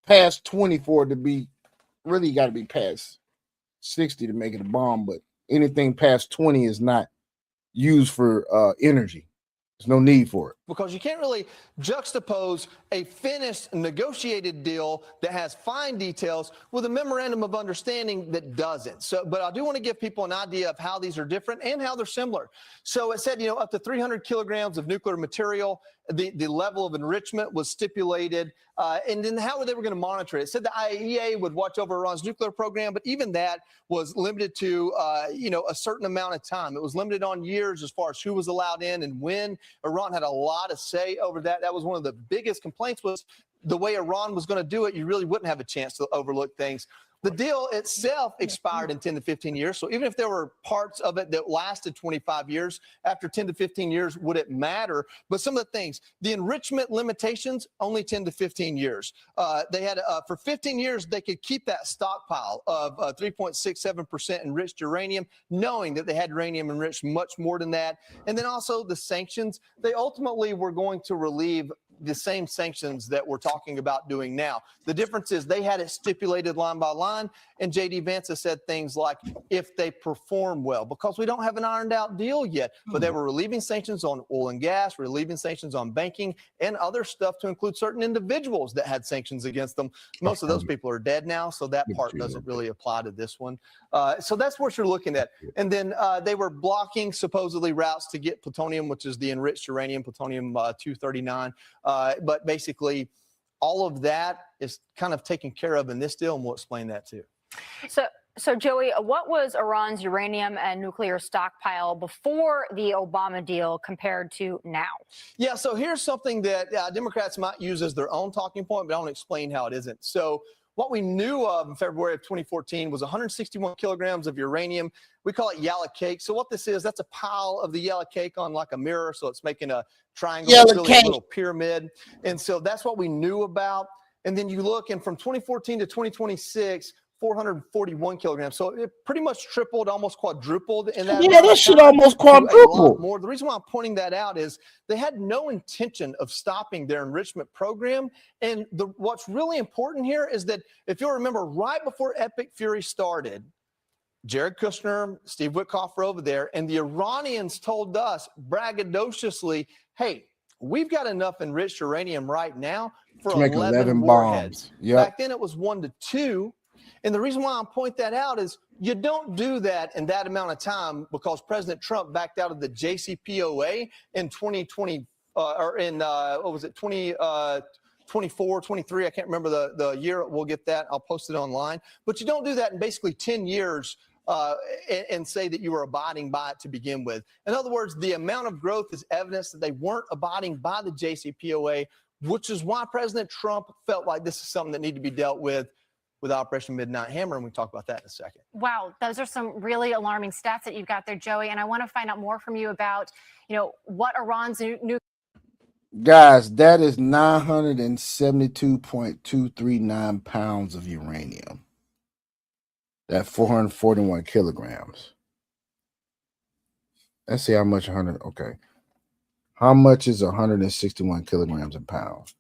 past 20 for it to be, really got to be past 60 to make it a bomb, but anything past 20 is not used for energy. There's no need for it. Because you can't really juxtapose a finished negotiated deal that has fine details with a memorandum of understanding that doesn't. So, but I do want to give people an idea of how these are different and how they're similar. So it said, up to 300 kilograms of nuclear material. The level of enrichment was stipulated, and then how they were going to monitor it. It said the IAEA would watch over Iran's nuclear program, but even that was limited to, a certain amount of time. It was limited on years as far as who was allowed in and when. Iran had a lot of say over that. That was one of the biggest complaints, was the way Iran was going to do it. You really wouldn't have a chance to overlook things. The deal itself expired in 10 to 15 years. So even if there were parts of it that lasted 25 years, after 10 to 15 years, would it matter? But some of the things, the enrichment limitations, only 10 to 15 years. They had, for 15 years, they could keep that stockpile of 3.67% enriched uranium, knowing that they had uranium enriched much more than that. And then also the sanctions, they ultimately were going to relieve the same sanctions that we're talking about doing now. The difference is they had it stipulated line by line, and J.D. Vance has said things like, if they perform well, because we don't have an ironed out deal yet, but they were relieving sanctions on oil and gas, relieving sanctions on banking, and other stuff to include certain individuals that had sanctions against them. Most of those people are dead now, so that part doesn't really apply to this one. So that's what you're looking at. And then they were blocking supposedly routes to get plutonium, which is the enriched uranium, plutonium-239. But basically, all of that is kind of taken care of in this deal, and we'll explain that too. So Joey, what was Iran's uranium and nuclear stockpile before the Obama deal compared to now? Yeah, so here's something that Democrats might use as their own talking point, but I want to explain how it isn't. So what we knew of in February of 2014 was 161 kilograms of uranium. We call it yellow cake. So what this is, that's a pile of the yellow cake on like a mirror. So it's making a triangle, really a little pyramid. And so that's what we knew about. And then you look, and from 2014 to 2026, 441 kilograms. So it pretty much tripled, almost quadrupled in that. Yeah, that shit almost quadrupled. More. The reason why I'm pointing that out is they had no intention of stopping their enrichment program. And what's really important here is that if you'll remember, right before Epic Fury started, Jared Kushner, Steve Witkoff were over there, and the Iranians told us braggadociously, hey, we've got enough enriched uranium right now for to make 11 warheads. Yep. Back then it was 1 to 2. And the reason why I point that out is you don't do that in that amount of time, because President Trump backed out of the JCPOA in 2020, or in, what was it, 2024, 23. I can't remember the year. We'll get that. I'll post it online. But you don't do that in basically 10 years and say that you were abiding by it to begin with. In other words, the amount of growth is evidence that they weren't abiding by the JCPOA, which is why President Trump felt like this is something that needed to be dealt with Operation Midnight Hammer, and we can talk about that in a second. Wow, those are some really alarming stats that you've got there, Joey. And I want to find out more from you about, what Iran's new. Guys, that is 972.239 pounds of uranium. That 441 kilograms. Let's see how much 100. Okay. How much is 161 kilograms in pounds?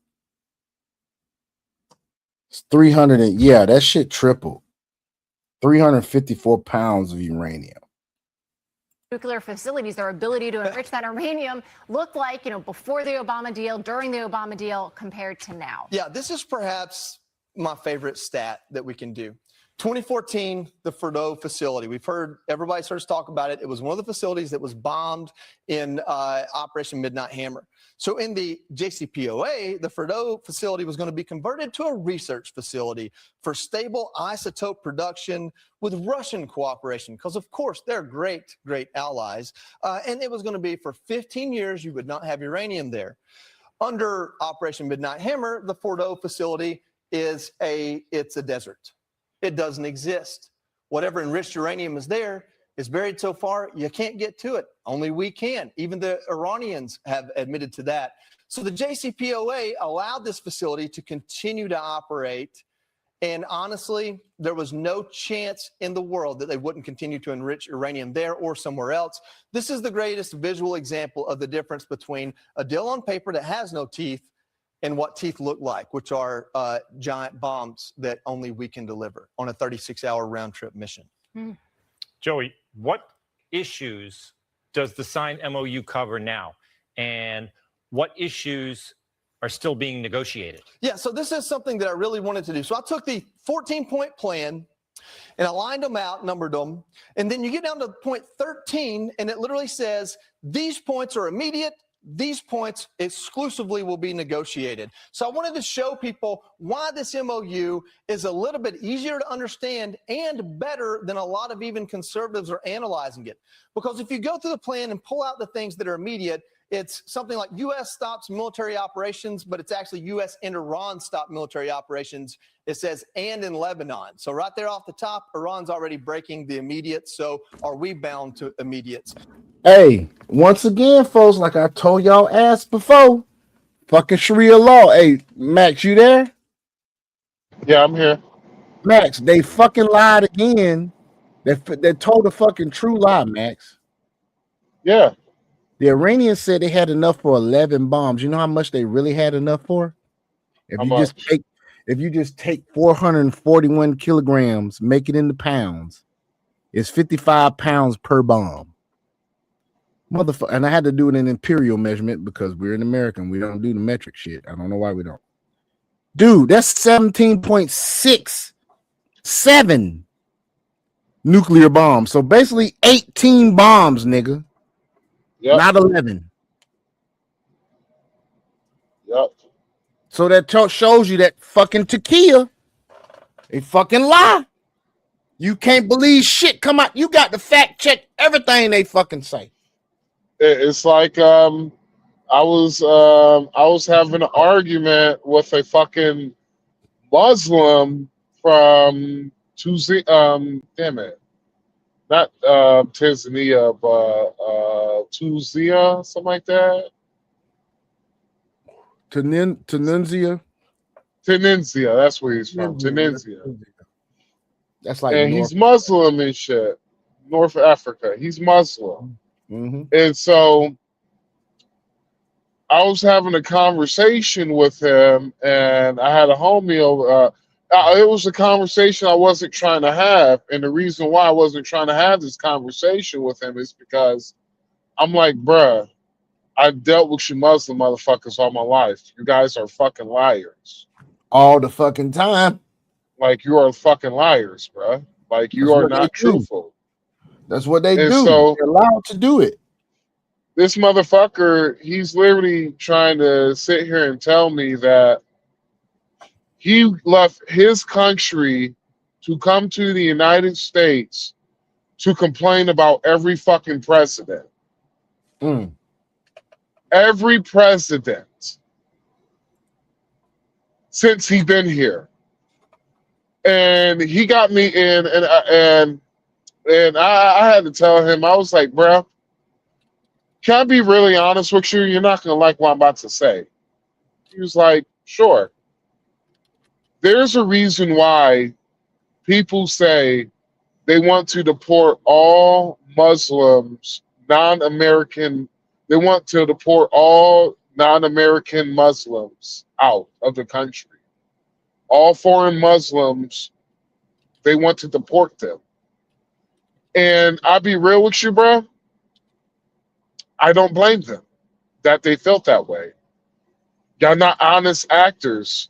It's 300. Yeah, that shit tripled. 354 pounds of uranium. Nuclear facilities, their ability to enrich that uranium looked like, before the Obama deal, during the Obama deal, compared to now. Yeah, this is perhaps my favorite stat that we can do. 2014, the Fordo facility. Everybody's heard us talk about it. It was one of the facilities that was bombed in Operation Midnight Hammer. So in the JCPOA, the Fordo facility was going to be converted to a research facility for stable isotope production with Russian cooperation, because of course they're great, great allies. And it was going to be for 15 years, you would not have uranium there. Under Operation Midnight Hammer, the Fordo facility it's a desert. It doesn't exist. Whatever enriched uranium is there is buried so far, you can't get to it. Only we can. Even the Iranians have admitted to that. So the JCPOA allowed this facility to continue to operate. And honestly, there was no chance in the world that they wouldn't continue to enrich uranium there or somewhere else. This is the greatest visual example of the difference between a deal on paper that has no teeth and what teeth look like, which are giant bombs that only we can deliver on a 36-hour round-trip mission. Joey, what issues does the signed MOU cover now? And what issues are still being negotiated? Yeah, so this is something that I really wanted to do. So I took the 14-point plan and I lined them out, numbered them, and then you get down to point 13, and it literally says, these points are immediate, these points exclusively will be negotiated. So I wanted to show people why this MOU is a little bit easier to understand and better than a lot of even conservatives are analyzing it. Because if you go through the plan and pull out the things that are immediate, it's something like U.S. stops military operations, but it's actually U.S. and Iran stop military operations. It says, and in Lebanon. So right there off the top, Iran's already breaking the immediate. So are we bound to immediates? Hey, once again, folks, like I told y'all ass before, fucking Sharia law. Hey, Max, you there? Yeah, I'm here. Max, they fucking lied again. They told a fucking true lie, Max. Yeah. The Iranians said they had enough for 11 bombs. You know how much they really had enough for? If you just take 441 kilograms, make it into pounds, it's 55 pounds per bomb. Motherfucker, and I had to do it in imperial measurement because we're in America and we don't do the metric shit. I don't know why we don't. Dude, that's 17.67 nuclear bombs. So basically 18 bombs, nigga. Yep. Not 11. Yep. So that shows you that fucking Turkey, they fucking lie. You can't believe shit come out. You got to fact check everything they fucking say. It's like I was having an argument with a fucking Muslim from damn it, not Tanzania, but Tunisia, something like that. Tunisia. Tunisia, that's where he's from. Tunisia. That's like, and he's Muslim and shit. North Africa. He's Muslim. Mm-hmm. And so I was having a conversation with him, and I had a homie over. It was a conversation I wasn't trying to have, and the reason why I wasn't trying to have this conversation with him is because I'm like, bruh, I dealt with you Muslim motherfuckers all my life. You guys are fucking liars. All the fucking time. Like, you are fucking liars, bruh. Like, you are not truthful. That's what they And do. so, they're allowed to do it. This motherfucker, he's literally trying to sit here and tell me that he left his country to come to the United States to complain about every fucking president. Every president since he's been here. And he got me in, and I had to tell him, I was like, bro, can I be really honest with you? You're not going to like what I'm about to say. He was like, sure. There's a reason why people say They want to deport all Muslims, non-American. They want to deport all non-American Muslims out of the country. All foreign Muslims, they want to deport them. And I'll be real with you, bro. I don't blame them that they felt that way. Y'all not honest actors.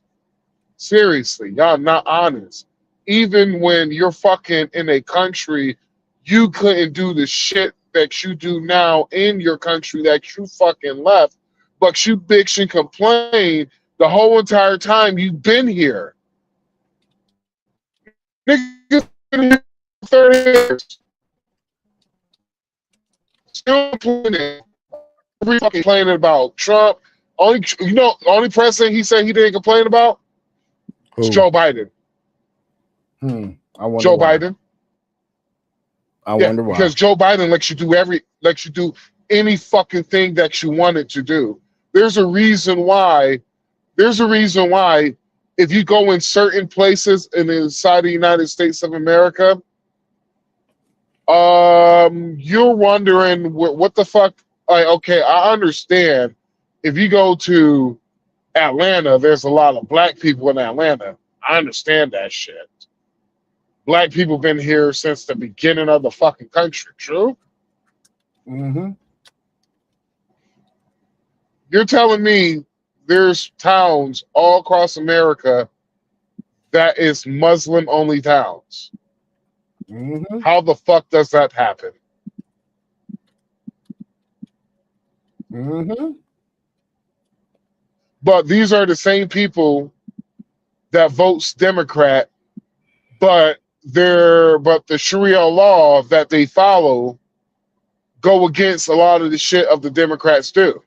Seriously, y'all not honest. Even when you're fucking in a country, you couldn't do the shit that you do now in your country that you fucking left, but you bitch and complain the whole entire time you've been here. Niggas been here for 30 years. Still complaining. Every fucking complaining about Trump. Only president he said he didn't complain about is Joe Biden. I wonder Joe why. Biden. I wonder why. Because Joe Biden lets you do any fucking thing that you wanted to do. There's a reason why. If you go in certain places inside the United States of America, you're wondering what the fuck. Like, okay, I understand. If you go to Atlanta, there's a lot of black people in Atlanta. I understand that shit. Black people been here since the beginning of the fucking country. True? Mm-hmm. You're telling me there's towns all across America that is Muslim-only towns. Mm-hmm. How the fuck does that happen? Mm-hmm. But these are the same people that votes Democrat, but the Sharia law that they follow go against a lot of the shit of the Democrats do.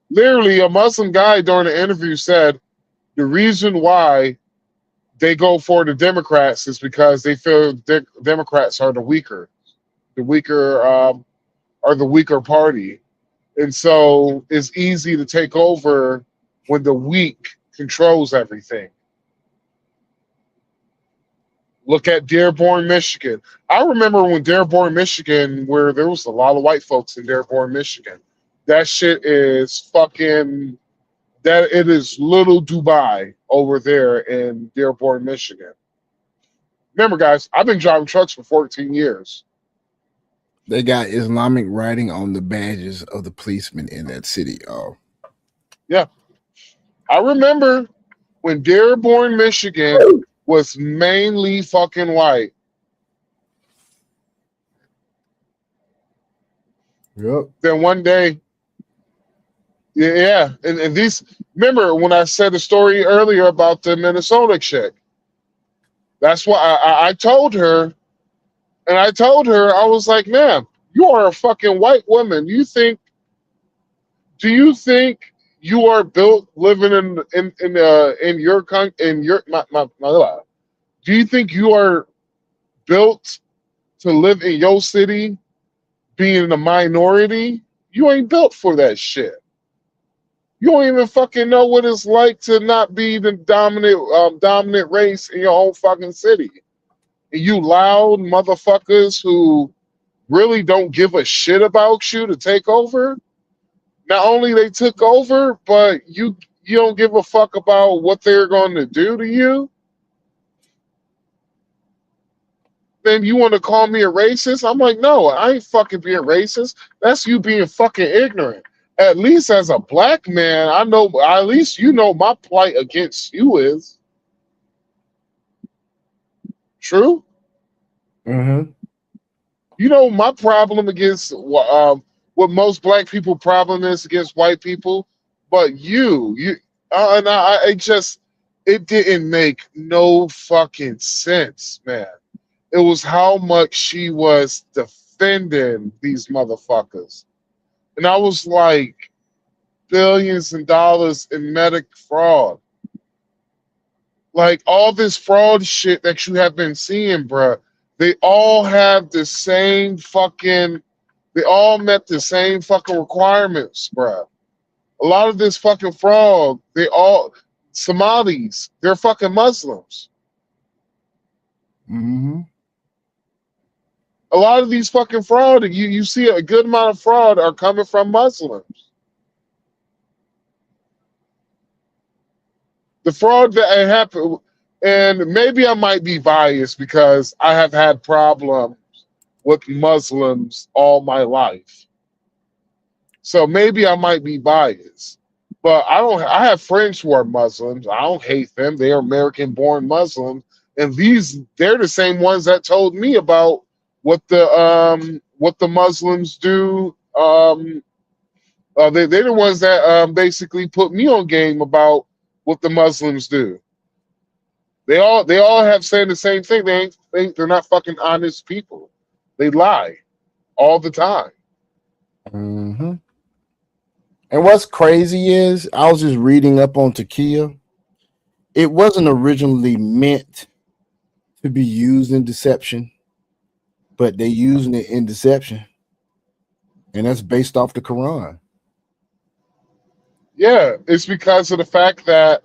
Literally, a Muslim guy during the interview said the reason why they go for the Democrats is because they feel Democrats are the weaker party, and so it's easy to take over when the weak controls everything. Look at Dearborn, Michigan. I remember when Dearborn, Michigan, where there was a lot of white folks in Dearborn, Michigan. That shit is fucking. That it is little Dubai over there in Dearborn, Michigan. Remember, guys, I've been driving trucks for 14 years. They got Islamic writing on the badges of the policemen in that city. Oh, yeah. I remember when Dearborn, Michigan was mainly fucking white. Yep. Then one day, yeah, and these. Remember when I said the story earlier about the Minnesota chick? That's why I told her, and I told her, I was like, "Ma'am, you are a fucking white woman. Do you think you are built living in your do you think you are built to live in your city being a minority? You ain't built for that shit. You don't even fucking know what it's like to not be the dominant race in your own fucking city. And you loud motherfuckers who really don't give a shit about you to take over. Not only they took over, but you don't give a fuck about what they're going to do to you. Then you want to call me a racist? I'm like, no, I ain't fucking being racist. That's you being fucking ignorant. At least as a black man, I know, at least you know my plight against you is. True? Mm-hmm. You know my problem against what most black people problem is against white people, but it didn't make no fucking sense, man. It was how much she was defending these motherfuckers. And I was like, billions of dollars in medic fraud. Like all this fraud shit that you have been seeing, bruh, they all met the same fucking requirements, bruh. A lot of this fucking fraud, Somalis, they're fucking Muslims. Mm-hmm. A lot of these fucking fraud, you see a good amount of fraud are coming from Muslims. The fraud that happened, and maybe I might be biased because I have had problems with Muslims all my life. So maybe I might be biased. But I have friends who are Muslims. I don't hate them. They are American-born Muslims. And they're the same ones that told me about what the Muslims do. They're the ones that basically put me on game about what the Muslims do. They all have said the same thing. They're not fucking honest people. They lie all the time. Mm-hmm. And what's crazy is I was just reading up on tequila. It wasn't originally meant to be used in deception, but they're using it in deception. And that's based off the Quran. Yeah, it's because of the fact that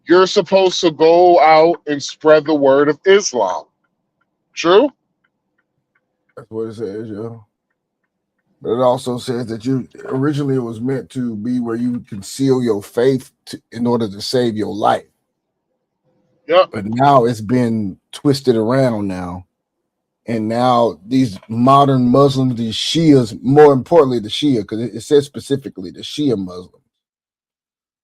you're supposed to go out and spread the word of Islam. True? That's what it says, yo. But it also says that originally it was meant to be where you conceal your faith in order to save your life. Yep. But now it's been twisted around now. And now these modern Muslims, these Shias, more importantly the Shia, because it says specifically the Shia Muslims,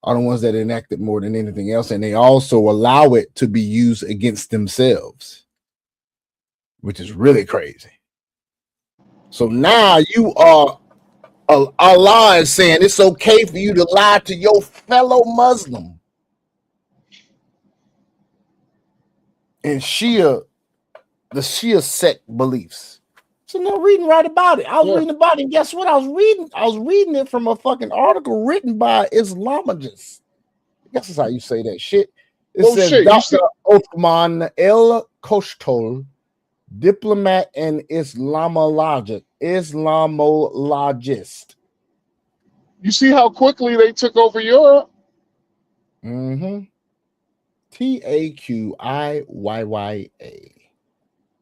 are the ones that enact it more than anything else. And they also allow it to be used against themselves, which is really crazy. So now you are, Allah is saying it's okay for you to lie to your fellow Muslim. And Shia, the Shia sect beliefs. So now reading right about it. I was reading about it. And guess what? I was reading it from a fucking article written by Islamists. I guess that's how you say that shit. It says Dr. Othman El Koshtol, diplomat and Islamologist. You see how quickly they took over Europe? Mm-hmm. Taqiyya.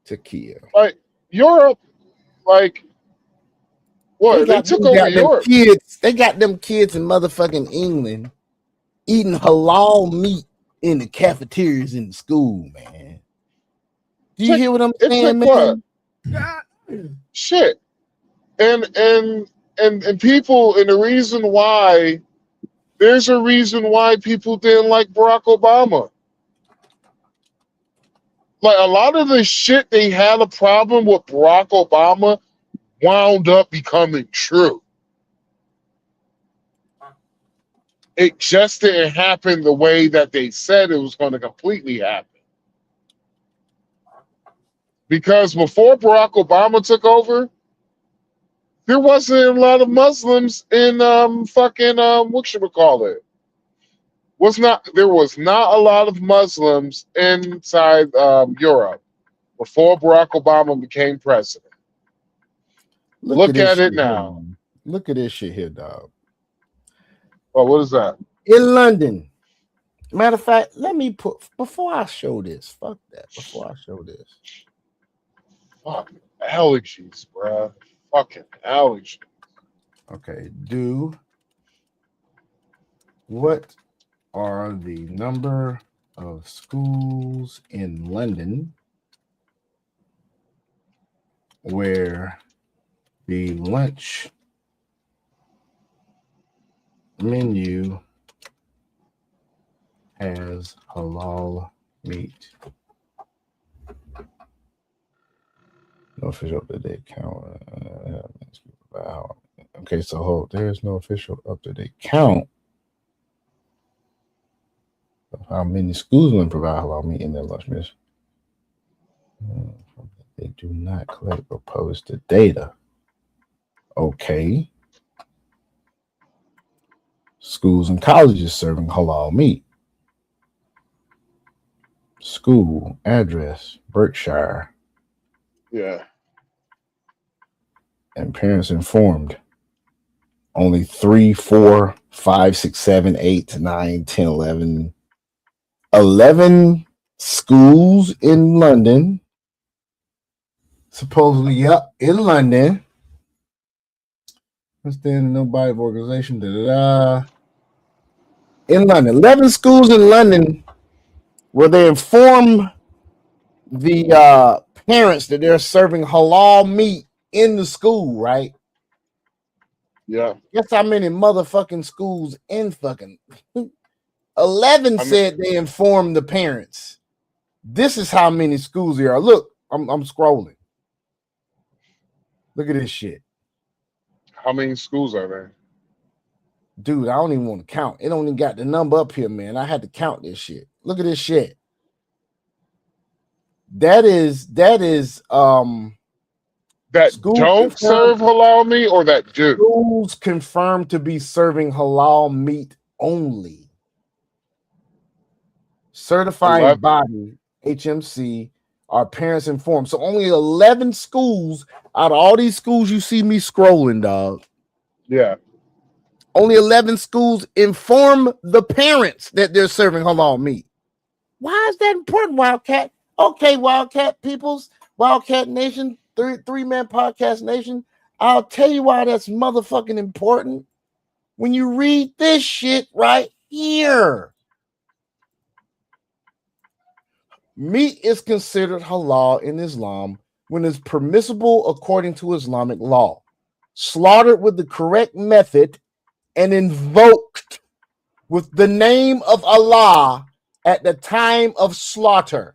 Tequila. Like Europe, like what? They took over Europe. They got them kids in motherfucking England eating halal meat in the cafeterias in the school, man. Do you hear what I'm saying, man? Shit. And people, and the reason why, there's a reason why people didn't like Barack Obama. Like a lot of the shit they had a problem with Barack Obama wound up becoming true. It just didn't happen the way that they said it was going to completely happen. Because before Barack Obama took over, there wasn't a lot of Muslims in whatchamacallit. There was not a lot of Muslims inside Europe before Barack Obama became president. Look at it now. Look at this shit here, dog. Oh, what is that? In London. Matter of fact, let me before I show this. Fuck that. Before I show this. Fuck allergies, bro. Fucking allergies. Okay, what are the number of schools in London where the lunch menu has halal meat? No official up-to-date count. Okay, so there is no official up-to-date count of how many schools will provide halal meat in their lunch menu. They do not collect or post the data. Okay. Schools and colleges serving halal meat. School address, Berkshire. Yeah. And parents informed. Only 3, 4, 5, 6, 7, 8, 9, 10, 11. 11 schools in London Supposedly, yep, in London. Understand nobody organization. In London, 11 schools in London where they inform the parents that they're serving halal meat in the school, right? Yeah. Guess how many motherfucking schools in fucking 11 said they informed the parents. This is how many schools there are. Look, I'm scrolling. Look at this shit. How many schools are there? Dude, I don't even want to count. It don't even got the number up here, man. I had to count this shit. Look at this shit. That don't serve halal meat or that do? Schools confirmed to be serving halal meat only. Certifying body, HMC, are parents informed. So only 11 schools out of all these schools you see me scrolling, dog. Yeah. Only 11 schools inform the parents that they're serving halal meat. Why is that important, Wildcat? Okay, Wildcat peoples, Wildcat Nation, three-man podcast nation. I'll tell you why that's motherfucking important. When you read this shit right here. Meat is considered halal in Islam when it's permissible according to Islamic law, slaughtered with the correct method, and invoked with the name of Allah at the time of slaughter.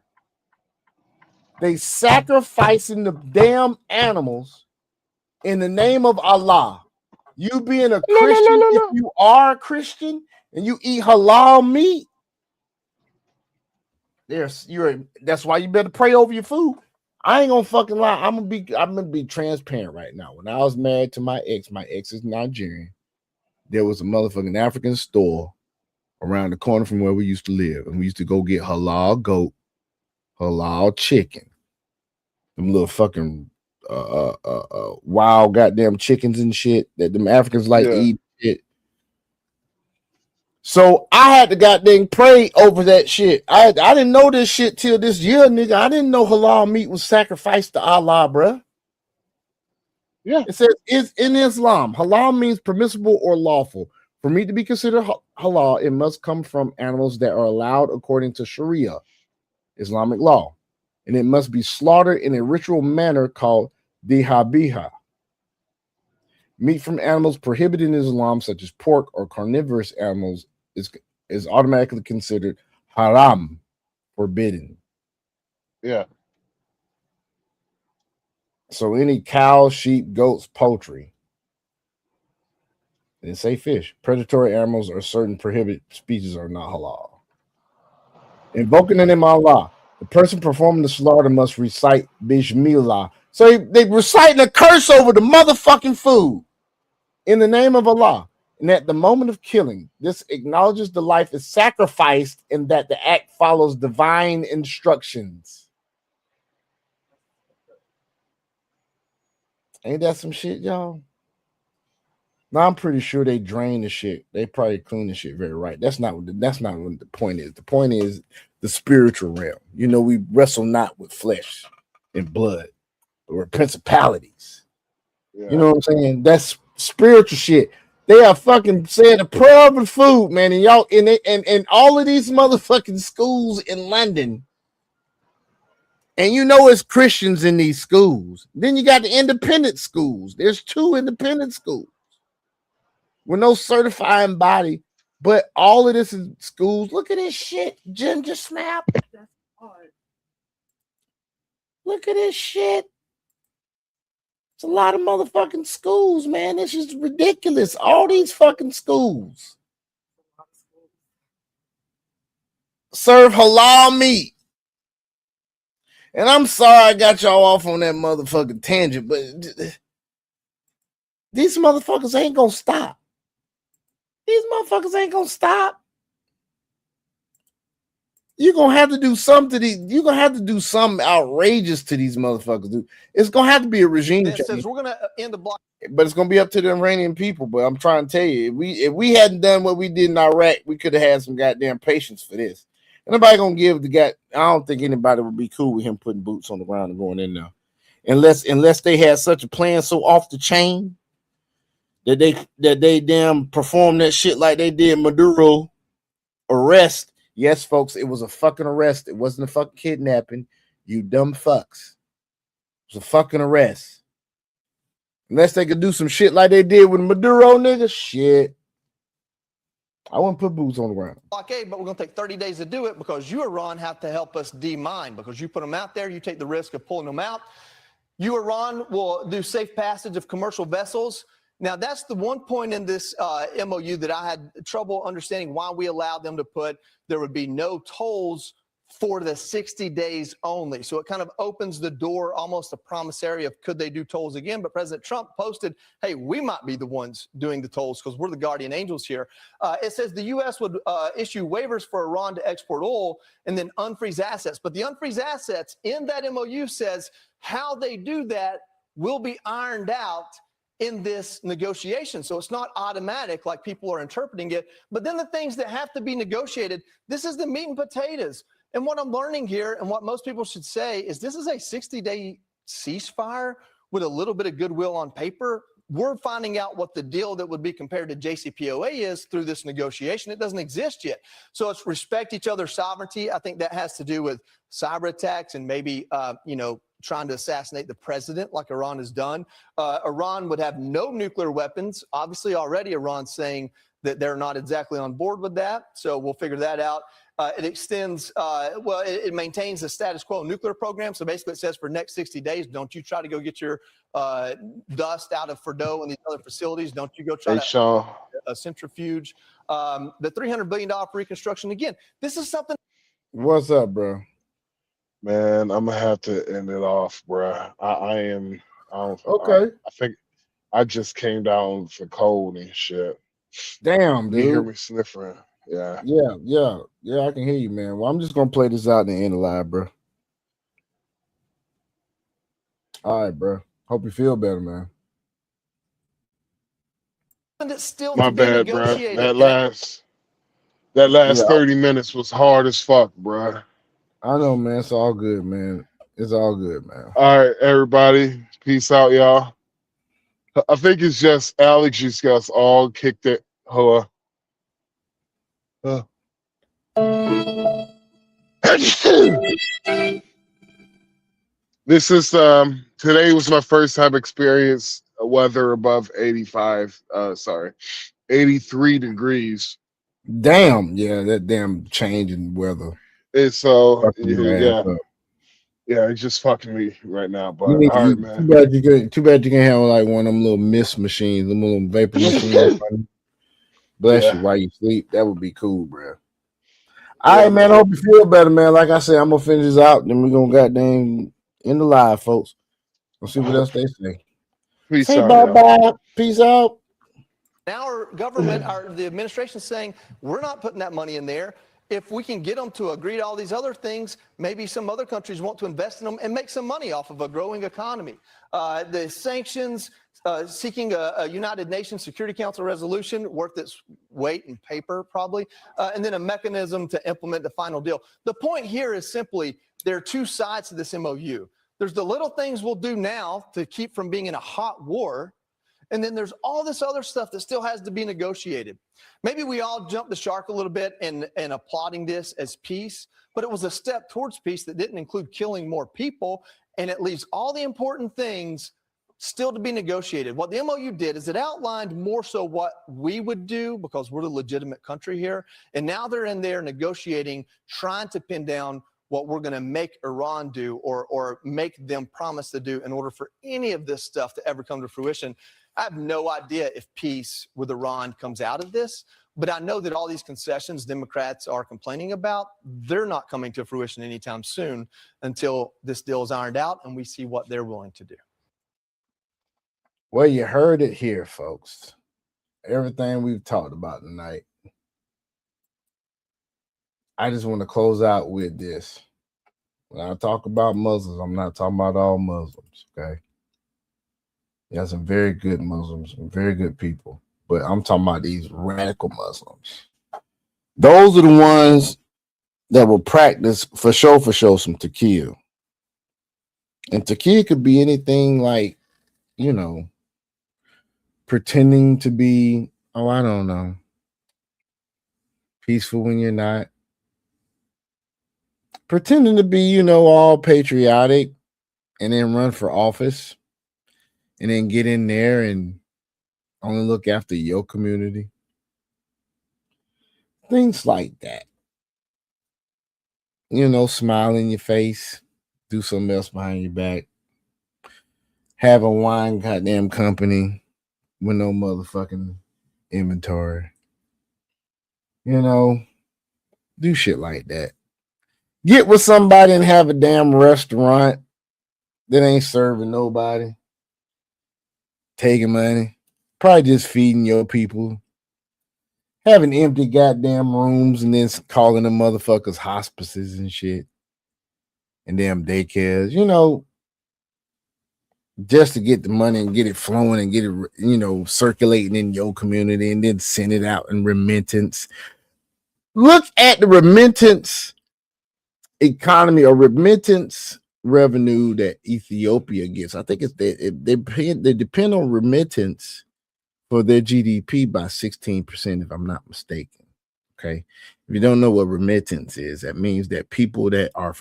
They sacrificing the damn animals in the name of Allah. You being a Christian, if you are a Christian and you eat halal meat, that's why you better pray over your food. I ain't gonna fucking lie. I'm gonna be transparent right now. When I was married to my ex is Nigerian. There was a motherfucking African store around the corner from where we used to live, and we used to go get halal goat, halal chicken, them little fucking wild goddamn chickens and shit that them Africans like to eat shit. So I had to goddamn pray over that shit. I didn't know this shit till this year, nigga. I didn't know halal meat was sacrificed to Allah, bruh. Yeah. It says it's in Islam. Halal means permissible or lawful. For meat to be considered halal, it must come from animals that are allowed according to Sharia, Islamic law. And it must be slaughtered in a ritual manner called dihabiha. Meat from animals prohibited in Islam, such as pork or carnivorous animals, is automatically considered haram, forbidden. Yeah. So any cows, sheep, goats, poultry. They didn't say fish. Predatory animals or certain prohibited species are not halal. Invoking the name of Allah. The person performing the slaughter must recite Bismillah. So they reciting a curse over the motherfucking food in the name of Allah. And at the moment of killing, this acknowledges the life is sacrificed and that the act follows divine instructions. Ain't that some shit, y'all? Now I'm pretty sure they drain the shit. They probably clean the shit very right. That's not what the point is. The point is the spiritual realm. You know, we wrestle not with flesh and blood, but with principalities. Yeah. You know what I'm saying? That's spiritual shit. They are fucking saying a prayer over food, man. And y'all and all of these motherfucking schools in London. And you know it's Christians in these schools. Then you got the independent schools. There's 2 independent schools with no certifying body. But all of this is schools. Look at this shit. Ginger snap. Look at this shit. It's a lot of motherfucking schools, man. This is ridiculous. All these fucking schools serve halal meat. And I'm sorry I got y'all off on that motherfucking tangent, but these motherfuckers ain't gonna stop. These motherfuckers ain't gonna stop. You're gonna have to do something to these. You're gonna have to do something outrageous to these motherfuckers, dude. It's gonna have to be a regime change. Says we're gonna end the block, but it's gonna be up to the Iranian people. But I'm trying to tell you, if we hadn't done what we did in Iraq, we could have had some goddamn patience for this. Nobody gonna give the guy. I don't think anybody would be cool with him putting boots on the ground and going in there. unless they had such a plan so off the chain that they damn perform that shit like they did Maduro arrest. Yes, folks, it was a fucking arrest. It wasn't a fucking kidnapping. You dumb fucks. It was a fucking arrest. Unless they could do some shit like they did with Maduro, nigga. Shit. I wouldn't put boots on the ground. Blockade, but we're going to take 30 days to do it because you, Iran, have to help us demine because you put them out there. You take the risk of pulling them out. You, Iran, will do safe passage of commercial vessels. Now, that's the one point in this MOU that I had trouble understanding why we allowed them to put there would be no tolls for the 60 days only. So it kind of opens the door, almost a promissory of could they do tolls again. But President Trump posted, hey, we might be the ones doing the tolls because we're the guardian angels here. It says the U.S. would issue waivers for Iran to export oil and then unfreeze assets. But the unfreeze assets in that MOU says how they do that will be ironed out in this negotiation. So it's not automatic like people are interpreting it. But then the things that have to be negotiated, this is the meat and potatoes. And what I'm learning here and what most people should say is this is a 60-day ceasefire with a little bit of goodwill on paper. We're finding out what the deal that would be compared to JCPOA is through this negotiation. It doesn't exist yet. So it's respect each other's sovereignty. I think that has to do with cyber attacks and maybe, trying to assassinate the president like Iran has done. Iran would have no nuclear weapons. Obviously, already Iran's saying that they're not exactly on board with that. So we'll figure that out. It extends, it maintains the status quo nuclear program. So basically it says for next 60 days, don't you try to go get your dust out of Fordo and these other facilities. Don't you go try to a centrifuge. The $300 billion for reconstruction. Again, this is something. What's up, bro? Man, I'm gonna have to end it off, bro. Okay. I think I just came down for cold and shit. Damn, dude. You hear me sniffing? Yeah. Yeah, I can hear you, man. Well, I'm just gonna play this out and end the live, bro. All right, bro. Hope you feel better, man. It's still My to be bad, bro. negotiated. That last 30 minutes was hard as fuck, bro. I know, man. It's all good, man. It's all good, man. All right, everybody. Peace out, y'all. I think it's just Alex just got us all kicked it. Huh. This is today was my first time experience weather above 83 degrees. Damn, yeah, that damn change in weather. It's so yeah, it's just fucking me right now. But all right, man. Too bad you can't have like one of them little mist machines, them little vapor machines. Bless you while you sleep. That would be cool, bro. All right, man. I hope you feel better, man. Like I said, I'm gonna finish this out, then we're gonna goddamn end the live, folks. We'll see what else they say. Peace say out, bye. Peace out. Now our government, the administration is saying we're not putting that money in there. If we can get them to agree to all these other things, maybe some other countries want to invest in them and make some money off of a growing economy. The sanctions, seeking a United Nations Security Council resolution worth its weight in paper, probably, and then a mechanism to implement the final deal. The point here is simply there are two sides to this MOU. There's the little things we'll do now to keep from being in a hot war. And then there's all this other stuff that still has to be negotiated. Maybe we all jumped the shark a little bit in applauding this as peace, but it was a step towards peace that didn't include killing more people. And it leaves all the important things still to be negotiated. What the MOU did is it outlined more so what we would do because we're the legitimate country here. And now they're in there negotiating, trying to pin down what we're going to make Iran do or make them promise to do in order for any of this stuff to ever come to fruition. I have no idea if peace with Iran comes out of this, but I know that all these concessions Democrats are complaining about, they're not coming to fruition anytime soon until this deal is ironed out and we see what they're willing to do. Well, you heard it here, folks. Everything we've talked about tonight. I just want to close out with this. When I talk about Muslims, I'm not talking about all Muslims, okay? You have some very good Muslims, some very good people, but I'm talking about these radical Muslims. Those are the ones that will practice for sure some to kill. And Takia could be anything like, you know, pretending to be, oh, I don't know, peaceful when you're not. Pretending to be, you know, all patriotic and then run for office and then get in there and only look after your community. Things like that. You know, smile in your face, do something else behind your back. Have a wine goddamn company with no motherfucking inventory. You know, do shit like that. Get with somebody and have a damn restaurant that ain't serving nobody, taking money, probably just feeding your people, having empty goddamn rooms and then calling them motherfuckers hospices and shit and damn daycares, you know, just to get the money and get it flowing and get it, you know, circulating in your community and then send it out in remittance. Look at the remittance economy or remittance revenue that Ethiopia gets. I think it's they depend on remittance for their GDP by 16%, if I'm not mistaken. Okay. If you don't know what remittance is, that means that people that are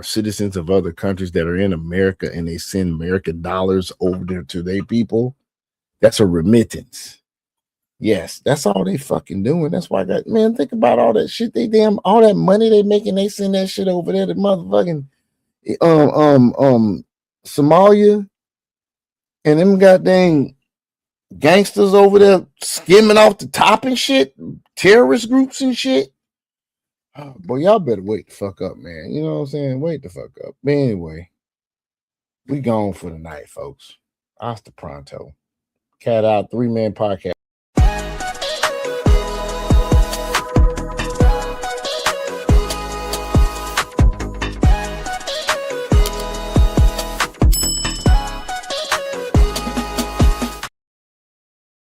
citizens of other countries that are in America and they send American dollars over there to their people, that's a remittance. Yes, that's all they fucking doing. That's why I got, man, think about all that shit all that money they making, they send that shit over there to motherfucking Somalia and them goddamn gangsters over there skimming off the top and shit, terrorist groups and shit. Boy, y'all better wake the fuck up, man. You know what I'm saying? Wake the fuck up. But anyway, we gone for the night, folks. Hasta pronto. Cat out, 3-man podcast.